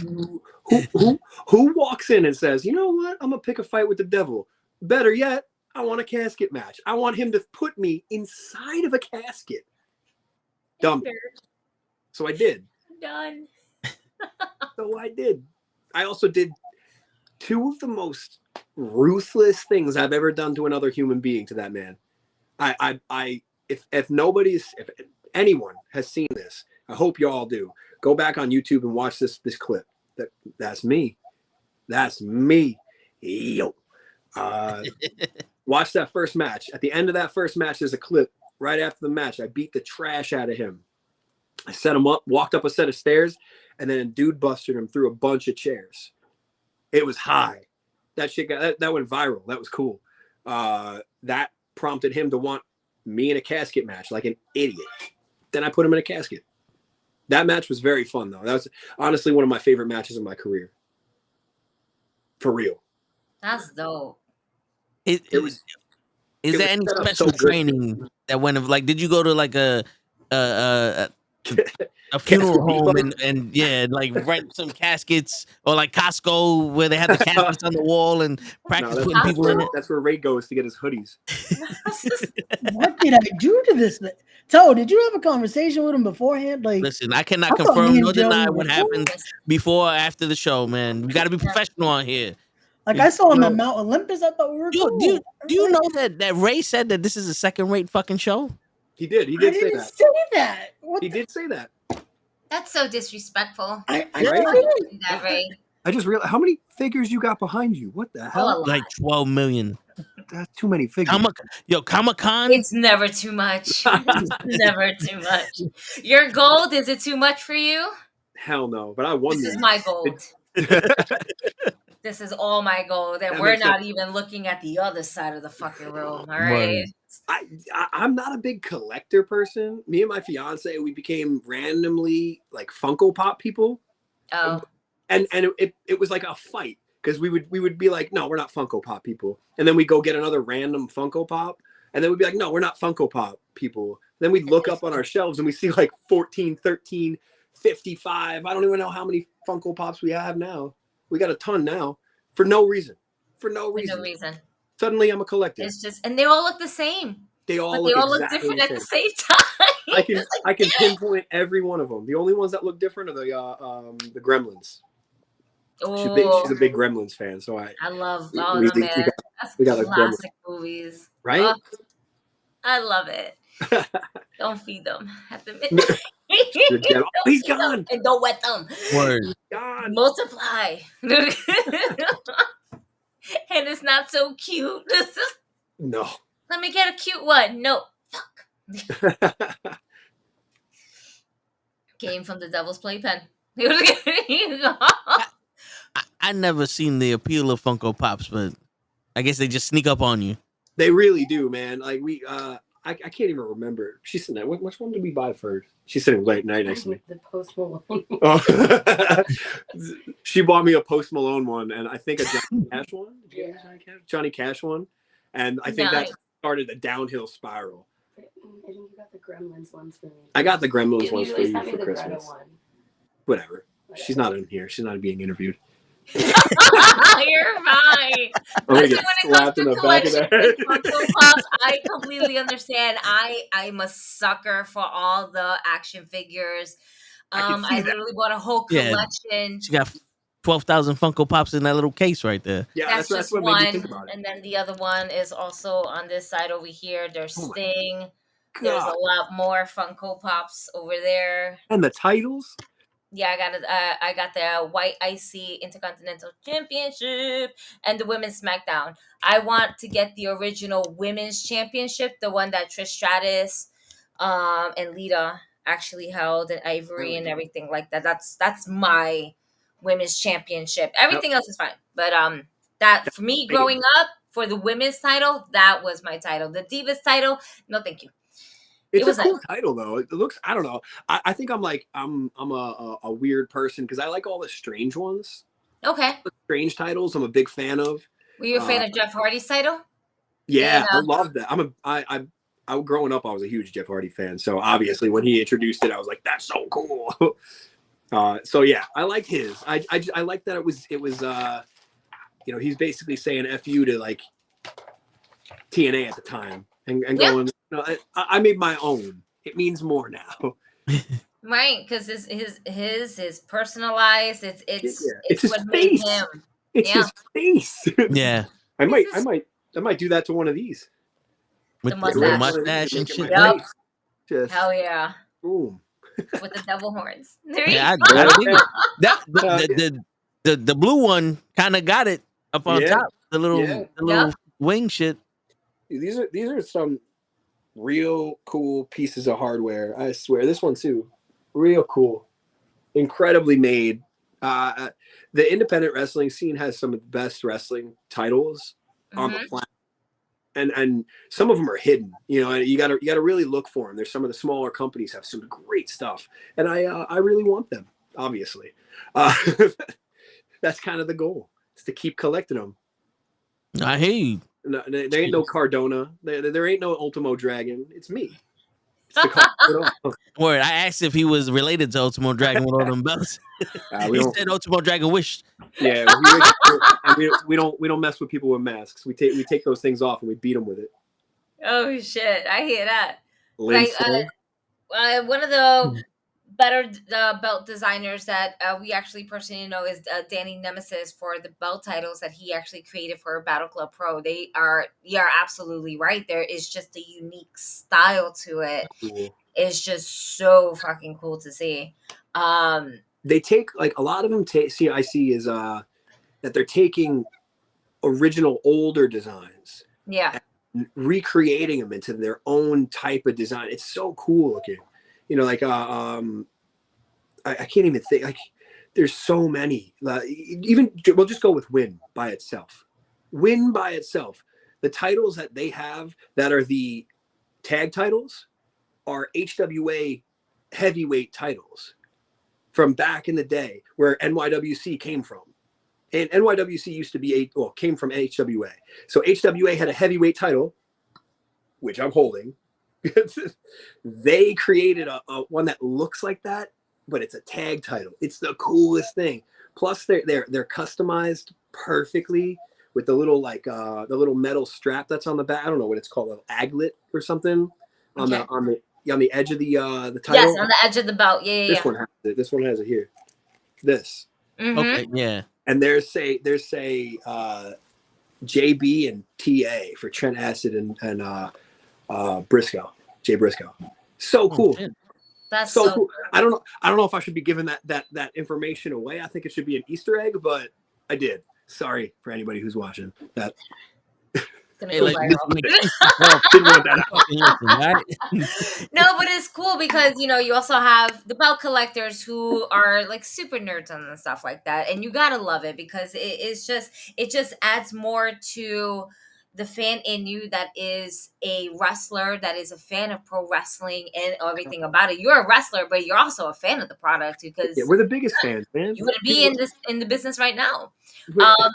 Speaker 2: who walks in and says, you know what? I'm gonna pick a fight with the devil. Better yet, I want a casket match. I want him to put me inside of a casket. Dumb. So I did.
Speaker 9: Done.
Speaker 2: So I did. I also did 2 of the most ruthless things I've ever done to another human being to that man. If anyone has seen this, I hope you all do. Go back on YouTube and watch this clip. That's me. Yo. Watch that first match. At the end of that first match, there's a clip. Right after the match, I beat the trash out of him. I set him up, walked up a set of stairs, and then a dude busted him through a bunch of chairs. It was high. That shit that went viral. That was cool. That prompted him to want me in a casket match like an idiot. Then I put him in a casket. That match was very fun, though. That was honestly one of my favorite matches of my career. For real.
Speaker 9: That's dope.
Speaker 3: Is there any special training that went of like? Did you go to like a funeral home and yeah, like rent some caskets, or like Costco where they have the caskets on the wall and practice putting people in it?
Speaker 2: That's where Ray goes to get his hoodies.
Speaker 10: What did I do to this? Toe, did you have a conversation with him beforehand? Like,
Speaker 3: listen, I cannot confirm nor deny what happened before or after the show, man. We got to be professional on here.
Speaker 10: Like, I saw him at Mount Olympus. I thought we were cool.
Speaker 3: Do you know that Ray said that this is a second-rate fucking show?
Speaker 2: He did. He did say that. He did say that.
Speaker 9: That's so disrespectful.
Speaker 2: I
Speaker 9: Ray.
Speaker 2: I just realized, how many figures you got behind you? What the hell?
Speaker 3: Like 12 million.
Speaker 2: That's too many figures.
Speaker 3: Comic-Con?
Speaker 9: It's never too much. It's never too much. Your gold, is it too much for you?
Speaker 2: Hell no, but I won
Speaker 9: this. This is my gold. This is all my gold, and we're not even looking at the other side of the fucking room. All right.
Speaker 2: I'm not a big collector person. Me and my fiance, we became randomly like Funko Pop people.
Speaker 9: Oh.
Speaker 2: And it was like a fight because we would be like, no, we're not Funko Pop people, and then we go get another random Funko Pop, and then we'd be like, no, we're not Funko Pop people. Then we'd look up on our shelves and we see like 14, 13, 55. I don't even know how many Funko Pops we have now. We got a ton now for no reason. For no reason. Suddenly I'm a collector.
Speaker 9: It's just, and they all look the same.
Speaker 2: They all
Speaker 9: look different at the same time.
Speaker 2: I can pinpoint every one of them. The only ones that look different are the Gremlins. She's a big Gremlins fan, so I
Speaker 9: love all of them, man. We got classic movies,
Speaker 2: right?
Speaker 9: Oh, I love it. Don't feed them at the midnight.
Speaker 2: He's gone.
Speaker 9: And don't wet them.
Speaker 3: Word.
Speaker 2: God.
Speaker 9: Multiply. And it's not so cute.
Speaker 2: No.
Speaker 9: Let me get a cute one. No. Fuck. Came from the devil's playpen.
Speaker 3: I never seen the appeal of Funko Pops, but I guess they just sneak up on you.
Speaker 2: They really do, man. Like I can't even remember. She's sitting there. Which one did we buy first? She's sitting right next to me.
Speaker 5: The Post Malone.
Speaker 2: Oh. She bought me a Post Malone one, and I think a Johnny Cash one.
Speaker 5: Yeah.
Speaker 2: Johnny Cash one, and I think that started a downhill spiral.
Speaker 5: I think you got the Gremlins ones for me.
Speaker 2: I got the Gremlins ones for you for
Speaker 5: the
Speaker 2: Christmas. Whatever. She's not in here. She's not being interviewed.
Speaker 9: You're fine. Listen, when it comes to collection Funko Pops, I completely understand. I'm a sucker for all the action figures. I literally bought a whole collection.
Speaker 3: She got 12,000 Funko Pops in that little case right there.
Speaker 2: Yeah, that's just what made me think about it.
Speaker 9: And then the other one is also on this side over here. There's Sting. There's a lot more Funko Pops over there.
Speaker 2: And the titles.
Speaker 9: Yeah, I got the White Icy Intercontinental Championship and the Women's SmackDown. I want to get the original Women's Championship, the one that Trish Stratus and Lita actually held, and Ivory and everything like that. That's my Women's Championship. Everything else is fine, but that for me growing up, for the women's title, that was my title. The Divas title, no, thank you.
Speaker 2: It's a cool title though. It looks, I don't know. I think I'm a weird person because I like all the strange ones.
Speaker 9: Okay.
Speaker 2: The strange titles I'm a big fan of.
Speaker 9: Were you a fan of Jeff Hardy's title?
Speaker 2: Yeah, I love that. I growing up I was a huge Jeff Hardy fan. So obviously when he introduced it, I was like, that's so cool. So yeah, I liked his. I like that it was he's basically saying F you to like TNA at the time and going, I made my own. It means more now.
Speaker 9: Right, because his personalized. It's
Speaker 2: his
Speaker 9: what
Speaker 2: face.
Speaker 9: Made him.
Speaker 2: It's his face.
Speaker 3: Yeah.
Speaker 2: I might do that to one of these.
Speaker 3: With the mustache and shit.
Speaker 9: Yep.
Speaker 2: Just,
Speaker 9: hell yeah.
Speaker 2: Boom.
Speaker 9: With the devil horns.
Speaker 3: Yeah, the blue one kind of got it up on top. The little wing shit.
Speaker 2: These are some real cool pieces of hardware. I swear, this one too, real cool, incredibly made. The independent wrestling scene has some of the best wrestling titles on the planet. and some of them are hidden. You know, you gotta really look for them. There's some of the smaller companies have some great stuff, and I really want them. Obviously, that's kind of the goal. Is to keep collecting them.
Speaker 3: I hear you.
Speaker 2: No, there ain't no Cardona. There ain't no Ultimo Dragon. It's me. It's
Speaker 3: Word. I asked if he was related to Ultimo Dragon with all them belts. He said Ultimo Dragon wished.
Speaker 2: Yeah, we don't mess with people with masks. We take those things off and we beat them with it.
Speaker 9: Oh shit! I hear that.
Speaker 2: Like,
Speaker 9: one of the better belt designers that we actually personally know is Danny Nemesis for the belt titles that he actually created for Battle Club Pro. You're absolutely right. There is just a unique style to it.
Speaker 2: Cool.
Speaker 9: It's just so fucking cool to see.
Speaker 2: They take like a lot of them. I see is that they're taking original older designs, and recreating them into their own type of design. It's so cool looking. You know, like I can't even think. Like, there's so many. We'll just go with Win by itself. Win by itself. The titles that they have that are the tag titles are HWA heavyweight titles from back in the day, where NYWC came from. And NYWC used to be came from HWA. So HWA had a heavyweight title, which I'm holding. They created a one that looks like that, but it's a tag title. It's the coolest thing. Plus, they're customized perfectly with the little the little metal strap that's on the back. I don't know what it's called, an aglet or something on the edge of the title.
Speaker 9: Yes, on the edge of the belt. Yeah.
Speaker 2: This one has it. This one has it here. This.
Speaker 9: Mm-hmm.
Speaker 3: Okay. Yeah.
Speaker 2: And there's JB and TA for Trent Acid and Briscoe, Jay Briscoe. So cool.
Speaker 9: That's
Speaker 2: so cool. I don't know if I should be giving that information away. I think it should be an Easter egg, but I did. Sorry for anybody who's watching that.
Speaker 9: Didn't want that No, but it's cool because you also have the belt collectors who are like super nerds on and stuff like that, and you gotta love it because it just adds more to the fan in you that is a wrestler, that is a fan of pro wrestling and everything about it. You're a wrestler, but you're also a fan of the product because
Speaker 2: we're the biggest fans, man.
Speaker 9: You wouldn't be in the business right now.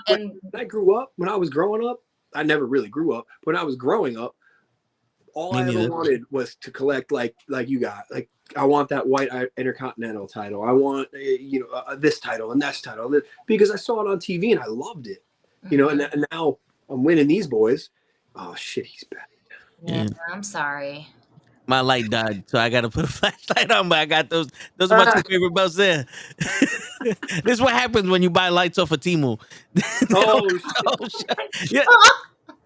Speaker 2: And when I grew up, when I was growing up, I never really grew up. When I was growing up, all I ever wanted was to collect like you got. Like, I want that white Intercontinental title. I want this title and that title, because I saw it on TV and I loved it. And now I'm winning these boys. Oh shit, he's back.
Speaker 9: Yeah, I'm sorry.
Speaker 3: My light died, so I got to put a flashlight on. But I got those. Those are my two favorite belts there. This is what happens when you buy lights off of Temu. Shit. Yeah,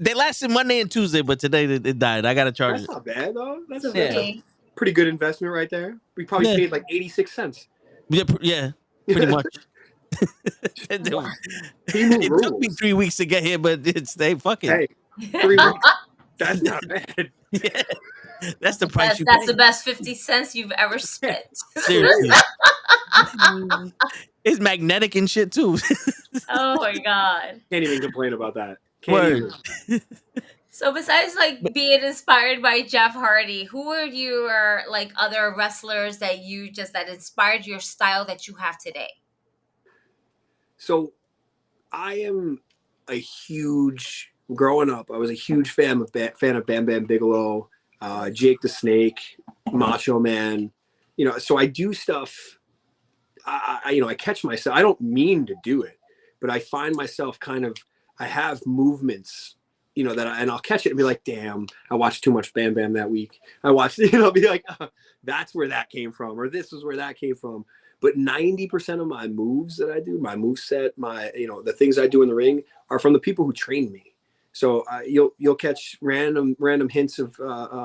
Speaker 3: they lasted Monday and Tuesday, but today it died. I got to charge it.
Speaker 2: That's not bad though. That's a pretty good investment right there. We probably paid like 86 cents.
Speaker 3: Yeah, pretty much. It took me 3 weeks to get here, but they fucking.
Speaker 2: Hey, 3 weeks. That's not bad.
Speaker 3: Yeah. That's the price
Speaker 9: That's the best 50 cents you've ever spent.
Speaker 3: Seriously. It's magnetic and shit too.
Speaker 9: Oh my god.
Speaker 2: Can't even complain about that.
Speaker 9: So besides being inspired by Jeff Hardy, who are your other wrestlers that inspired your style that you have today?
Speaker 2: So I am growing up, I was a huge fan of Bam Bam Bigelow, Jake the Snake, Macho Man, so I do stuff. I catch myself. I don't mean to do it, but I find myself I have movements, and I'll catch it and be like, damn, I watched too much Bam Bam that week. I watched, I'll be like, that's where that came from, or this is where that came from. But 90% of my moves that I do, my moveset, the things I do in the ring are from the people who train me. So you'll catch random hints of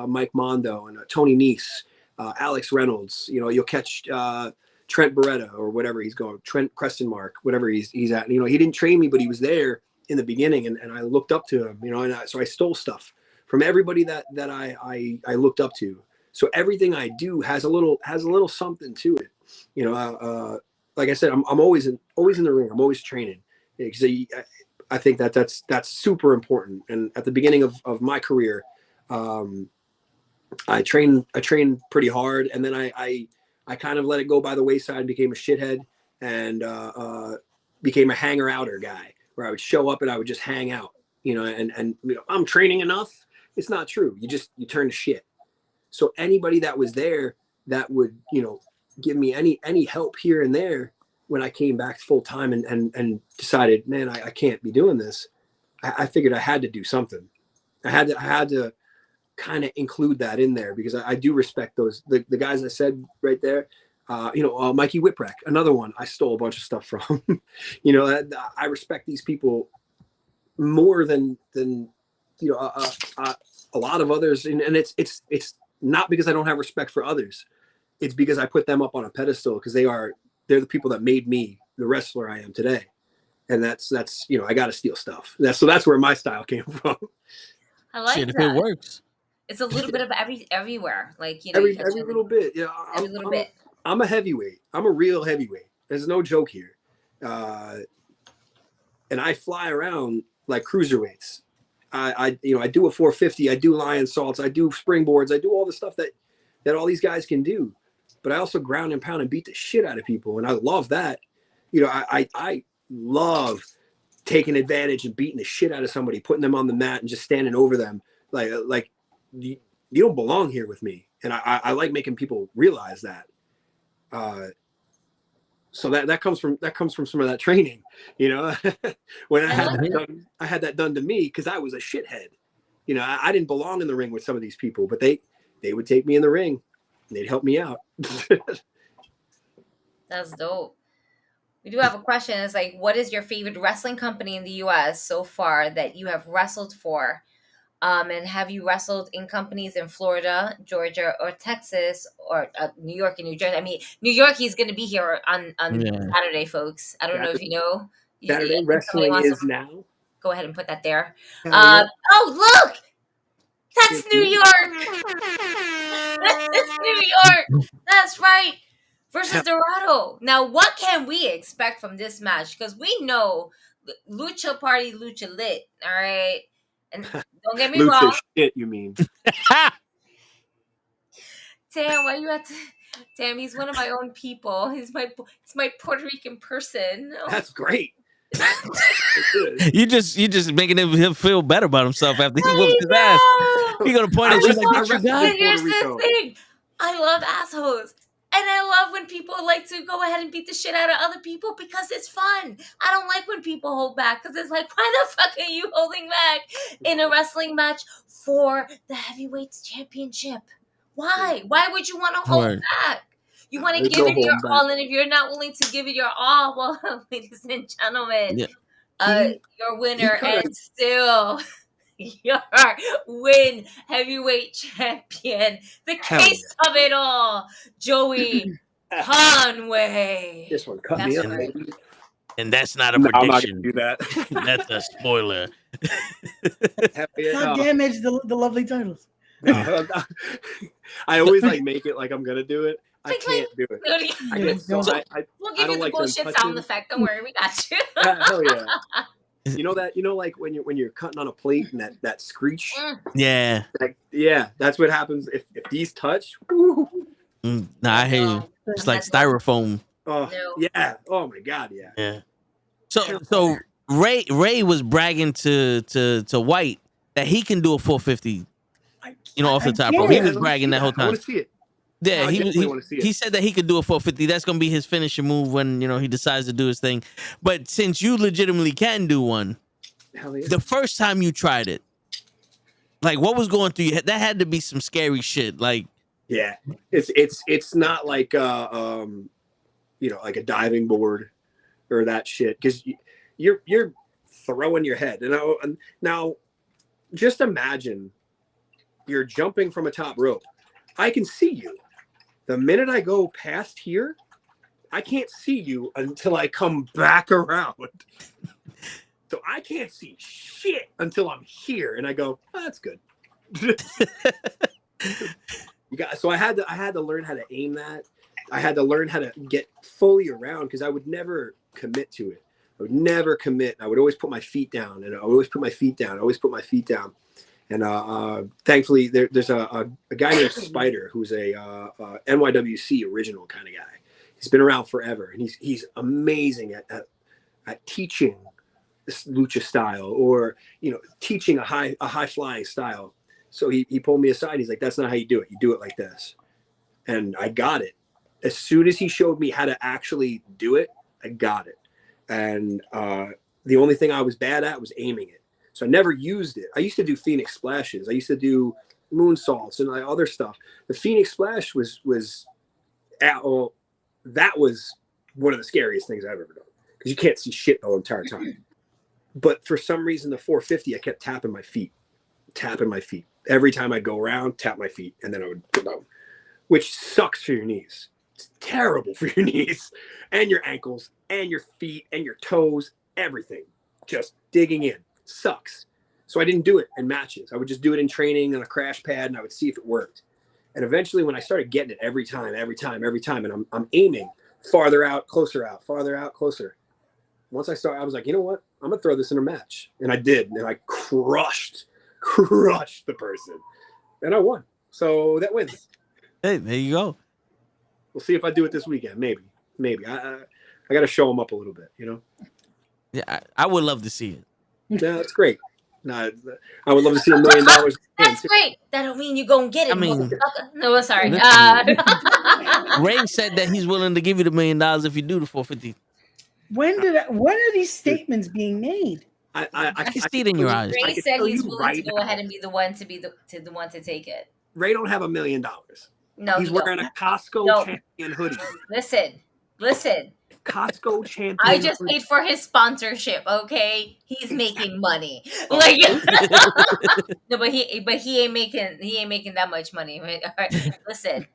Speaker 2: Mike Mondo and Tony Nese, Alex Reynolds. You'll catch Trent Beretta or whatever he's going, Trent Creston whatever he's at. He didn't train me, but he was there in the beginning, and I looked up to him. So I stole stuff from everybody that I looked up to. So everything I do has a little something to it. Like I said, I'm always in the ring. I'm always training. Because I think that's super important. And at the beginning of my career, I trained pretty hard, and then I kind of let it go by the wayside, became a shithead, and became a hanger outer guy, where I would show up and I would just hang out, and I'm training enough. It's not true. You turn to shit. So anybody that was there that would, give me any help here and there when I came back full time and decided, man, I can't be doing this. I figured I had to do something. I had to kind of include that in there, because I do respect the guys I said right there. Mikey Whipwreck, another one I stole a bunch of stuff from. I respect these people more than a lot of others, and it's not because I don't have respect for others. It's because I put them up on a pedestal, because they're the people that made me the wrestler I am today. And that's I got to steal stuff. That's where my style came from.
Speaker 9: I like
Speaker 3: Shit,
Speaker 9: that.
Speaker 3: if it works.
Speaker 9: It's a little bit of everywhere. Like,
Speaker 2: every little bit. Yeah,
Speaker 9: every little bit.
Speaker 2: I'm a heavyweight. I'm a real heavyweight. There's no joke here. And I fly around like cruiserweights. I do a 450. I do lion salts. I do springboards. I do all the stuff that all these guys can do. But I also ground and pound and beat the shit out of people, and I love that. I love taking advantage and beating the shit out of somebody, putting them on the mat and just standing over them like you don't belong here with me. And I like making people realize that. So that comes from some of that training, when I had that done to me, because I was a shithead. I didn't belong in the ring with some of these people, but they would take me in the ring and they'd help me out.
Speaker 9: That's dope. We do have a question. It's like, what is your favorite wrestling company in the U.S. so far that you have wrestled for? And have you wrestled in companies in Florida, Georgia, or Texas, or New York and New Jersey? I mean, New York, he's going to be here on Saturday, folks. I don't know if you know.
Speaker 2: Saturday wrestling is now.
Speaker 9: Go ahead and put that there. Oh, look! That's New York! That's New York! That's right! Versus Dorado. Now, what can we expect from this match? Because we know Lucha Party, Lucha Lit, all right? And don't get me wrong.
Speaker 2: Shit, you mean?
Speaker 9: Damn, why you have to? Damn, he's one of my own people. He's my Puerto Rican person. Oh.
Speaker 2: That's great.
Speaker 3: You just making him feel better about himself after he whooped his ass. You're gonna point at you like, "Get your guy."
Speaker 9: Here's the thing. I love assholes. And I love when people like to go ahead and beat the shit out of other people, because it's fun. I don't like when people hold back, because it's like, why the fuck are you holding back in a wrestling match for the heavyweights championship? Why? Why would you want to hold back? You want to give it your all, and if you're not willing to give it your all, well, ladies and gentlemen, your winner and still your win heavyweight champion, the case of it all, Joey Conway.
Speaker 2: This one cut me up. Right.
Speaker 3: And that's not a prediction.
Speaker 2: I'm not gonna do that.
Speaker 3: That's a spoiler.
Speaker 10: Not damage the lovely titles.
Speaker 2: I always make it like I'm gonna do it. I can't do it.
Speaker 9: We'll give you the bullshit sound effect. Don't worry, we got you.
Speaker 2: Hell yeah. Like when you're cutting on a plate and that screech.
Speaker 3: Yeah.
Speaker 2: That's what happens if these touch.
Speaker 3: I hate it. It's like styrofoam.
Speaker 2: Oh yeah. Oh my god. Yeah.
Speaker 3: Yeah. So Ray was bragging to White that he can do a 450. Off the top rope. He was bragging that whole time.
Speaker 2: I want to see it.
Speaker 3: Yeah, he said that he could do a 450. That's gonna be his finishing move when he decides to do his thing. But since you legitimately can do one, the first time you tried it, like what was going through your head? That had to be some scary shit. Like,
Speaker 2: yeah, it's not like like a diving board or that shit, because you're throwing your head. And now just imagine you're jumping from a top rope. I can see you. The minute I go past here, I can't see you until I come back around. So I can't see shit until I'm here, and I go, oh, that's good. So I had to learn how to aim that. I had to learn how to get fully around, because I would never commit to it. I would never commit. I would always put my feet down, and I would always put my feet down. I always put my feet down. And thankfully, there's a guy named Spider who's a NYWC original kind of guy. He's been around forever, and he's amazing at teaching this lucha style, or teaching a high flying style. So he pulled me aside. He's like, "That's not how you do it. You do it like this." And I got it. As soon as he showed me how to actually do it, I got it. And the only thing I was bad at was aiming it. So I never used it. I used to do Phoenix splashes. I used to do moonsaults and other stuff. The Phoenix splash was that was one of the scariest things I've ever done, because you can't see shit the whole entire time. But for some reason, the 450, I kept tapping my feet. Every time I'd go around, tap my feet, and then I would go down, which sucks for your knees. It's terrible for your knees and your ankles and your feet and your toes, everything. Just digging in. Sucks. So I didn't do it in matches. I would just do it in training on a crash pad, and I would see if it worked. And eventually, when I started getting it every time, and I'm aiming farther out, closer out, farther out, closer. Once I started, I was like, you know what? I'm going to throw this in a match. And I did. And I crushed the person. And I won. So that wins.
Speaker 3: Hey, there you go.
Speaker 2: We'll see if I do it this weekend. Maybe. I got to show them up a little bit,
Speaker 3: Yeah, I would love to see it.
Speaker 2: Yeah, that's great. No, I would love to see $1 million.
Speaker 9: That's great. That don't mean you're going to get it.
Speaker 3: I mean,
Speaker 9: no, sorry.
Speaker 3: Ray said that he's willing to give you the $1 million if you do the 450.
Speaker 10: When are these statements being made?
Speaker 3: I can see it in your eyes.
Speaker 9: Ray said he's willing to go ahead and be the one to take it.
Speaker 2: Ray don't have $1 million.
Speaker 9: No,
Speaker 2: he's wearing a Costco champion hoodie.
Speaker 9: Listen.
Speaker 2: Costco champion.
Speaker 9: I just paid for his sponsorship. Okay, he's making money. Like, no, but he ain't making that much money. Right? All right. Listen,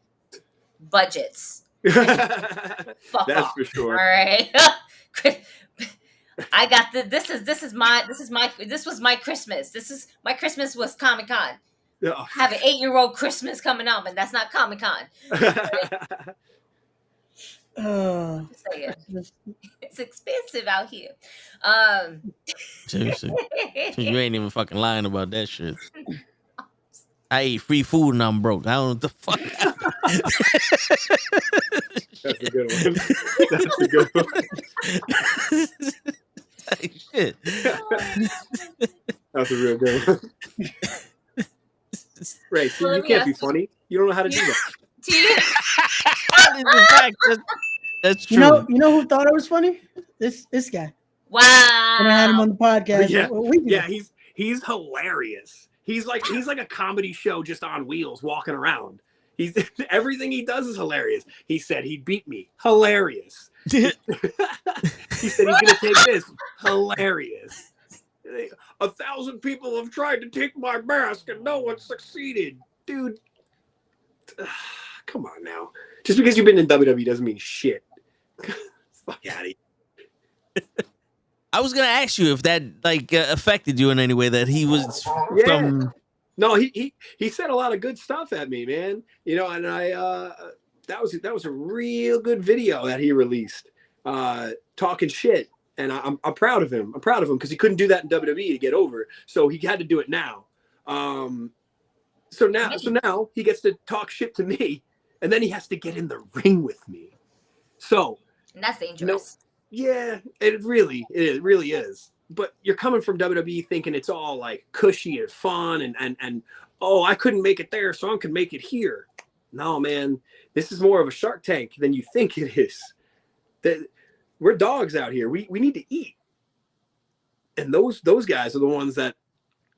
Speaker 9: budgets. Fuck
Speaker 2: That's
Speaker 9: off.
Speaker 2: for sure.
Speaker 9: All right. I got this was my Christmas. My Christmas was Comic-Con.
Speaker 2: Oh.
Speaker 9: I have an 8-year-old Christmas coming up, and that's not Comic-Con. It's expensive out here.
Speaker 3: Seriously. You ain't even fucking lying about that shit. I ate free food and I'm broke. I don't know what the fuck.
Speaker 2: That's a good one.
Speaker 3: Shit.
Speaker 2: That's a real good one. Ray, see, you can't be funny. You don't know how to do that.
Speaker 3: That's true.
Speaker 10: You know who thought it was funny? This guy.
Speaker 9: Wow.
Speaker 10: And I had him on the podcast.
Speaker 2: Yeah, he's hilarious. He's like a comedy show just on wheels, walking around. He's everything he does is hilarious. He said he'd beat me. Hilarious. He said he's gonna take this. Hilarious. 1,000 people have tried to take my mask and no one succeeded. Dude, come on now. Just because you've been in WWE doesn't mean shit. Fuck out of here.
Speaker 3: I was gonna ask you if that affected you in any way, that he was from.
Speaker 2: No, he said a lot of good stuff at me, man. And I that was a real good video that he released, talking shit, and I'm proud of him. I'm proud of him because he couldn't do that in WWE to get over, so he had to do it now. So now he gets to talk shit to me, and then he has to get in the ring with me. So
Speaker 9: and that's dangerous.
Speaker 2: Yeah, it really is. But you're coming from WWE thinking it's all like cushy and fun and oh, I couldn't make it there, so I can make it here. No, man, this is more of a Shark Tank than you think it is. We're dogs out here. We need to eat. And those guys are the ones that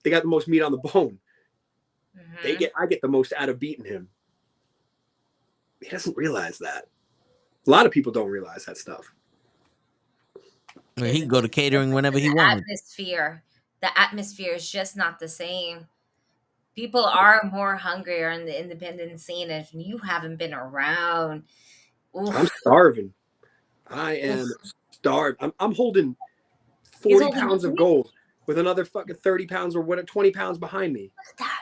Speaker 2: they got the most meat on the bone. Mm-hmm. I get the most out of beating him. He doesn't realize that. A lot of people don't realize that stuff.
Speaker 3: He can go to catering whenever he wants.
Speaker 9: The atmosphere is just not the same. People are more hungrier in the independent scene if you haven't been around. Oof.
Speaker 2: I'm starving. I am starved. I'm holding 40 pounds of gold with another fucking 30 pounds or 20 pounds behind me.
Speaker 9: Look at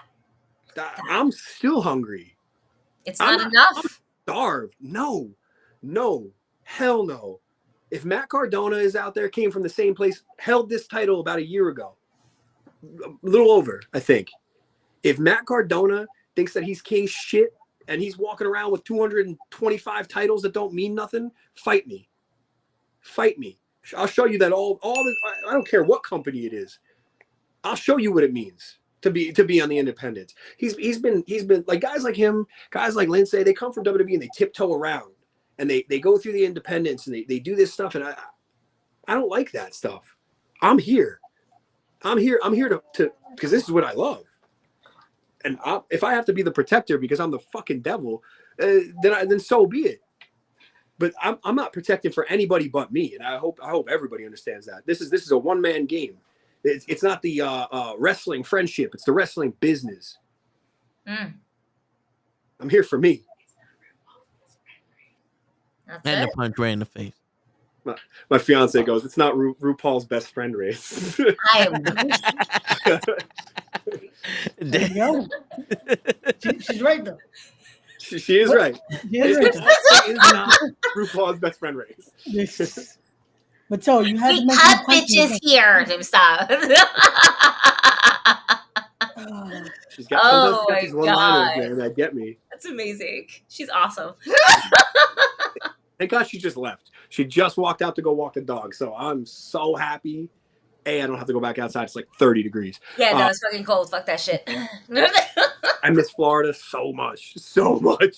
Speaker 9: that.
Speaker 2: I'm still hungry.
Speaker 9: It's not enough.
Speaker 2: I'm starved. No, hell no. If Matt Cardona is out there, came from the same place, held this title about a year ago, a little over, I think. If Matt Cardona thinks that he's king shit and he's walking around with 225 titles that don't mean nothing, fight me. Fight me. I'll show you that all the, I don't care what company it is. I'll show you what it means to be on the independents. He's been like guys like him, guys like Lindsay, they come from WWE and they tiptoe around and they go through the independents and they do this stuff, and I don't like that stuff. I'm here to because this is what I love. And if I have to be the protector because I'm the fucking devil, then so be it. But I'm not protecting for anybody but me, and I hope everybody understands that. This is a one-man game. It's not the wrestling friendship; it's the wrestling business. I'm here for me.
Speaker 3: And a punch right in the face.
Speaker 2: My fiance goes, "It's not RuPaul's best friend race."
Speaker 10: There you go. She's right though.
Speaker 2: She is right. It is not RuPaul's best friend race.
Speaker 10: But so you had
Speaker 9: we cut bitches here. Stop.
Speaker 2: She's got these one-liners, man, that get me.
Speaker 9: That's amazing. She's awesome.
Speaker 2: Thank God she just left. She just walked out to go walk the dog. So I'm so happy. I don't have to go back outside. It's like 30 degrees.
Speaker 9: Yeah, no, it's fucking cold. Fuck that shit.
Speaker 2: I miss Florida so much. So much.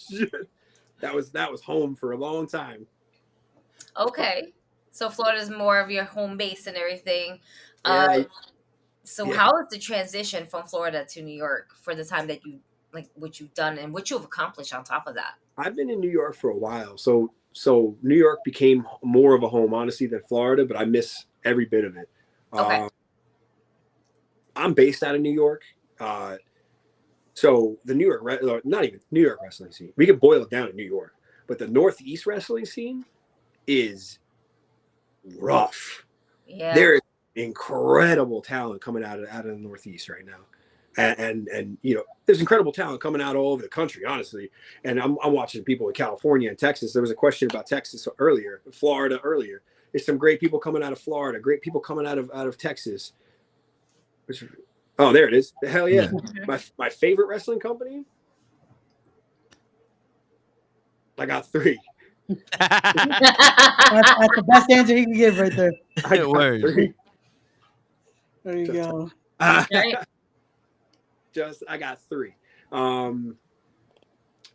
Speaker 2: That was home for a long time.
Speaker 9: Okay. So Florida's more of your home base and everything.
Speaker 2: Yeah.
Speaker 9: How is the transition from Florida to New York for the time that you like what you've done and what you've accomplished on top of that?
Speaker 2: I've been in New York for a while. So New York became more of a home, honestly, than Florida, but I miss every bit of it.
Speaker 9: Okay.
Speaker 2: I'm based out of New York. So the New York, not even New York wrestling scene, we can boil it down to New York, but the Northeast wrestling scene is rough.
Speaker 9: Yeah.
Speaker 2: There is incredible talent coming out of the Northeast right now. And there's incredible talent coming out all over the country, honestly. And I'm watching people in California and Texas. There was a question about Texas earlier, Florida earlier. There's some great people coming out of Florida, great people coming out of Texas. Oh, there it is. Hell yeah. My favorite wrestling company? I got 3.
Speaker 10: That's the best answer he can give right there.
Speaker 2: I got 3.
Speaker 10: There you go.
Speaker 2: I got 3.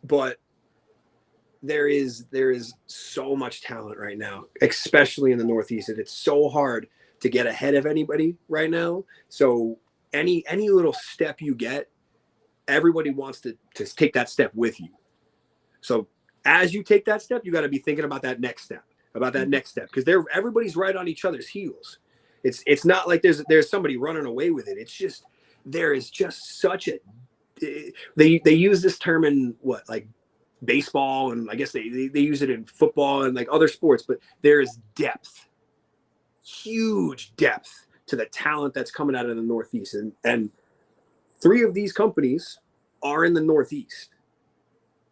Speaker 2: But there is so much talent right now, especially in the Northeast, and it's so hard to get ahead of anybody right now. So any little step you get, everybody wants to take that step with you. So as you take that step, you got to be thinking about that next step, because everybody's right on each other's heels. It's not like there's somebody running away with it. It's just there is just such a they use this term in like baseball, and I guess they use it in football and like other sports, but there is depth, huge depth to the talent that's coming out of the Northeast, and 3 of these companies are in the Northeast.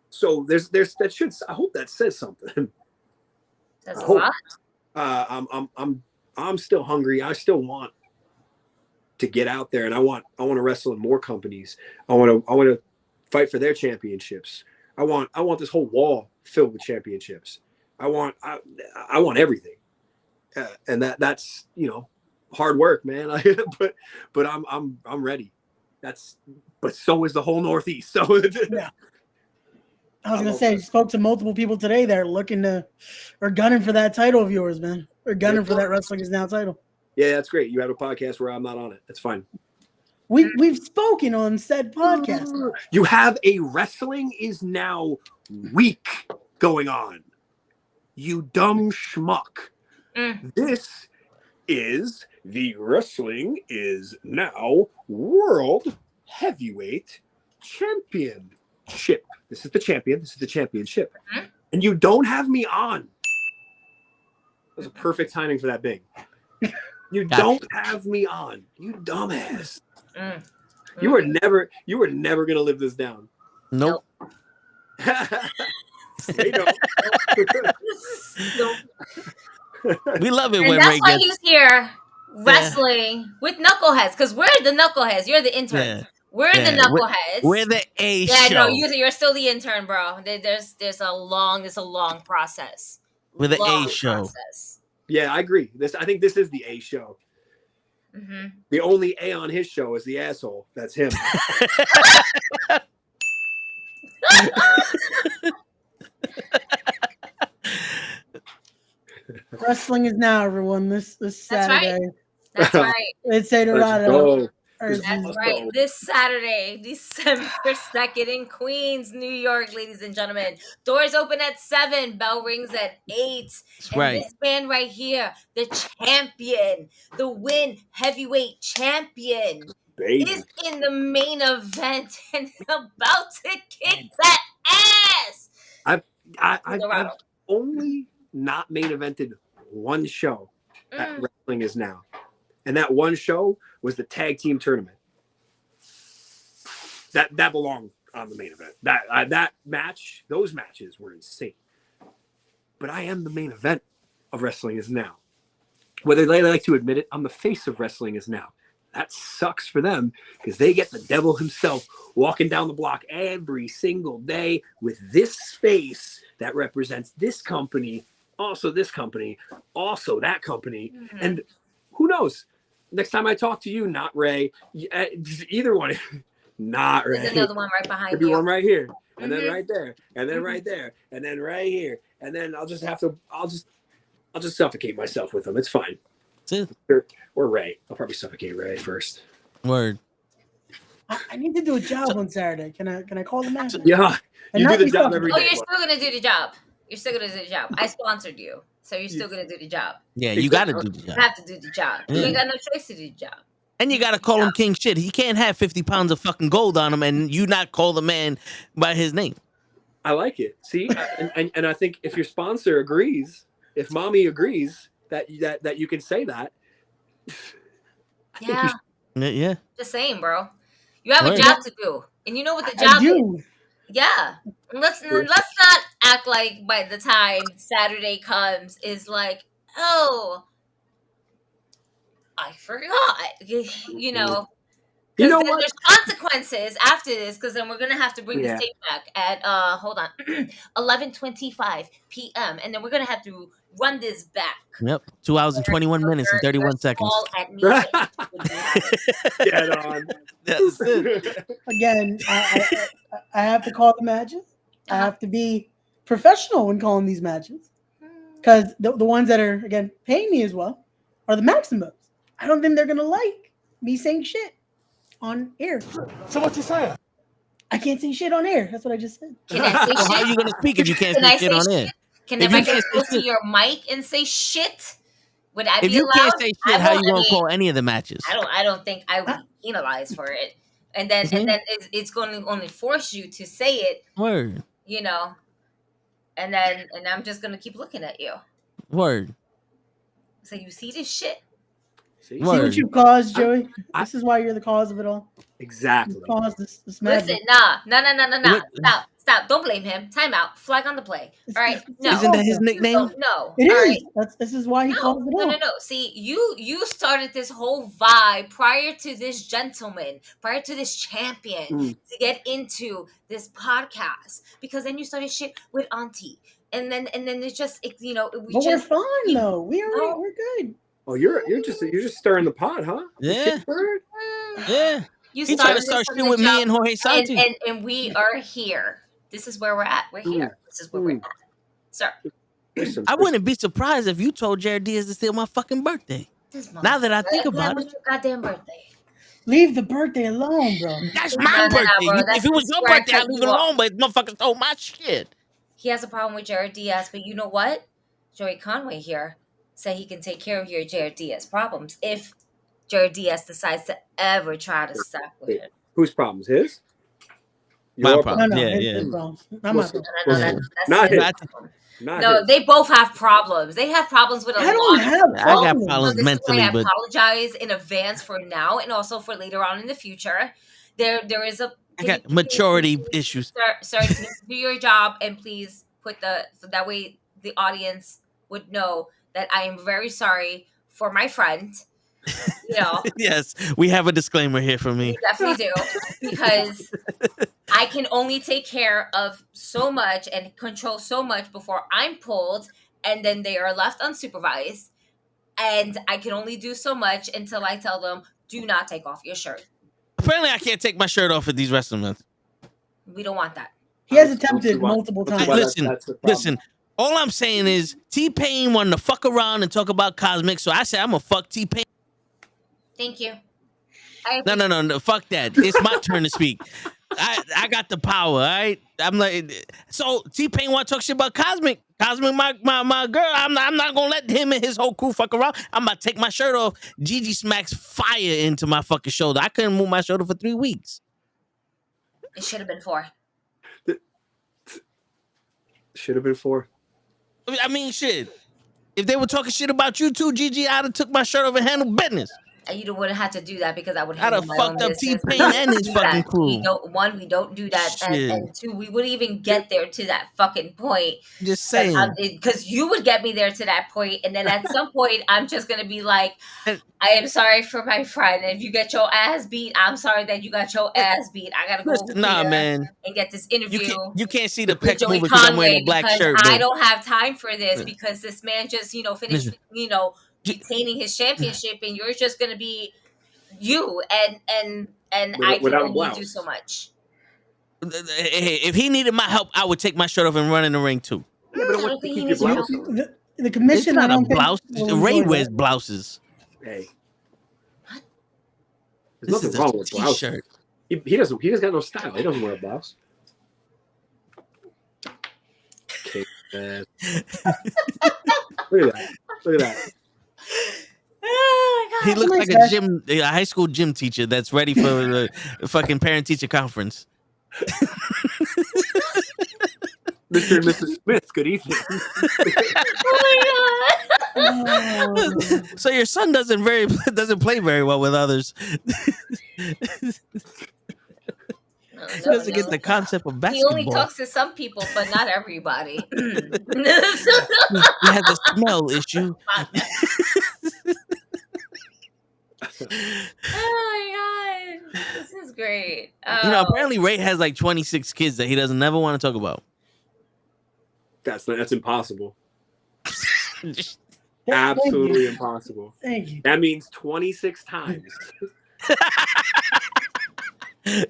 Speaker 2: So there's that should, I hope that says something.
Speaker 9: That's a lot.
Speaker 2: I'm still hungry. I still want to get out there, and I want to wrestle in more companies. I want to fight for their championships. I want this whole wall filled with championships. I want everything, and that's hard work, man. but I'm ready. But so is the whole Northeast. So
Speaker 10: yeah. I was gonna say, you spoke to multiple people today that are gunning for that title of yours, man. Or gunning for that Wrestling Is Now title.
Speaker 2: Yeah, that's great. You have a podcast where I'm not on it. That's fine.
Speaker 10: We've spoken on said podcast.
Speaker 2: You have a Wrestling Is Now week going on. You dumb schmuck. This is the Wrestling Is Now World Heavyweight Championship. This is the champion. This is the championship. And you don't have me on. That was a perfect timing for that bing. You don't have me on. You dumbass. You were never gonna live this down.
Speaker 3: Nope. We love it
Speaker 9: And
Speaker 3: when
Speaker 9: that's
Speaker 3: Ray
Speaker 9: why
Speaker 3: gets.
Speaker 9: he's here wrestling with knuckleheads, because we're the knuckleheads. You're the intern.
Speaker 3: Yeah.
Speaker 9: We're the
Speaker 3: Yeah.
Speaker 9: knuckleheads.
Speaker 3: We're the A
Speaker 9: Yeah,
Speaker 3: show.
Speaker 9: no, you're still the intern, bro. There's a long process.
Speaker 3: We're the A
Speaker 9: Long
Speaker 3: show.
Speaker 9: process.
Speaker 2: Yeah, I agree. I think this is the A show.
Speaker 9: Mm-hmm.
Speaker 2: The only A on his show is the asshole. That's him.
Speaker 10: Wrestling is now, everyone. This Saturday.
Speaker 9: That's right.
Speaker 10: It's
Speaker 2: Let's
Speaker 10: Dorado.
Speaker 2: go.
Speaker 9: That's right. This Saturday, December 2nd in Queens, New York, ladies and gentlemen. Doors open at 7, bell rings at 8. And
Speaker 3: right.
Speaker 9: this man right here, the champion, the win heavyweight champion, is in the main event and about to kick that ass.
Speaker 2: I've only not main evented one show at Wrestling Is Now. And that one show was the tag team tournament. That belonged on the main event. That match, those matches were insane. But I am the main event of Wrestling Is Now. Whether they like to admit it, I'm the face of Wrestling Is Now. That sucks for them because they get the devil himself walking down the block every single day with this face that represents this company, also this company, also that company. Mm-hmm. And who knows? Next time I talk to you, not Ray, either one, not Ray.
Speaker 9: There's another one right behind
Speaker 2: Could be
Speaker 9: you.
Speaker 2: one right here, and then right there, and then right there, and then right here, and then I'll just suffocate myself with them. It's fine. Or Ray. I'll probably suffocate Ray first.
Speaker 3: Word.
Speaker 10: I need to do a job on Saturday. Can I call the man?
Speaker 2: Yeah, you do the job every day.
Speaker 9: Oh, you're still gonna do the job. You're still gonna do the job. I sponsored you, so you're still gonna do the job.
Speaker 3: Yeah, you gotta do the job.
Speaker 9: You have to do the job. You ain't got no choice to do the job.
Speaker 3: And you gotta call him king shit. He can't have 50 pounds of fucking gold on him and you not call the man by his name.
Speaker 2: I like it. See, and I think if your sponsor agrees, if mommy agrees that you can say that.
Speaker 9: Yeah.
Speaker 3: Yeah.
Speaker 9: Just saying, bro. You have a job to do, and you know what the job is. Yeah. Let's not act like by the time Saturday comes is like, oh, I forgot. You know.
Speaker 2: You know
Speaker 9: what? There's consequences after this, because then we're gonna have to bring this tape back at hold on, 11:25 p.m. and then we're gonna have to run this back.
Speaker 3: Yep, 2 hours and 21 minutes and 31 seconds.
Speaker 2: Get on.
Speaker 3: That's it.
Speaker 10: Again, I have to call the matches. I have to be professional when calling these matches, because the ones that are again paying me as well are the maximums. I don't think they're gonna like me saying shit on air. So what you saying? I can't say shit on air. That's what I just said.
Speaker 9: Can I say shit?
Speaker 3: How are you gonna speak if you can't say shit on air?
Speaker 9: Can I get close to your mic and say shit? Would I be allowed?
Speaker 3: If you can't say shit, how you gonna call any of the matches?
Speaker 9: I don't think I would be penalized for it. And then it's going to only force you to say it.
Speaker 3: Word.
Speaker 9: You know. And I'm just gonna keep looking at you.
Speaker 3: Word.
Speaker 9: So you see this shit?
Speaker 10: See what you caused, Joey? This is why you're the cause of it all.
Speaker 2: Exactly.
Speaker 10: You caused this
Speaker 9: Listen, nah. Stop. Don't blame him. Time out. Flag on the play. All right. No.
Speaker 3: Isn't that his nickname?
Speaker 9: No.
Speaker 10: It
Speaker 9: all
Speaker 10: is. Right. This is why he caused it all.
Speaker 9: No. See, you started this whole vibe prior to this gentleman, prior to this champion, to get into this podcast, because then you started shit with Auntie, and then it's just
Speaker 10: we're fine though. We're good.
Speaker 2: Oh, you're just stirring the pot, huh?
Speaker 3: Yeah. Yeah.
Speaker 9: You
Speaker 3: started to start shit with me and Jorge Santi.
Speaker 9: And we are here. This is where we're at. We're here. This is where we're at. Sir.
Speaker 3: I wouldn't be surprised if you told Jared Diaz to steal my fucking birthday. Now that I think about it.
Speaker 9: Your goddamn birthday.
Speaker 10: Leave the birthday alone, bro.
Speaker 3: That's my birthday. Bro. If it was your birthday, I'd leave it alone, but motherfuckers stole my shit.
Speaker 9: He has a problem with Jared Diaz, but you know what? Joey Conway here said he can take care of your Jared Diaz problems if Jared Diaz decides to ever try to stop with him.
Speaker 2: Whose problems? His?
Speaker 3: My problem.
Speaker 10: No,
Speaker 3: yeah.
Speaker 2: Not his.
Speaker 9: No, they both have problems. They have problems with a lot.
Speaker 3: I got problems mentally,
Speaker 9: I
Speaker 3: but
Speaker 9: apologize in advance for now and also for later on in the future. There is a.
Speaker 3: I got maturity issues.
Speaker 9: Sir, do your job and please put so that way the audience would know that I am very sorry for my friend. You know,
Speaker 3: Yes, we have a disclaimer here for me.
Speaker 9: we definitely do, because I can only take care of so much and control so much before I'm pulled, and then they are left unsupervised. And I can only do so much until I tell them, do not take off your shirt.
Speaker 3: Apparently, I can't take my shirt off at these wrestling events.
Speaker 9: We don't want that.
Speaker 10: He has attempted multiple times.
Speaker 3: Listen. All I'm saying is T-Pain wanted to fuck around and talk about Cosmic, so I said I'm gonna fuck T-Pain.
Speaker 9: Thank you.
Speaker 3: No, fuck that. It's my turn to speak. I got the power, all right? I'm like, so T-Pain want to talk shit about Cosmic. Cosmic, my girl. I'm not gonna let him and his whole crew fuck around. I'm about to take my shirt off. Gigi smacks fire into my fucking shoulder. I couldn't move my shoulder for 3 weeks.
Speaker 9: It should have been 4.
Speaker 2: Should have been 4.
Speaker 3: I mean, shit. If they were talking shit about you too, Gigi, I'd have took my shirt off and handled business.
Speaker 9: You wouldn't have to do that because I would
Speaker 3: I'd
Speaker 9: have
Speaker 3: fucked up T-Pain and his fucking crew.
Speaker 9: We don't do that. And 2, we wouldn't even get there to that fucking point.
Speaker 3: Just saying.
Speaker 9: Because you would get me there to that point, and then at some point, I'm just going to be like, I am sorry for my friend. And if you get your ass beat, I'm sorry that you got your ass beat. I got to go over
Speaker 3: man.
Speaker 9: and get this interview.
Speaker 3: You can't see the pecs
Speaker 9: Joey
Speaker 3: moving because I'm
Speaker 9: Conway,
Speaker 3: wearing a black shirt.
Speaker 9: I don't have time for this because this man just, finished, retaining his championship, and you're just gonna be you, and I can only do so much.
Speaker 3: Hey, if he needed my help, I would take my shirt off and run in the ring too.
Speaker 2: Yeah, but I want to keep your blouse on.
Speaker 10: The commission,
Speaker 3: it's not a blouse. Ray wears blouses.
Speaker 2: Hey,
Speaker 3: This
Speaker 2: there's
Speaker 3: is
Speaker 2: nothing wrong
Speaker 3: a
Speaker 2: with blouse.
Speaker 3: t-shirt.
Speaker 2: He doesn't got no style. He doesn't wear a blouse. Okay, Look at that.
Speaker 9: Oh my God.
Speaker 3: He looks like a high school gym teacher that's ready for the fucking parent-teacher conference.
Speaker 2: Mr. and Mrs. Smith, good evening.
Speaker 9: Oh my God.
Speaker 3: So your son doesn't play very well with others. He doesn't get the concept of basketball.
Speaker 9: He only talks to some people, but not everybody.
Speaker 3: He has a smell issue.
Speaker 9: Oh my God. This is great. Oh.
Speaker 3: Apparently Ray has like 26 kids that he doesn't never want to talk about.
Speaker 2: That's impossible. Absolutely impossible.
Speaker 10: Thank you.
Speaker 2: That means 26 times.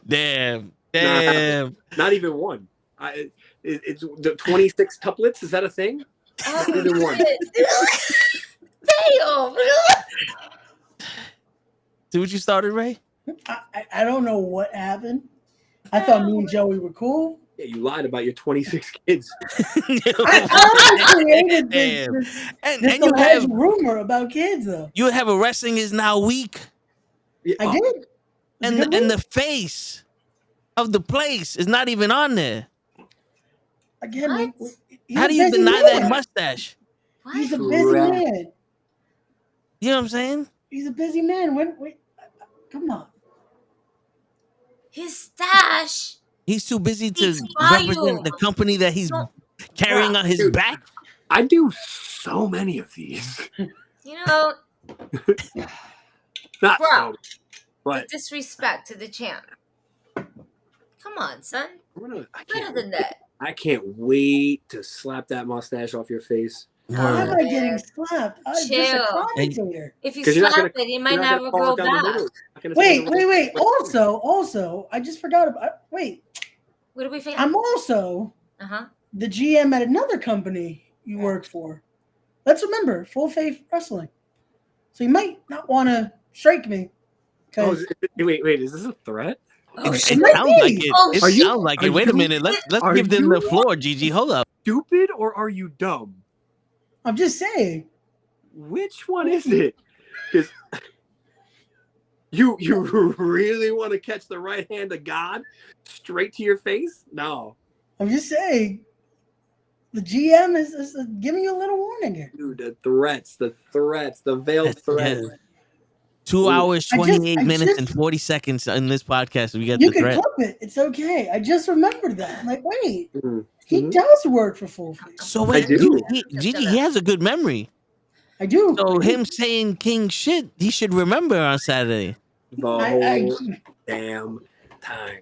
Speaker 3: Damn.
Speaker 2: Not even one. It's the 26 tuplets. Is that a thing?
Speaker 9: Oh,
Speaker 2: not even one.
Speaker 9: Damn.
Speaker 3: See what you started, Ray?
Speaker 10: I don't know what happened. I thought me and Joey were cool.
Speaker 2: Yeah, you lied about your 26 kids.
Speaker 10: I created this
Speaker 3: and you have
Speaker 10: rumor about kids though.
Speaker 3: You have a wrestling is now weak.
Speaker 2: Yeah,
Speaker 10: I did.
Speaker 3: And the face of the place is not even on there.
Speaker 10: Again,
Speaker 3: how do you deny that mustache?
Speaker 10: He's a busy man.
Speaker 3: You know what I'm saying?
Speaker 10: He's a busy man. Wait, come on.
Speaker 9: His stash.
Speaker 3: He's too busy to represent the company that he's carrying on his back.
Speaker 2: I do so many of these. Not
Speaker 9: bro,
Speaker 2: so, but
Speaker 9: disrespect to the champ. Come on, son. Better than that.
Speaker 2: I can't wait to slap that mustache off your face.
Speaker 10: Why am I getting slapped? I'm just a
Speaker 9: Chill.
Speaker 10: commentator.
Speaker 9: If you slap it, it might never go back.
Speaker 10: Wait. Also, I just forgot about. Wait.
Speaker 9: What do we think?
Speaker 10: I'm also the GM at another company you work for. Let's remember, Full Faith Wrestling. So you might not want to strike me.
Speaker 2: Wait, is this a threat?
Speaker 3: It sounds like it. It sounds like it. Wait a minute. Let's give them the floor, Gigi. Hold up.
Speaker 2: Stupid or are you dumb?
Speaker 10: I'm just saying.
Speaker 2: Which one is it? Because you really want to catch the right hand of God straight to your face? No.
Speaker 10: I'm just saying. The GM is giving you a little warning here.
Speaker 2: Dude, the threats, the veiled threats.
Speaker 3: Yeah. 2 hours, 28 minutes, and 40 seconds in this podcast. We got
Speaker 10: you
Speaker 3: the threat.
Speaker 10: You can clip it. It's okay. I just remembered that. I'm like, wait. He does work for Full Faith.
Speaker 3: So wait, Gigi, he has a good memory.
Speaker 10: I do.
Speaker 3: So him saying king shit, he should remember on Saturday.
Speaker 2: The whole damn time.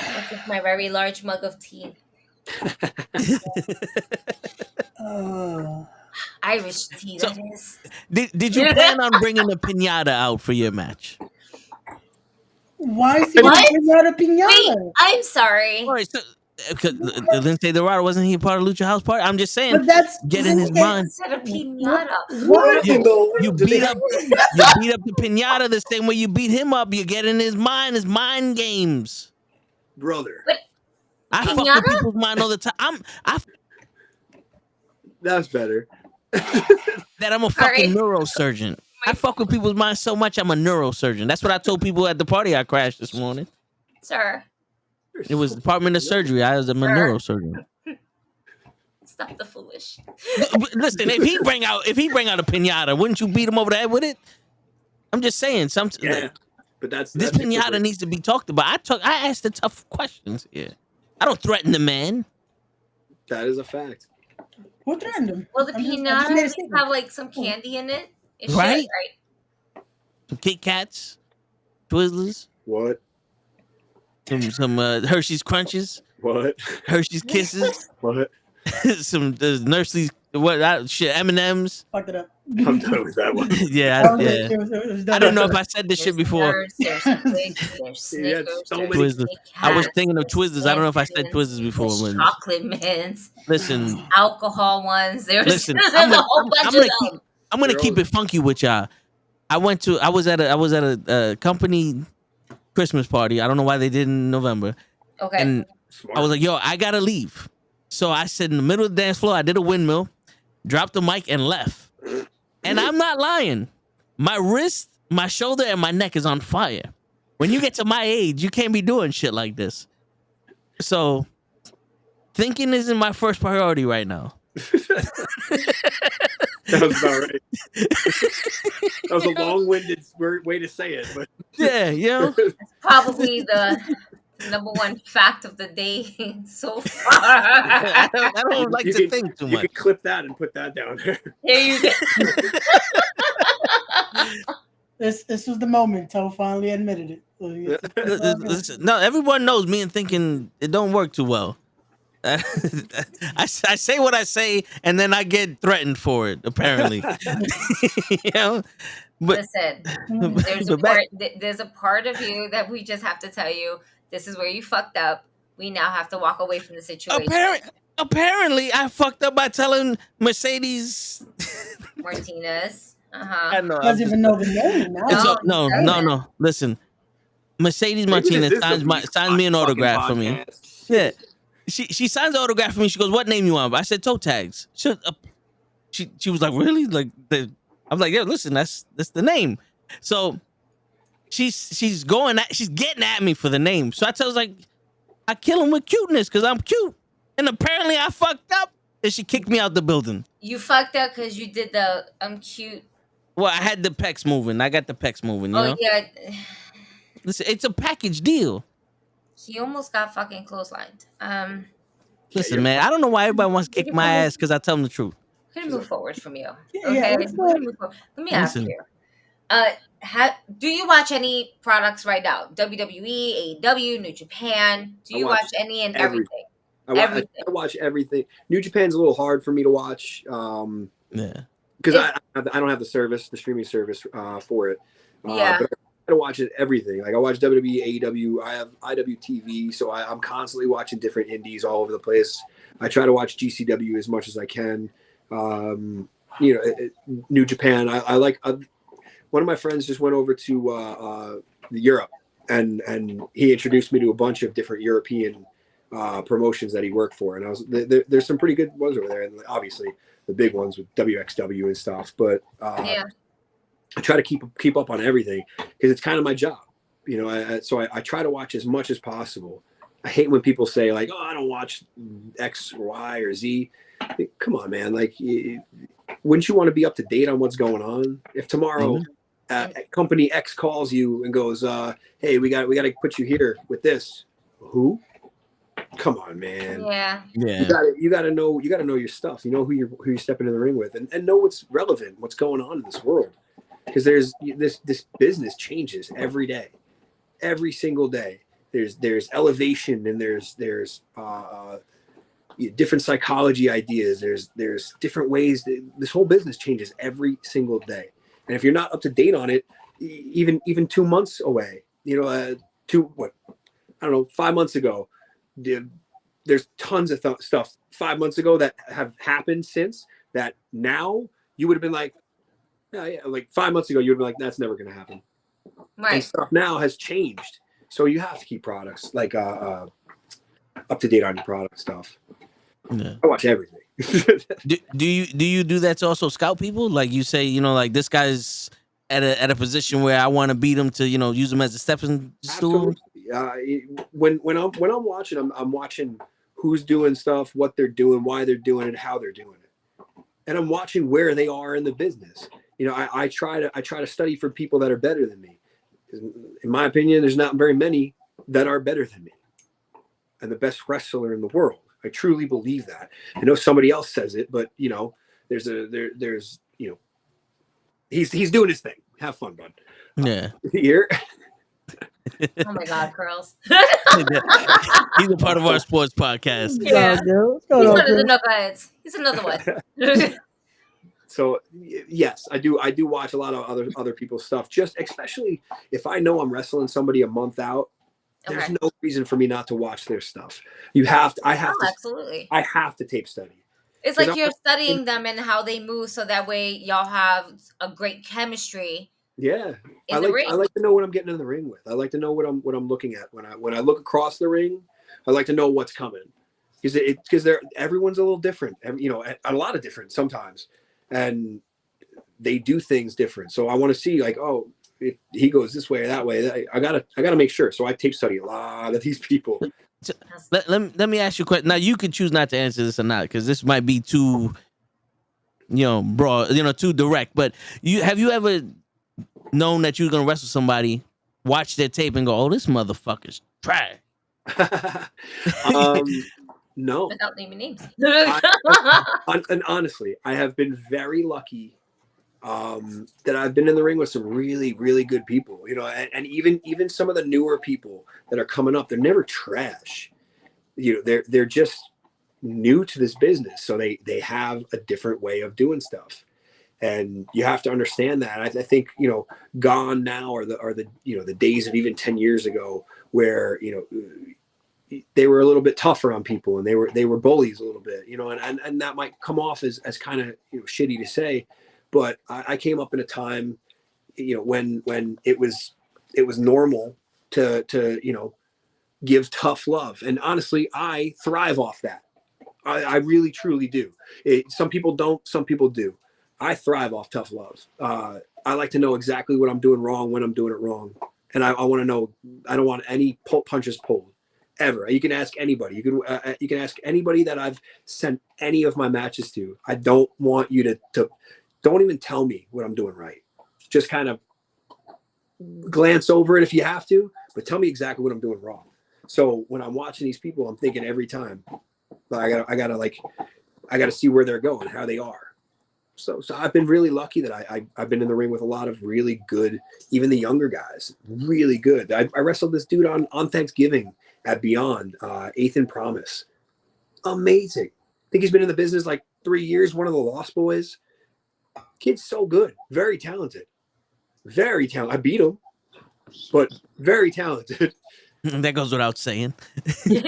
Speaker 9: I'll drink my very large mug of tea. Irish tea, that is.
Speaker 3: Did you plan on bringing a piñata out for your match?
Speaker 10: Why is he going to bring out a piñata?
Speaker 9: Wait, I'm sorry.
Speaker 3: All right, so, Lince Dorado, wasn't he a part of Lucha House Party? I'm just saying,
Speaker 10: But that's
Speaker 3: getting his mind.
Speaker 9: Instead of piñata.
Speaker 10: What?
Speaker 3: You beat up the piñata the same way you beat him up. You get in his mind games,
Speaker 2: brother.
Speaker 9: But
Speaker 3: I fuck with people's mind all the time.
Speaker 2: That's better.
Speaker 3: That I'm a fucking neurosurgeon. I fuck with people's minds so much. I'm a neurosurgeon. That's what I told people at the party I crashed this morning.
Speaker 9: Sir.
Speaker 3: It was Department of Surgery. I'm a neurosurgeon.
Speaker 9: Stop the foolish.
Speaker 3: Listen, if he bring out a piñata, wouldn't you beat him over the head with it? I'm just saying.
Speaker 2: But that's
Speaker 3: this piñata needs to be talked about. I asked the tough questions here. I don't threaten the man.
Speaker 2: That is a fact.
Speaker 10: What threatened him?
Speaker 9: Well, the piñata have like some candy in it. It
Speaker 3: right?
Speaker 9: Should, right?
Speaker 3: Some Kit Kats, Twizzlers.
Speaker 2: What?
Speaker 3: Some Hershey's Crunches.
Speaker 2: What?
Speaker 3: Hershey's Kisses.
Speaker 2: What?
Speaker 3: Some Nurse's shit M&Ms.
Speaker 10: Fucked it up.
Speaker 2: I'm done with that one.
Speaker 3: Yeah. I don't know if I said this shit before.
Speaker 9: There's
Speaker 3: Twizzlers. I was thinking of Twizzlers. I don't know if I said Twizzlers before.
Speaker 9: Chocolate mints.
Speaker 3: Listen.
Speaker 9: Alcohol ones. There's a whole bunch of them.
Speaker 3: I'm gonna keep it funky with y'all. I was at a company Christmas party. I don't know why they did it in November.
Speaker 9: Okay.
Speaker 3: And I was like, yo, I gotta leave. So I said in the middle of the dance floor, I did a windmill, dropped the mic, and left. And I'm not lying. My wrist, my shoulder, and my neck is on fire. When you get to my age, you can't be doing shit like this. So thinking isn't my first priority right now.
Speaker 2: That was about right. That was a long-winded way to say it, but
Speaker 3: yeah, you know,
Speaker 9: it's probably the number one fact of the day so far.
Speaker 3: I don't like to think too much.
Speaker 2: You can clip that and put that down there.
Speaker 9: Here you go.
Speaker 10: This was the moment Toe finally admitted it.
Speaker 3: No, everyone knows me and thinking it don't work too well. I say what I say, and then I get threatened for it. Apparently, you know. But
Speaker 9: listen, there's a part of you that we just have to tell you. This is where you fucked up. We now have to walk away from the situation.
Speaker 3: Apparently, I fucked up by telling Mercedes
Speaker 9: Martinez.
Speaker 3: I know.
Speaker 10: Doesn't even know the name.
Speaker 3: No. Listen, Mercedes Martinez signs me an autograph for me. Yeah. She signs the autograph for me. She goes, "What name you want?" I said, "Toe Tags." She was like, "Really?" Like I was like, "Yeah, listen, that's the name." So she's getting at me for the name. So I tell her, like, I kill him with cuteness because I'm cute. And apparently I fucked up, and she kicked me out the building.
Speaker 9: You fucked up because you did the I'm cute.
Speaker 3: Well, I had the pecs moving. I got the pecs moving. You know?
Speaker 9: Yeah.
Speaker 3: Listen, it's a package deal.
Speaker 9: He almost got fucking clotheslined.
Speaker 3: Listen, man, I don't know why everybody wants to kick my ass because I tell them the truth.
Speaker 9: We're gonna move forward from you.
Speaker 10: Okay,
Speaker 9: Let me ask you. Do you watch any products right now? WWE, AEW, New Japan. Do you watch any and everything?
Speaker 2: I watch everything. New Japan's a little hard for me to watch. Because I don't have the streaming service for it.
Speaker 9: Yeah.
Speaker 2: But I watch everything. Like I watch WWE, AEW. I have IWTV, so I'm constantly watching different indies all over the place. I try to watch GCW as much as I can. New Japan. I like. One of my friends just went over to Europe, and he introduced me to a bunch of different European promotions that he worked for, and there's some pretty good ones over there, and obviously the big ones with WXW and stuff. But I try to keep up on everything because it's kind of my job, you know. So I try to watch as much as possible. I hate when people say like, "Oh, I don't watch X, or Y, or Z." Come on, man! Like, wouldn't you want to be up to date on what's going on? If tomorrow company X calls you and goes, "Hey, we got to put you here with this," who? Come on, man.
Speaker 9: Yeah.
Speaker 2: You gotta know your stuff. You know who you're stepping in the ring with, and know what's relevant, what's going on in this world. Because there's this business changes every day, every single day. There's elevation, and there's different psychology ideas. There's different ways that this whole business changes every single day. And if you're not up to date on it, even 2 months away, 5 months ago, there's tons of stuff 5 months ago that have happened since that now you would have been like, like 5 months ago, you would be like, that's never going to happen.
Speaker 9: Right.
Speaker 2: And stuff now has changed. So you have to keep products like up to date on your product stuff.
Speaker 3: Yeah.
Speaker 2: I watch everything.
Speaker 3: do you do that to also scout people? Like you say, like this guy's at a position where I want to beat him to, use him as a stepping stool.
Speaker 2: When I'm watching, I'm watching who's doing stuff, what they're doing, why they're doing it, how they're doing it, and I'm watching where they are in the business. I try to study for people that are better than me. In my opinion, there's not very many that are better than me, and the best wrestler in the world. I truly believe that. I know somebody else says it, but there's he's doing his thing. Have fun, bud.
Speaker 3: Yeah.
Speaker 2: Here.
Speaker 9: Oh my God, Curls.
Speaker 3: He's a part of our sports podcast.
Speaker 9: Yeah. He's one of the knuckleheads. He's another one.
Speaker 2: So yes, I do watch a lot of other people's stuff. Just especially if I know I'm wrestling somebody a month out, there's no reason for me not to watch their stuff.
Speaker 9: Absolutely.
Speaker 2: I have to tape study.
Speaker 9: It's like you're studying them and how they move, so that way y'all have a great chemistry.
Speaker 2: Yeah, I like to know what I'm getting in the ring with. I like to know what I'm looking at when I look across the ring. I like to know what's coming because everyone's a little different. A lot of different sometimes, and they do things different. So I want to see like, oh, if he goes this way or that way. I gotta make sure. So I tape study a lot of these people.
Speaker 3: Let me ask you a question. Now you can choose not to answer this or not because this might be too, broad, too direct. But have you ever known that you're gonna wrestle somebody, watch their tape, and go, "Oh, this motherfucker's trash"?
Speaker 2: No.
Speaker 9: Without naming names.
Speaker 2: And honestly, I have been very lucky that I've been in the ring with some really, really good people. And even some of the newer people that are coming up, they're never trash. They're just new to this business, so they have a different way of doing stuff. And you have to understand that. I think, gone now are the days of even 10 years ago where, they were a little bit tougher on people and they were bullies a little bit, and that might come off as kind of, shitty to say, but I came up in a time, when it was normal to give tough love. And honestly, I thrive off that. I really, truly do. Some people don't, some people do. I thrive off tough love. I like to know exactly what I'm doing wrong when I'm doing it wrong. And I want to know, I don't want any punches pulled ever. You can ask anybody. You can ask anybody that I've sent any of my matches to. I don't want you to don't even tell me what I'm doing right. Just kind of glance over it if you have to, but tell me exactly what I'm doing wrong. So when I'm watching these people, I'm thinking every time, I gotta see where they're going, how they are. So I've been really lucky that I've been in the ring with a lot of really good, even the younger guys, really good. I wrestled this dude on Thanksgiving at Beyond, 8th and Promise. Amazing. I think he's been in the business like 3 years, one of the Lost Boys. Kid's so good, very talented. Very talented. I beat him, but very talented.
Speaker 3: That goes without saying. Look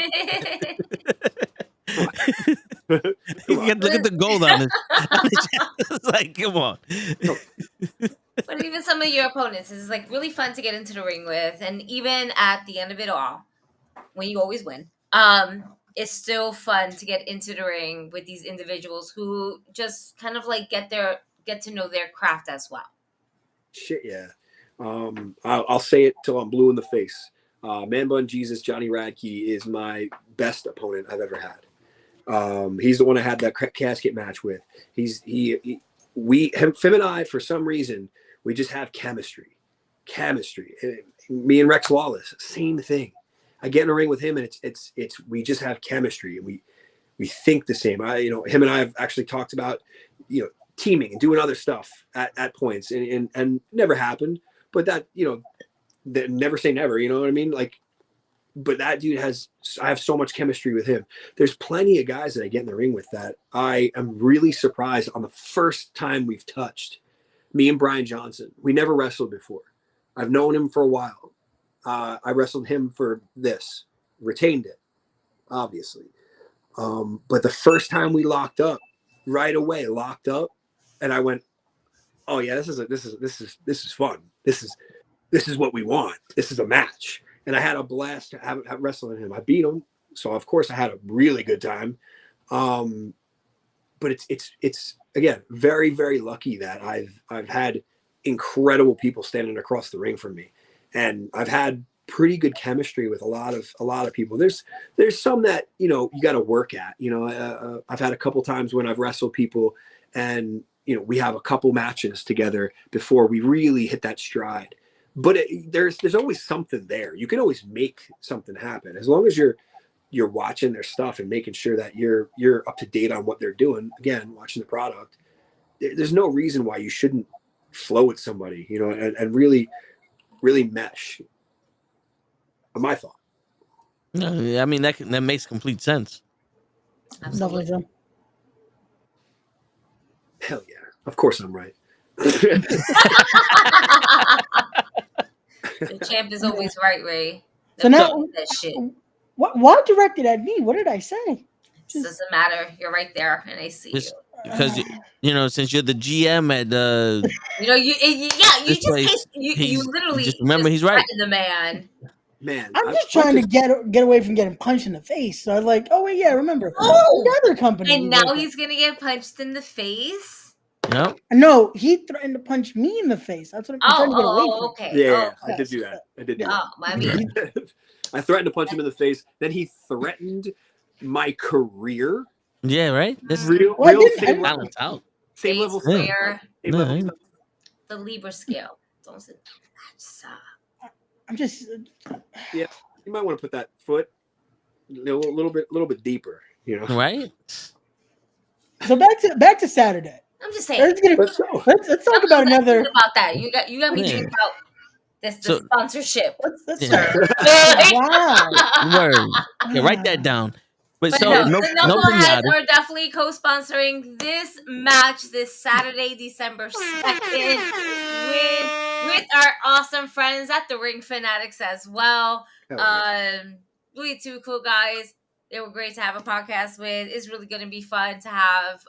Speaker 3: at the gold on it. It's like, come on.
Speaker 9: But even some of your opponents is like really fun to get into the ring with, and even at the end of it all, when you always win, it's still fun to get into the ring with these individuals who just kind of like get to know their craft as well. Shit,
Speaker 2: yeah. I'll say it till I'm blue in the face. Man Bun Jesus Johnny Radke is my best opponent I've ever had. He's the one I had that casket match with. Him and I, for some reason, we just have chemistry. Me and Rex Wallace, same thing. I get in the ring with him, and it's we just have chemistry, and we think the same. Him and I have actually talked about, teaming and doing other stuff at points, and never happened. But that, that never say never. You know what I mean? Like, but that dude I have so much chemistry with him. There's plenty of guys that I get in the ring with that I am really surprised on the first time we've touched. Me and Brian Johnson, we never wrestled before. I've known him for a while. I wrestled him for this, retained it, obviously. But the first time we locked up, right away locked up, and I went, "Oh yeah, this is fun. This is what we want. This is a match." And I had a blast to have wrestling him. I beat him, so of course I had a really good time. But it's again very, very lucky that I've had incredible people standing across the ring from me, and I've had pretty good chemistry with a lot of people. There's some that you got to work at. I've had a couple times when I've wrestled people, and we have a couple matches together before we really hit that stride. But there's always something there. You can always make something happen as long as you're watching their stuff and making sure that you're up to date on what they're doing. Again, watching the product. There's no reason why you shouldn't flow with somebody, and really, really mesh. My thought.
Speaker 11: No, I mean that makes complete sense.
Speaker 10: Absolutely.
Speaker 2: Hell yeah! Of course I'm right.
Speaker 9: The champ is always right, Ray.
Speaker 10: So now,
Speaker 9: that shit.
Speaker 10: Why directed at me? What did I say?
Speaker 9: It doesn't matter. You're right there, and I see you.
Speaker 11: Because since you're the GM at
Speaker 9: you literally
Speaker 11: just remember he's right.
Speaker 9: The man.
Speaker 10: I'm just trying to get away from getting punched in the face. So I'm like, oh wait, yeah, remember the other company.
Speaker 9: And now he's gonna get punched in the face.
Speaker 11: Yep.
Speaker 10: No, he threatened to punch me in the face. That's what I'm trying to get away from.
Speaker 9: Okay.
Speaker 2: Yeah, I did do that.
Speaker 9: I mean,
Speaker 2: I threatened to punch him in the face. Then he threatened my career.
Speaker 11: Yeah, right.
Speaker 2: This real same level. Same level.
Speaker 9: The Libra scale. Don't say
Speaker 10: I'm just.
Speaker 2: Yeah, you might want to put that foot a little bit deeper.
Speaker 11: Right.
Speaker 10: So back to Saturday.
Speaker 9: I'm just saying.
Speaker 10: Let's talk about another.
Speaker 9: About that, you got me thinking about the sponsorship.
Speaker 10: Let's
Speaker 9: wow.
Speaker 11: Word. Yeah, write that down. But
Speaker 9: the Knuckleheads are definitely co-sponsoring this match this Saturday, December 2nd, with our awesome friends at the Ring Fanatics as well. Really two cool guys. They were great to have a podcast with. It's really going to be fun to have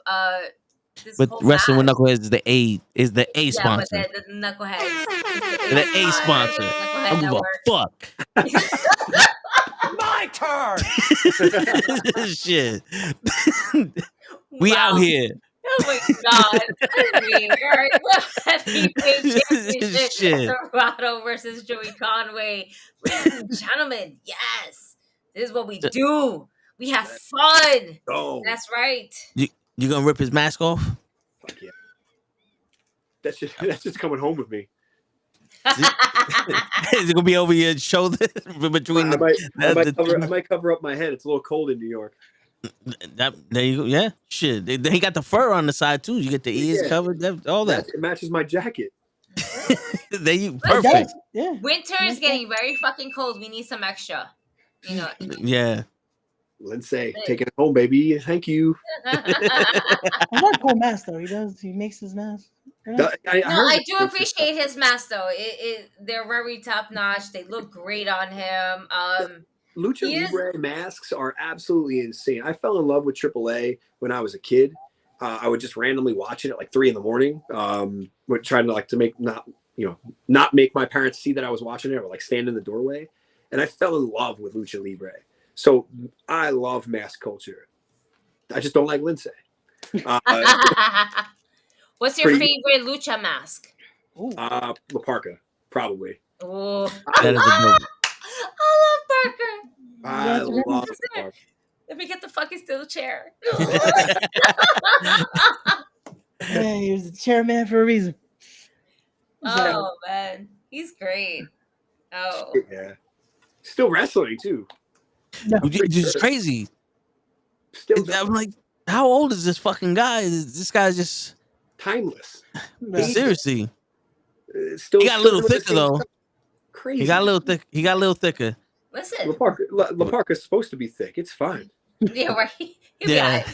Speaker 11: But Wrestling with Knuckleheads is the A sponsor.
Speaker 9: Yeah, but the Knuckleheads.
Speaker 11: The A sponsor. I don't give a fuck.
Speaker 7: My turn.
Speaker 11: Shit. We out here.
Speaker 9: Oh my god. Shit. Dorado versus Joey Conway. Ladies and gentlemen, yes. This is what we do. We have fun.
Speaker 2: Oh.
Speaker 9: That's right.
Speaker 11: You gonna rip his mask off?
Speaker 2: Fuck yeah. That's just coming home with me.
Speaker 11: Is it gonna be over your shoulder between
Speaker 2: I might cover up my head. It's a little cold in New York.
Speaker 11: There you go. Yeah, shit. He got the fur on the side too. You get the ears covered. All that.
Speaker 2: It matches my jacket.
Speaker 11: Perfect.
Speaker 10: Yeah.
Speaker 9: Winter is getting very fucking cold. We need some extra.
Speaker 11: Yeah.
Speaker 2: Lindsay, taking it home, baby. Thank you.
Speaker 10: He's not a cool mask though. He makes his mask.
Speaker 9: I do appreciate his mask though. They're very top notch. They look great on him.
Speaker 2: Lucha Libre masks are absolutely insane. I fell in love with AAA when I was a kid. I would just randomly watch it at like 3 a.m. Trying to make not make my parents see that I was watching it, or like stand in the doorway. And I fell in love with Lucha Libre. So I love mask culture. I just don't like Lindsay.
Speaker 9: What's your favorite lucha mask?
Speaker 2: La Parka, probably.
Speaker 9: Oh,
Speaker 11: that is a dope.
Speaker 9: I love Parker.
Speaker 2: I love Parker.
Speaker 9: Let me get the fucking steel chair.
Speaker 10: Yeah, he was the chairman for a reason.
Speaker 9: Oh man, he's great. Oh
Speaker 2: yeah. Still wrestling too.
Speaker 10: No.
Speaker 11: It's crazy.
Speaker 2: Still,
Speaker 11: I'm like, how old is this fucking guy? This guy's just
Speaker 2: timeless.
Speaker 11: Seriously.
Speaker 2: Still,
Speaker 11: he got a little thicker though.
Speaker 2: Crazy.
Speaker 11: He got a little thick. He got a little thicker.
Speaker 9: Listen,
Speaker 2: LaParca's supposed to be thick. It's fine.
Speaker 9: Yeah, right.
Speaker 11: Yeah.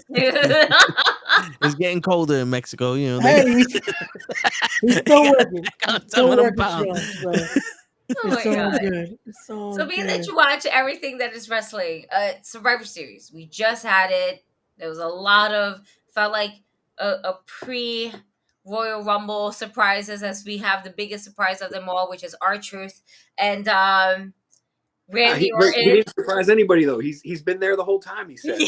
Speaker 11: It's getting colder in Mexico, you know.
Speaker 10: Hey, he's still working.
Speaker 11: Still working
Speaker 10: strong, so it's all good. It's all
Speaker 9: So being that
Speaker 10: good.
Speaker 9: you watch everything that is wrestling, Survivor Series, we just had it. There was a lot of felt like a pre Royal Rumble surprises, as we have the biggest surprise of them all, which is R-Truth and Randy
Speaker 2: He
Speaker 9: Orton.
Speaker 2: didn't surprise anybody though. He's been there the whole time. He said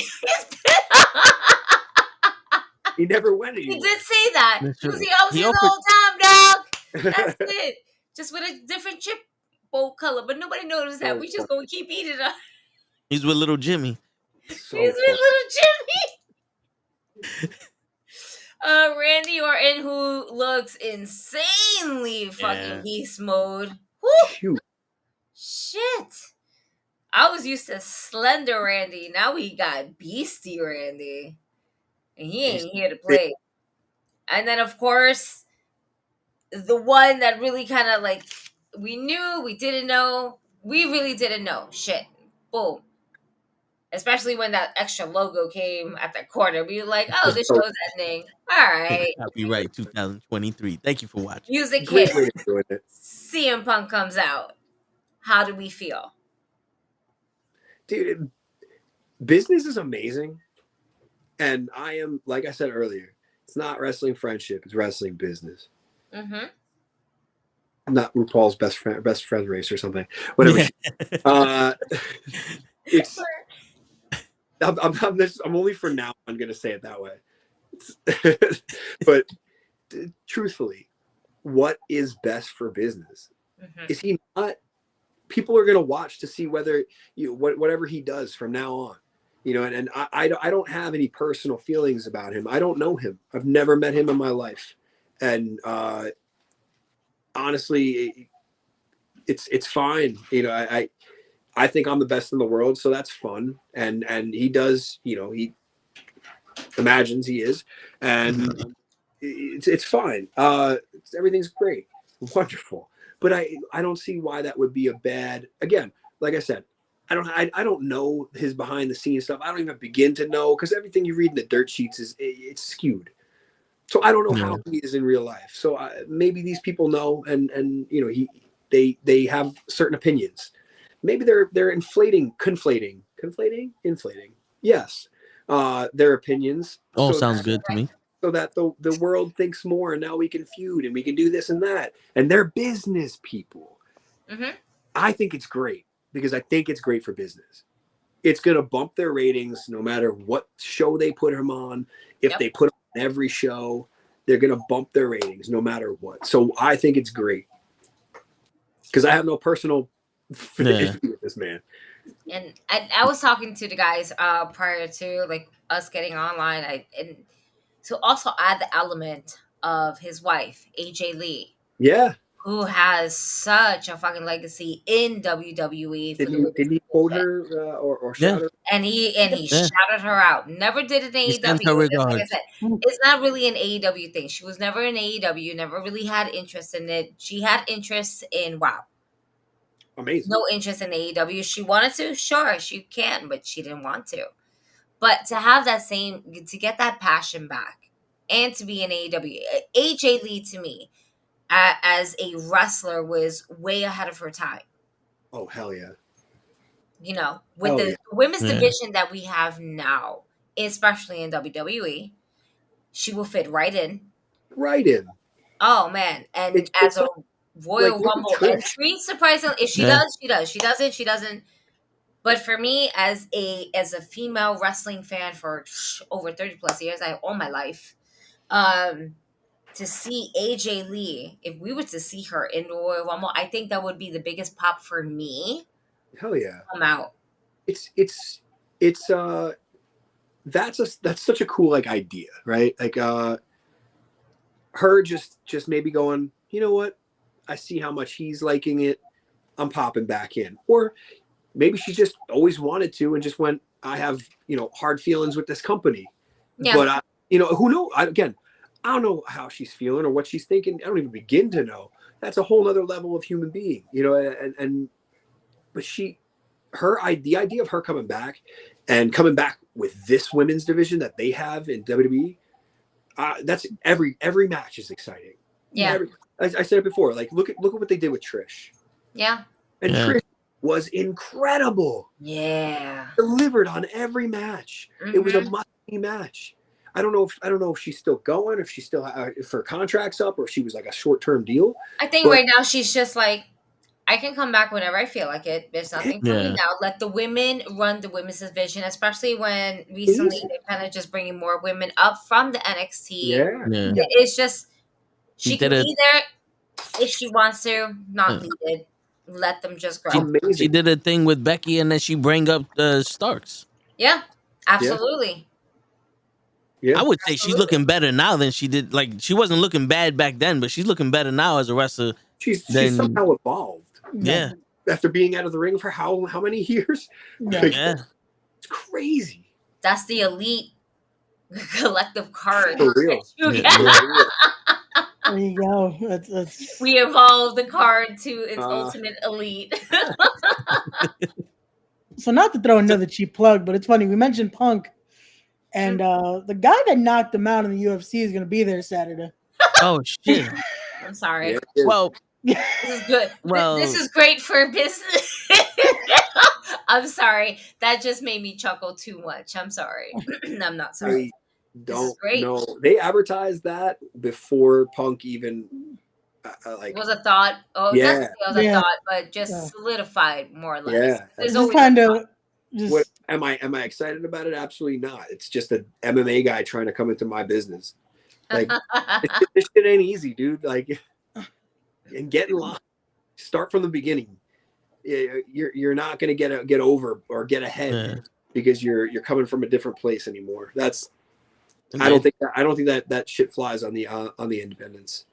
Speaker 2: he never went anywhere.
Speaker 9: He did say that.
Speaker 11: That's
Speaker 9: He was
Speaker 11: true.
Speaker 9: I was
Speaker 11: He
Speaker 9: here the
Speaker 11: offered-
Speaker 9: whole time, dog. That's it. Just with a different chip bowl color, but nobody noticed that. We just gonna keep eating it.
Speaker 11: He's with little Jimmy.
Speaker 9: He's with little Jimmy. Randy Orton, who looks insanely fucking beast mode. Woo!
Speaker 2: Shoot.
Speaker 9: Shit. I was used to slender Randy. Now we got beastie Randy. And he ain't here to play. And then, of course, the one that really kind of like, we knew, we didn't know. We really didn't know. Shit. Boom. Especially when that extra logo came at the corner. We were like, oh, this show's ending. All right.
Speaker 11: Copyright 2023. Thank you for watching.
Speaker 9: Music
Speaker 2: Great
Speaker 9: hit.
Speaker 2: way to do it.
Speaker 9: CM Punk comes out. How do we feel?
Speaker 2: Dude, business is amazing. And I am, like I said earlier, it's not wrestling friendship, it's wrestling business.
Speaker 9: Mm-hmm.
Speaker 2: Not RuPaul's best friend race or something. Whatever. It's I'm only for now I'm gonna say it that way. But truthfully, what is best for business?
Speaker 9: Mm-hmm.
Speaker 2: Is he not? People are gonna watch to see whether whatever he does from now on. You know, and I don't have any personal feelings about him. I don't know him. I've never met him in my life. And honestly, it's fine. You know, I think I'm the best in the world, so that's fun. And he does, you know, he imagines he is, and it's fine. Everything's great, wonderful. But I don't see why that would be a bad. Again, like I said, I don't know his behind the scenes stuff. I don't even begin to know, because everything you read in the dirt sheets it's skewed. So I don't know how he is in real life. So maybe these people know, and you know they have certain opinions. Maybe they're conflating. Yes, their opinions.
Speaker 11: Oh, sounds good to me.
Speaker 2: So that the world thinks more, and now we can feud and we can do this and that. And they're business people.
Speaker 9: Mm-hmm.
Speaker 2: I think it's great, because I think it's great for business. It's going to bump their ratings no matter what show they put them on. If they put them on every show, they're going to bump their ratings no matter what. So I think it's great, because I have no personal issue with this man.
Speaker 9: And I was talking to the guys prior to like us getting online. And to also add the element of his wife, AJ Lee.
Speaker 2: Yeah.
Speaker 9: Who has such a fucking legacy in WWE.
Speaker 2: Did he quote her or shout her?
Speaker 9: And he shouted her out. Never did an AEW. Like I said, it's not really an AEW thing. She was never in AEW. Never really had interest in it. She had interest in WoW.
Speaker 2: Amazing.
Speaker 9: No interest in AEW. She wanted to, sure, she can, but she didn't want to. But to have to get that passion back, and to be in AEW, AJ Lee to me, as a wrestler, was way ahead of her time.
Speaker 2: Oh, hell yeah.
Speaker 9: You know, with the women's division that we have now, especially in WWE, she will fit right in.
Speaker 2: Right in.
Speaker 9: Oh, man. And as a Royal Rumble entry, surprisingly, if she does, she does. She doesn't, she doesn't. But for me, as a female wrestling fan for over 30 plus years, all my life, to see AJ Lee, if we were to see her in the Royal Rumble, I think that would be the biggest pop for me.
Speaker 2: Hell yeah.
Speaker 9: Come out.
Speaker 2: That's such a cool like idea, right? Like her just maybe going, you know what? I see how much he's liking it. I'm popping back in. Or maybe she just always wanted to and just went, I have, hard feelings with this company.
Speaker 9: Yeah.
Speaker 2: But, who knows? I don't know how she's feeling or what she's thinking. I don't even begin to know. That's a whole other level of human being, but the idea of her coming back with this women's division that they have in WWE, that's every match is exciting.
Speaker 9: Yeah.
Speaker 2: I said it before, like look at what they did with Trish.
Speaker 9: Yeah.
Speaker 2: And Trish was incredible.
Speaker 9: Yeah.
Speaker 2: Delivered on every match.
Speaker 9: Mm-hmm.
Speaker 2: It was a must-see match. I don't know if she's still going, if she's still if her contract's up, or if she was like a short-term deal.
Speaker 9: I think right now she's just like, I can come back whenever I feel like it. There's nothing for me now. Let the women run the women's division, especially when recently they're kind of just bringing more women up from the NXT.
Speaker 2: Yeah.
Speaker 9: It's just, she can be there if she wants to, not needed. Let them just grow.
Speaker 11: She did a thing with Becky, and then she bring up the Starks.
Speaker 9: Yeah, absolutely.
Speaker 11: Yeah. I would say she's looking better now than she did. Like, she wasn't looking bad back then, but she's looking better now as a wrestler.
Speaker 2: She's somehow evolved.
Speaker 11: Yeah.
Speaker 2: After being out of the ring for how many years?
Speaker 11: Yeah.
Speaker 2: It's crazy.
Speaker 9: That's the elite collective card.
Speaker 2: For real.
Speaker 10: There you go. That's...
Speaker 9: We evolved the card to its ultimate elite.
Speaker 10: So not to throw another cheap plug, but it's funny. We mentioned Punk, and the guy that knocked him out in the UFC is going to be there Saturday.
Speaker 11: Oh, shit.
Speaker 9: I'm sorry.
Speaker 11: Well,
Speaker 9: this is good. Well, this is great for business. I'm sorry. That just made me chuckle too much. I'm sorry. I'm not sorry.
Speaker 2: Don't know. They advertised that before Punk even
Speaker 9: was a thought. Oh, yeah, was a thought, but just solidified more or less.
Speaker 2: Yeah,
Speaker 9: there's
Speaker 10: just kind of.
Speaker 2: What am I excited about it? Absolutely not. It's just an MMA guy trying to come into my business. Like this shit ain't easy, dude. Like, and get in line. Start from the beginning. You're not gonna get over or get ahead because you're coming from a different place anymore. That's. I don't think that shit flies on the independents.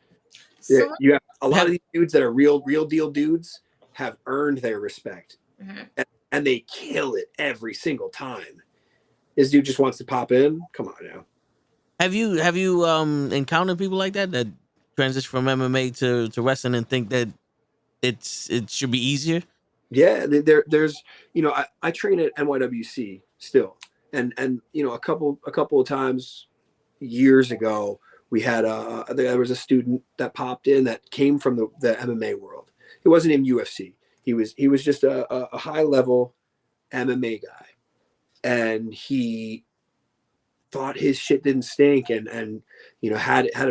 Speaker 2: So, you have a lot of these dudes that are real deal dudes have earned their respect, and they kill it every single time. This dude just wants to pop in. Come on now.
Speaker 11: Have you encountered people like that transition from MMA to wrestling and think that it should be easier?
Speaker 2: Yeah, there's I train at NYWC still, and a couple of times years ago we had there was a student that popped in that came from the MMA world. He wasn't in UFC. He was just a high level MMA guy, and he thought his shit didn't stink, and had a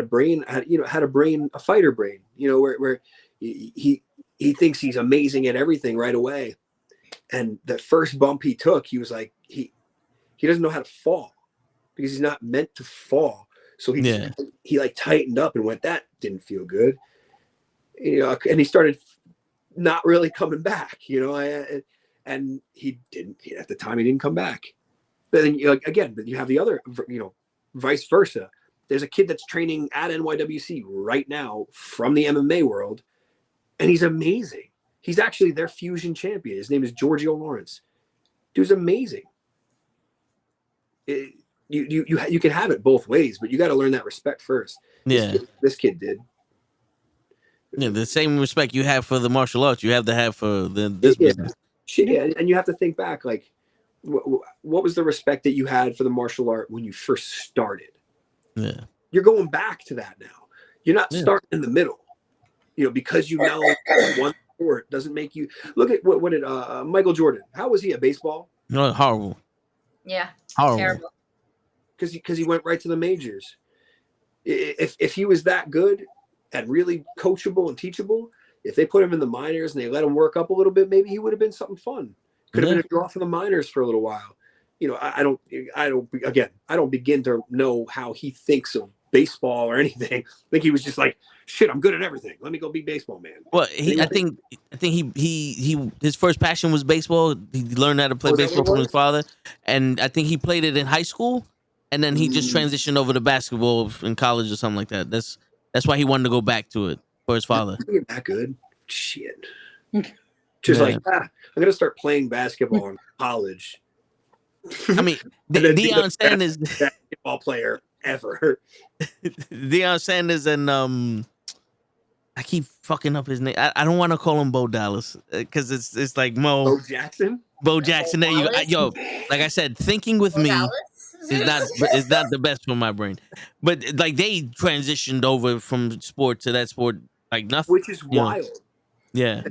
Speaker 2: fighter brain, where he thinks he's amazing at everything right away. And the first bump he took, he was like, he doesn't know how to fall because he's not meant to fall. So he like tightened up and went, that didn't feel good. And he started not really coming back, and he didn't, at the time he didn't come back. But then but you have the other, vice versa. There's a kid that's training at NYWC right now from the MMA world, and he's amazing. He's actually their fusion champion. His name is Giorgio Lawrence. Dude's amazing. You can have it both ways, but you got to learn that respect first.
Speaker 11: Yeah,
Speaker 2: this kid did.
Speaker 11: Yeah, the same respect you have for the martial arts, you have to have for this business.
Speaker 2: Yeah, and you have to think back, like, what was the respect that you had for the martial art when you first started?
Speaker 11: Yeah,
Speaker 2: you're going back to that now. You're not starting in the middle. Because one sport doesn't make you look at what did Michael Jordan? How was he at baseball?
Speaker 11: No, horrible.
Speaker 9: Yeah,
Speaker 11: horrible.
Speaker 9: Terrible.
Speaker 2: Because he went right to the majors. If he was that good and really coachable and teachable, if they put him in the minors and they let him work up a little bit, maybe he would have been something fun. Could have been a draw for the minors for a little while. I don't begin to know how he thinks of baseball or anything. I think he was just like, shit, I'm good at everything. Let me go be baseball man.
Speaker 11: Well, I think he his first passion was baseball. He learned how to play baseball from his father, and I think he played it in high school, and then he just transitioned over to basketball in college or something like that. That's why he wanted to go back to it for his father.
Speaker 2: You're that good, shit. Just like, I'm gonna start playing basketball in college.
Speaker 11: I mean, Deion Sanders,
Speaker 2: basketball player ever.
Speaker 11: Deion Sanders, and I keep fucking up his name. I don't want to call him Bo Dallas because it's like
Speaker 2: Bo Jackson.
Speaker 11: Bo Jackson. There you go. Yo, like I said, thinking with me is not the best for my brain. But like they transitioned over from sport to that sport like nothing,
Speaker 2: which is wild.
Speaker 11: Yeah,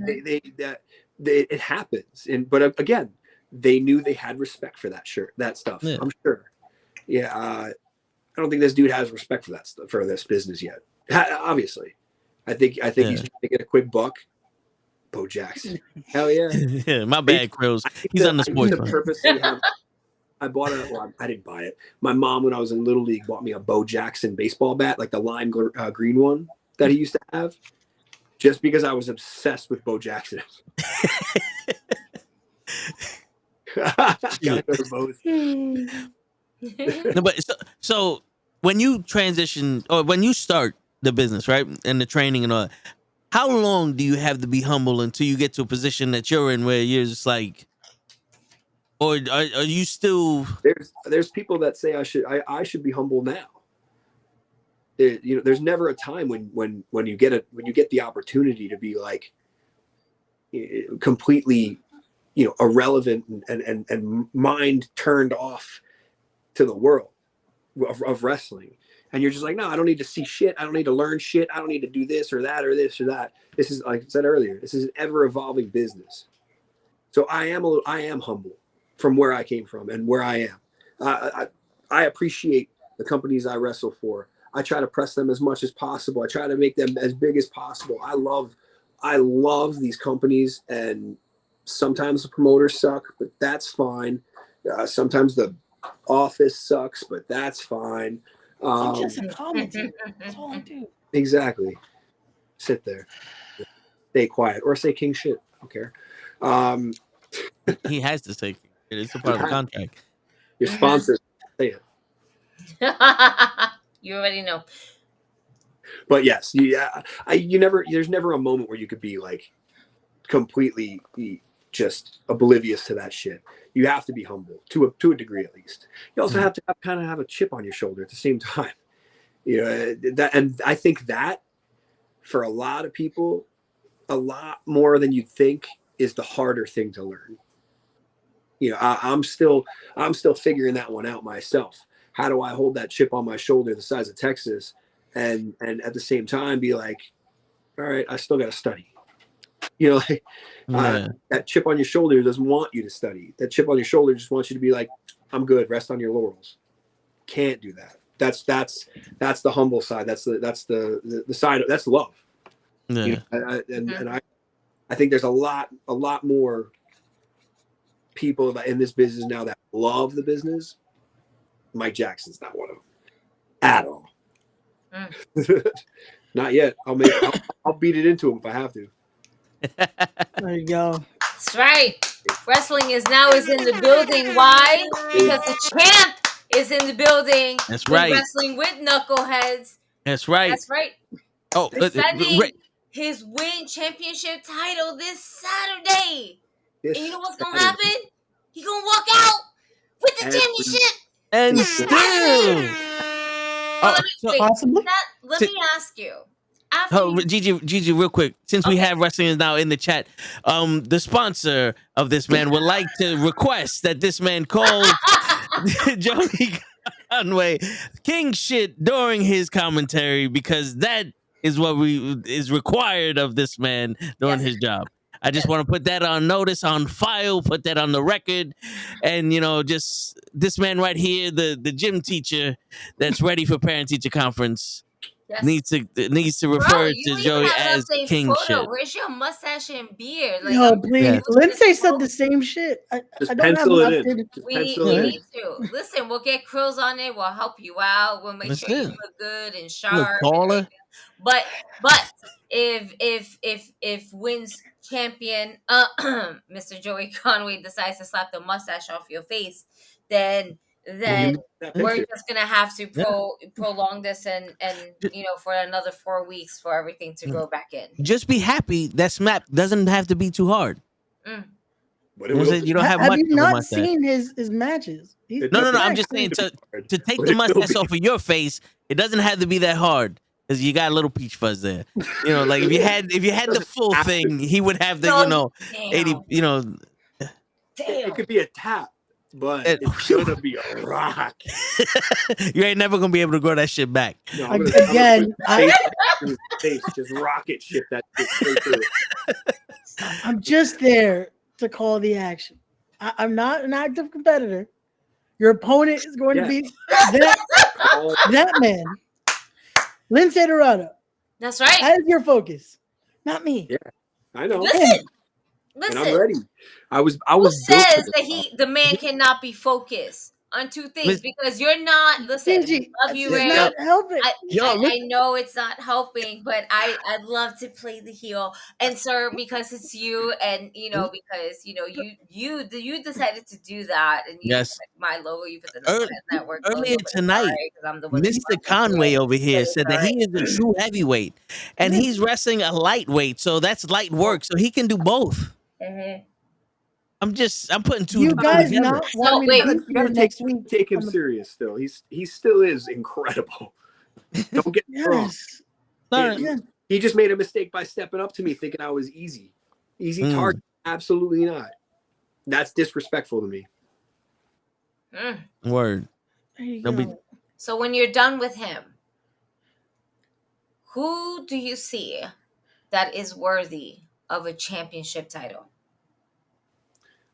Speaker 2: it happens, but again, they knew they had respect for that stuff. Yeah. I'm sure. Yeah, I don't think this dude has respect for that stuff, for this business yet. Obviously, I think he's trying to get a quick buck. Bo Jackson, hell yeah.
Speaker 11: Yeah, my bad, Krills. He's on the sports.
Speaker 2: I bought I didn't buy it. My mom, when I was in Little League, bought me a Bo Jackson baseball bat, like the lime green one that he used to have, just because I was obsessed with Bo Jackson. Gotta go to both.
Speaker 11: No, but so when you transition or when you start the business, right, and the training and all that, how long do you have to be humble until you get to a position that you're in where you're just like, or are you still?
Speaker 2: There's people that say I should be humble now. There's never a time when you get the opportunity to be like completely, irrelevant and mind turned off to the world of wrestling. And you're just like, no, I don't need to see shit. I don't need to learn shit. I don't need to do this or that or this or that. This is, like I said earlier, this is an ever evolving business. So I am humble from where I came from and where I am. I appreciate the companies I wrestle for. I try to press them as much as possible. I try to make them as big as possible. I love these companies, and sometimes the promoters suck, but that's fine. Sometimes the office sucks, but that's fine.
Speaker 10: I'm just a commentator. That's all I do.
Speaker 2: Exactly. Sit there, stay quiet, or say king shit. I don't care.
Speaker 11: He has to say it. It's a part of the contract.
Speaker 2: Your sponsors say it.
Speaker 9: You already know.
Speaker 2: But yes, there's never a moment where you could be like completely just oblivious to that shit. You have to be humble to a degree, at least. You also have to kind of have a chip on your shoulder at the same time. And I think that for a lot of people, a lot more than you'd think, is the harder thing to learn. I'm still figuring that one out myself. How do I hold that chip on my shoulder the size of Texas and at the same time be like, all right, I still got to study. That chip on your shoulder doesn't want you to study. That chip on your shoulder just wants you to be like, I'm good, rest on your laurels. Can't do that. That's the humble side. That's the side. That's love.
Speaker 11: Yeah.
Speaker 2: And I think there's a lot more people in this business now that love the business. Mike Jackson's not one of them at all. Not yet. I'll beat it into him if I have to.
Speaker 10: There you go.
Speaker 9: That's right. Wrestling is in the building. Why? Because the champ is in the building.
Speaker 11: That's right.
Speaker 9: Wrestling with knuckleheads.
Speaker 11: That's right.
Speaker 9: That's right.
Speaker 11: Oh,
Speaker 9: defending his wing championship title this Saturday. And you know what's gonna happen? He gonna walk out with the championship.
Speaker 11: And still,
Speaker 10: possibly.
Speaker 9: Let me ask you.
Speaker 11: Gigi, real quick, since we have wrestling now in the chat, the sponsor of this man would like to request that this man call Joey Conway king shit during his commentary, because that is what is required of this man during his job. I just want to put that on notice, on file, put that on the record. And, just this man right here, the gym teacher that's ready for parent-teacher conference, needs to refer to Joey as king shit.
Speaker 9: Where's your mustache and beard?
Speaker 10: No, please. Yeah. Lindsay said the same shit. I don't
Speaker 2: pencil
Speaker 10: have
Speaker 2: it in.
Speaker 9: We need to. Listen, we'll get Krills on it. We'll help you out. We'll make sure you look good and sharp. But if wins champion Mr. Joey Conway decides to slap the mustache off your face, then we're just gonna have to prolong this and for another 4 weeks for everything to go back in.
Speaker 11: Just be happy that SMAP doesn't have to be too hard.
Speaker 2: But it will.
Speaker 11: You don't have
Speaker 10: Have
Speaker 11: much
Speaker 10: you
Speaker 11: of a
Speaker 10: not
Speaker 11: mustache.
Speaker 10: seen his matches?
Speaker 11: No. I'm just saying to take the mustache off of your face, it doesn't have to be that hard because you got a little peach fuzz there. You know, like if you had the full thing, he would have the 80. You know,
Speaker 2: it could be a tap, but it's gonna be a rock.
Speaker 11: You ain't never gonna be able to grow that shit back.
Speaker 2: No,
Speaker 10: I'm
Speaker 2: gonna
Speaker 10: again,
Speaker 2: just rocket ship that shit straight through.
Speaker 10: I'm just there to call the action. I'm not an active competitor. Your opponent is going to be that man, Lindsay Dorado.
Speaker 9: That's right.
Speaker 10: That is your focus, not me.
Speaker 2: Yeah, I know.
Speaker 9: Listen.
Speaker 2: And I'm ready. I was.
Speaker 9: Who says that the man cannot be focused on two things? Because you're not. Listen, love you, Ray.
Speaker 10: Not helping.
Speaker 9: I know it's not helping, but I'd love to play the heel, and sir, because it's you, and because you decided to do that, and you put my logo, you put the Nukkle Network
Speaker 11: earlier
Speaker 9: logo,
Speaker 11: tonight, Mr. Conway over here said that he is a true heavyweight, and he's wrestling a lightweight, so that's light work, so he can do both.
Speaker 9: Mm-hmm.
Speaker 11: I'm putting two.
Speaker 10: You guys not want me to
Speaker 2: you gotta next week. Take him serious. Still, he still is incredible. Don't get me wrong. He just made a mistake by stepping up to me, thinking I was easy target. Absolutely not. That's disrespectful to me.
Speaker 11: Word.
Speaker 9: So when you're done with him, who do you see that is worthy of a championship title?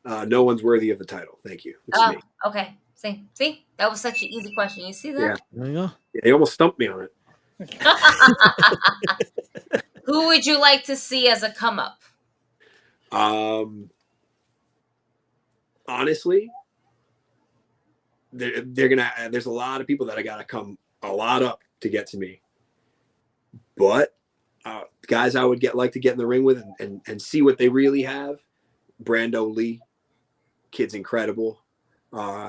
Speaker 2: No one's worthy of the title. Thank you. It's me.
Speaker 9: Okay. See, that was such an easy question. You see that?
Speaker 2: Yeah.
Speaker 11: There you go.
Speaker 2: Yeah, he almost stumped me on it.
Speaker 9: Who would you like to see as a come up?
Speaker 2: Honestly, there's a lot of people that I gotta come a lot up to get to me. But guys I would like to get in the ring with and see what they really have. Brando Lee, kid's incredible.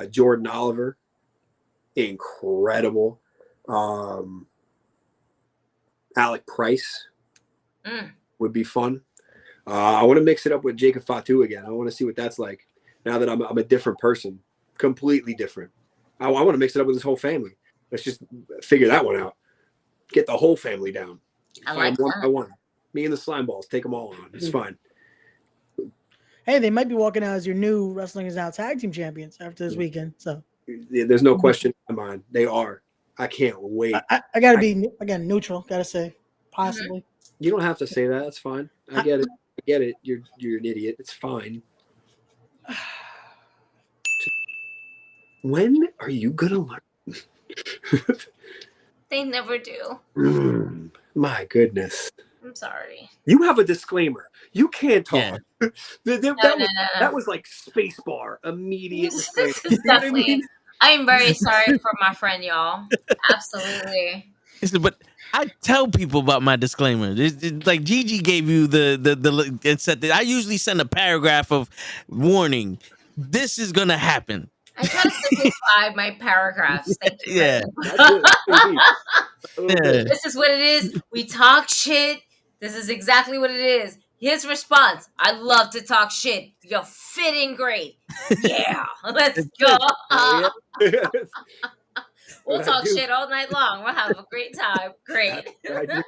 Speaker 2: Jordan Oliver, incredible. Alec Price would be fun. I want to mix it up with Jacob Fatu again. I want to see what that's like now that I'm a different person, completely different. I want to mix it up with his whole family. Let's just figure that one out. Get the whole family down.
Speaker 9: I like
Speaker 2: one
Speaker 9: that.
Speaker 2: by one. Me and the slime balls, take them all on. It's fine.
Speaker 10: Hey, they might be walking out as your new Wrestling Is Now tag team champions after this weekend. So
Speaker 2: there's no question in my mind. They are. I can't wait.
Speaker 10: I gotta be again neutral. Gotta say possibly.
Speaker 2: You don't have to say that. That's fine. I get it. I get it. You're an idiot. It's fine. When are you gonna learn?
Speaker 9: They never do.
Speaker 2: My goodness.
Speaker 9: I'm sorry.
Speaker 2: You have a disclaimer. You can't talk.
Speaker 9: No.
Speaker 2: That was like spacebar. Immediate disclaimer. You know what I mean?
Speaker 9: I'm very sorry for my friend, y'all. Absolutely.
Speaker 11: But I tell people about my disclaimer. It's like Gigi gave you the and said that I usually send a paragraph of warning. This is gonna happen.
Speaker 9: I try to simplify my paragraphs. Thank you.
Speaker 11: Yeah.
Speaker 9: This is what it is. We talk shit. This is exactly what it is. His response: I love to talk shit. You're fitting great. Yeah, let's go. We'll talk shit all night long. We'll have a great time. Great. And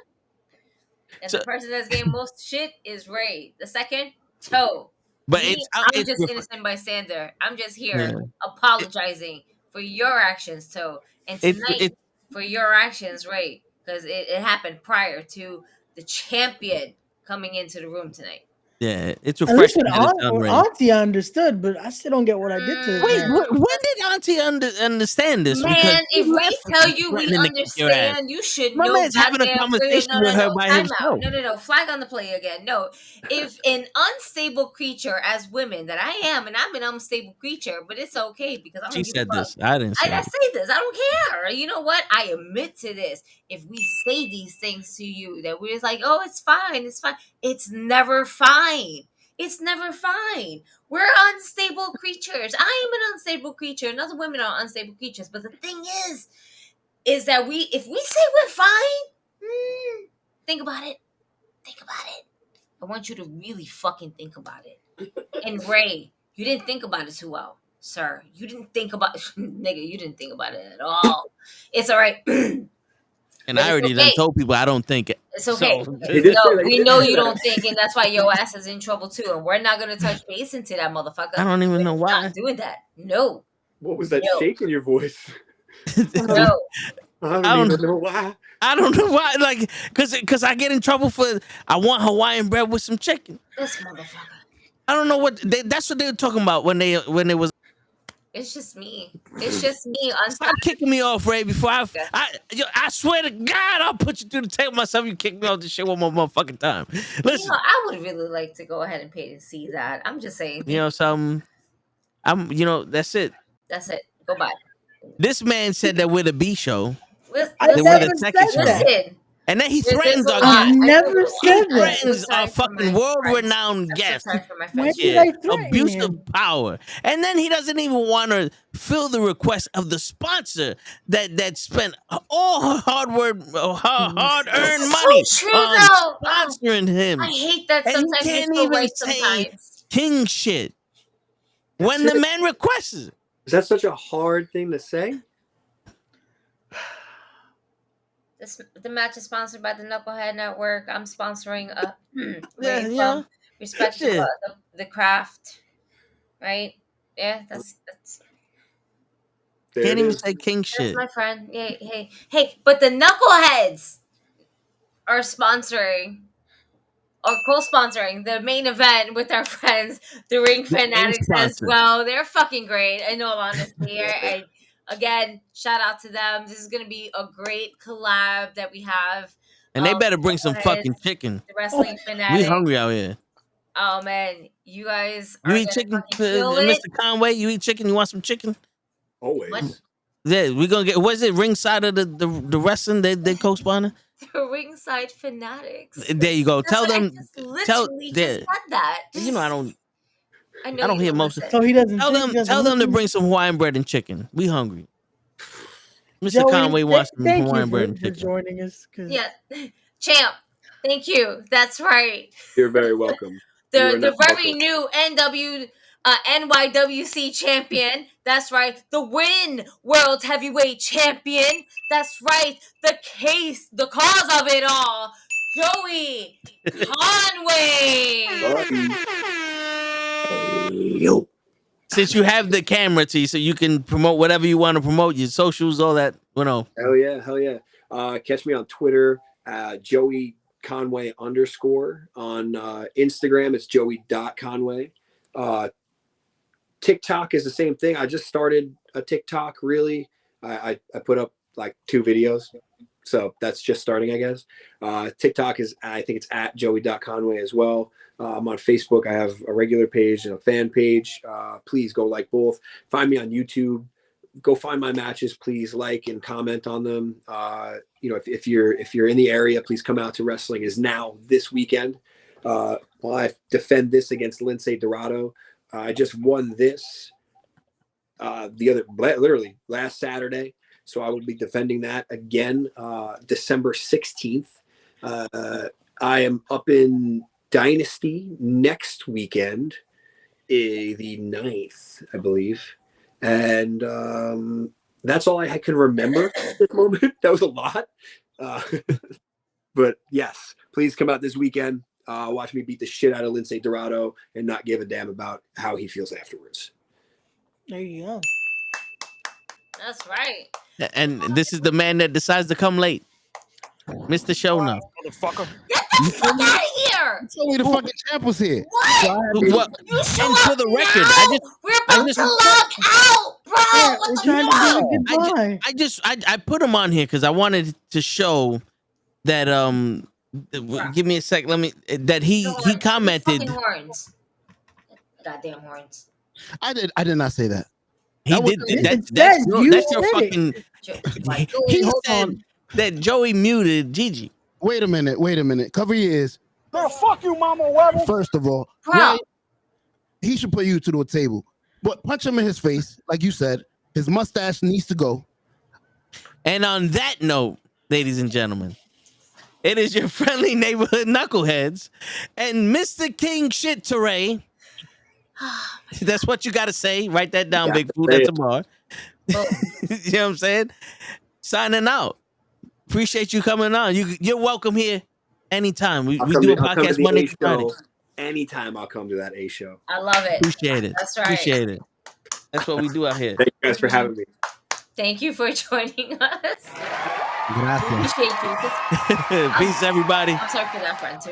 Speaker 9: the person that's getting most shit is Ray. The second, Toe.
Speaker 11: But
Speaker 9: I'm just innocent bystander. I'm just here apologizing for your actions, Toe. And tonight, for your actions, Ray, because it happened prior to the champion coming into the room tonight.
Speaker 11: Yeah, it's
Speaker 10: At least
Speaker 11: refreshing.
Speaker 10: with Auntie I understood, but I still don't get what I did to.
Speaker 11: Wait, when did Auntie understand this?
Speaker 9: Man,
Speaker 11: because
Speaker 9: if we tell you we understand, you should know.
Speaker 11: My man's having a conversation with her by himself.
Speaker 9: No. Flag on the play again. No. If an unstable creature, as women that I am, and I'm an unstable creature, but it's okay because I'm.
Speaker 11: She said this. I didn't say.
Speaker 9: I say this. I don't care. You know what? I admit to this. If we say these things to you, that we're just like, oh, it's fine. It's fine. It's never fine. It's never fine. We're unstable creatures. I am an unstable creature, and other women are unstable creatures. But the thing is that if we say we're fine, think about it. Think about it. I want you to really fucking think about it. And Ray, you didn't think about it too well, sir. You didn't think about nigga. You didn't think about it at all. It's all right.
Speaker 11: And
Speaker 9: But
Speaker 11: I
Speaker 9: it's
Speaker 11: already done
Speaker 9: okay.
Speaker 11: told people I don't think it.
Speaker 9: It's okay.
Speaker 11: So,
Speaker 2: He did say that.
Speaker 9: We know you don't think, and that's why your ass is in trouble too. And we're not gonna touch base into that motherfucker.
Speaker 11: I don't even know
Speaker 9: We're
Speaker 11: why.
Speaker 9: not doing that. No.
Speaker 2: What was that
Speaker 9: No.
Speaker 2: shake in your voice?
Speaker 9: No.
Speaker 2: I don't even know why.
Speaker 11: I don't know why. Like, cause I get in trouble for I want Hawaiian bread with some chicken.
Speaker 9: This motherfucker.
Speaker 11: I don't know what that's what they were talking about when they was.
Speaker 9: It's just me. It's just me.
Speaker 11: Stop kicking me off, Ray. Before I swear to God, I'll put you through the table myself. You kick me off this shit one more motherfucking time. Listen,
Speaker 9: You know, I would really like to go ahead and pay to see that. I'm just saying.
Speaker 11: you know something. That's it.
Speaker 9: That's it. Go by.
Speaker 11: This man said that we're the B show.
Speaker 10: I
Speaker 11: That we're
Speaker 10: never
Speaker 11: the second
Speaker 10: said
Speaker 11: show.
Speaker 10: that.
Speaker 9: Listen.
Speaker 11: And then he
Speaker 9: There's
Speaker 11: threatens
Speaker 9: a
Speaker 11: our
Speaker 9: lot.
Speaker 11: guest.
Speaker 10: I never
Speaker 11: He
Speaker 10: said that.
Speaker 11: threatens our fucking world-renowned guest.
Speaker 10: Why did I threaten
Speaker 11: Abuse
Speaker 10: him?
Speaker 11: of power. And then he doesn't even want to fill the request of the sponsor that spent all her hard-earned money
Speaker 9: true,
Speaker 11: on
Speaker 9: though.
Speaker 11: sponsoring him.
Speaker 9: I hate that
Speaker 11: And he
Speaker 9: sometimes
Speaker 11: can't
Speaker 9: you're so
Speaker 11: even
Speaker 9: right
Speaker 11: say
Speaker 9: sometimes.
Speaker 11: king shit when the man requests it.
Speaker 2: Is that such a hard thing to say?
Speaker 9: The match is sponsored by the Knucklehead Network. I'm sponsoring
Speaker 11: Yeah.
Speaker 9: respect
Speaker 11: Shit.
Speaker 9: the craft. Right? Yeah, that's
Speaker 2: There
Speaker 11: Can't
Speaker 2: it
Speaker 11: even
Speaker 2: is.
Speaker 11: say king
Speaker 9: that's
Speaker 11: shit.
Speaker 9: my friend. Hey, but the Knuckleheads are sponsoring or co-sponsoring the main event with our friends, the Ring
Speaker 11: The main
Speaker 9: Fanatics as
Speaker 11: sponsor.
Speaker 9: well. They're fucking great, in all honesty. And again, shout out to them. This is gonna be a great collab that we have.
Speaker 11: And they better bring some
Speaker 9: Knuckleheads,
Speaker 11: fucking chicken.
Speaker 9: the Wrestling
Speaker 11: We
Speaker 9: Fanatics.
Speaker 11: hungry out here.
Speaker 9: Oh man, you guys
Speaker 11: You
Speaker 9: are
Speaker 11: eat
Speaker 9: gonna
Speaker 11: chicken,
Speaker 9: fucking kill it.
Speaker 11: Mr. Conway? You eat chicken? You want some chicken?
Speaker 2: Always.
Speaker 11: Yeah, we gonna get. What is it? Ringside of the wrestling? They co-sponsor.
Speaker 9: The Ringside Fanatics.
Speaker 11: There you go.
Speaker 9: That's
Speaker 11: Tell
Speaker 9: what I
Speaker 11: them.
Speaker 9: just
Speaker 11: Tell
Speaker 9: literally just said that.
Speaker 11: You know I don't.
Speaker 9: I know
Speaker 11: I don't
Speaker 9: you
Speaker 11: hear
Speaker 9: don't
Speaker 11: most.
Speaker 9: listen.
Speaker 10: So he doesn't.
Speaker 11: Tell
Speaker 10: think
Speaker 11: them.
Speaker 10: he doesn't
Speaker 11: Tell them to
Speaker 10: listen?
Speaker 11: bring some Hawaiian bread and chicken. We hungry. Mr.
Speaker 10: Joey,
Speaker 11: Conway wants some
Speaker 10: thank
Speaker 11: Hawaiian
Speaker 10: you
Speaker 11: bread and
Speaker 10: for
Speaker 11: chicken.
Speaker 10: joining us.
Speaker 9: Yeah, champ. Thank you. That's right.
Speaker 2: You're very welcome. You are
Speaker 9: The
Speaker 2: not
Speaker 9: very
Speaker 2: welcome.
Speaker 9: new NYWC champion. That's right. The Win World Heavyweight Champion. That's right. The cause of it all. Joey Conway.
Speaker 2: Yo.
Speaker 11: Since you have the camera, T, so you can promote whatever you want to promote, your socials, all that. You know.
Speaker 2: Hell yeah. Catch me on Twitter, Joey Conway _ on Instagram. It's Joey.Conway. TikTok is the same thing. I just started a TikTok. Really, I put up like 2 videos, so that's just starting, I guess. TikTok is, I think it's at Joey.Conway as well. I'm on Facebook. I have a regular page and a fan page. Please go like both. Find me on YouTube. Go find my matches. Please like and comment on them. If you're in the area, please come out to Wrestling Is Now this weekend. While I defend this against Lindsay Dorado. I just won this literally last Saturday. So I will be defending that again December 16th. I am up in Dynasty next weekend, the 9th, I believe. And that's all I can remember at this moment. That was a lot. But yes, please come out this weekend. Watch me beat the shit out of Lindsay Dorado and not give a damn about how he feels afterwards.
Speaker 10: There you go.
Speaker 9: That's right.
Speaker 11: And this is the man that decides to come late, Mr. Show now.
Speaker 9: Get the fuck out of here!
Speaker 4: Tell me the fucking champ was here.
Speaker 11: What?
Speaker 9: You show
Speaker 11: And
Speaker 9: up
Speaker 11: for the record,
Speaker 9: now! We're about to log out, bro!
Speaker 10: Yeah,
Speaker 9: What
Speaker 10: we're
Speaker 9: the
Speaker 10: trying
Speaker 9: fuck?
Speaker 10: to do goodbye.
Speaker 11: I put him on here because I wanted to show that give me a sec. That he commented.
Speaker 9: Fucking horns. Goddamn horns.
Speaker 4: I did not say that.
Speaker 11: He
Speaker 4: That
Speaker 11: did.
Speaker 4: was-
Speaker 11: That's
Speaker 10: you
Speaker 11: your
Speaker 10: said it.
Speaker 11: fucking. He
Speaker 4: Hold
Speaker 11: said
Speaker 4: on.
Speaker 11: that Joey muted Gigi.
Speaker 4: Wait a minute. Cover your ears.
Speaker 12: Man, fuck you, Mama Webber.
Speaker 4: First of all,
Speaker 9: Bro.
Speaker 4: Ray, he should put you to a table. But punch him in his face, like you said. His mustache needs to go.
Speaker 11: And on that note, ladies and gentlemen, it is your friendly neighborhood knuckleheads and Mr. King Shit Teray That's what you got to say. Write that down,
Speaker 2: Yeah,
Speaker 11: Big Food. That's tomorrow. You know what I'm saying? Signing out. Appreciate you coming on. You're welcome here anytime. We do a podcast Monday to Friday.
Speaker 2: Anytime I'll come to that A show.
Speaker 9: I love it.
Speaker 11: Appreciate it.
Speaker 9: That's right.
Speaker 11: Appreciate it. That's what we do out here.
Speaker 2: Thank you guys for having me.
Speaker 9: Thank you for joining us.
Speaker 4: Gracias.
Speaker 9: Appreciate you.
Speaker 11: Peace, everybody.
Speaker 9: I'm sorry for that friend too.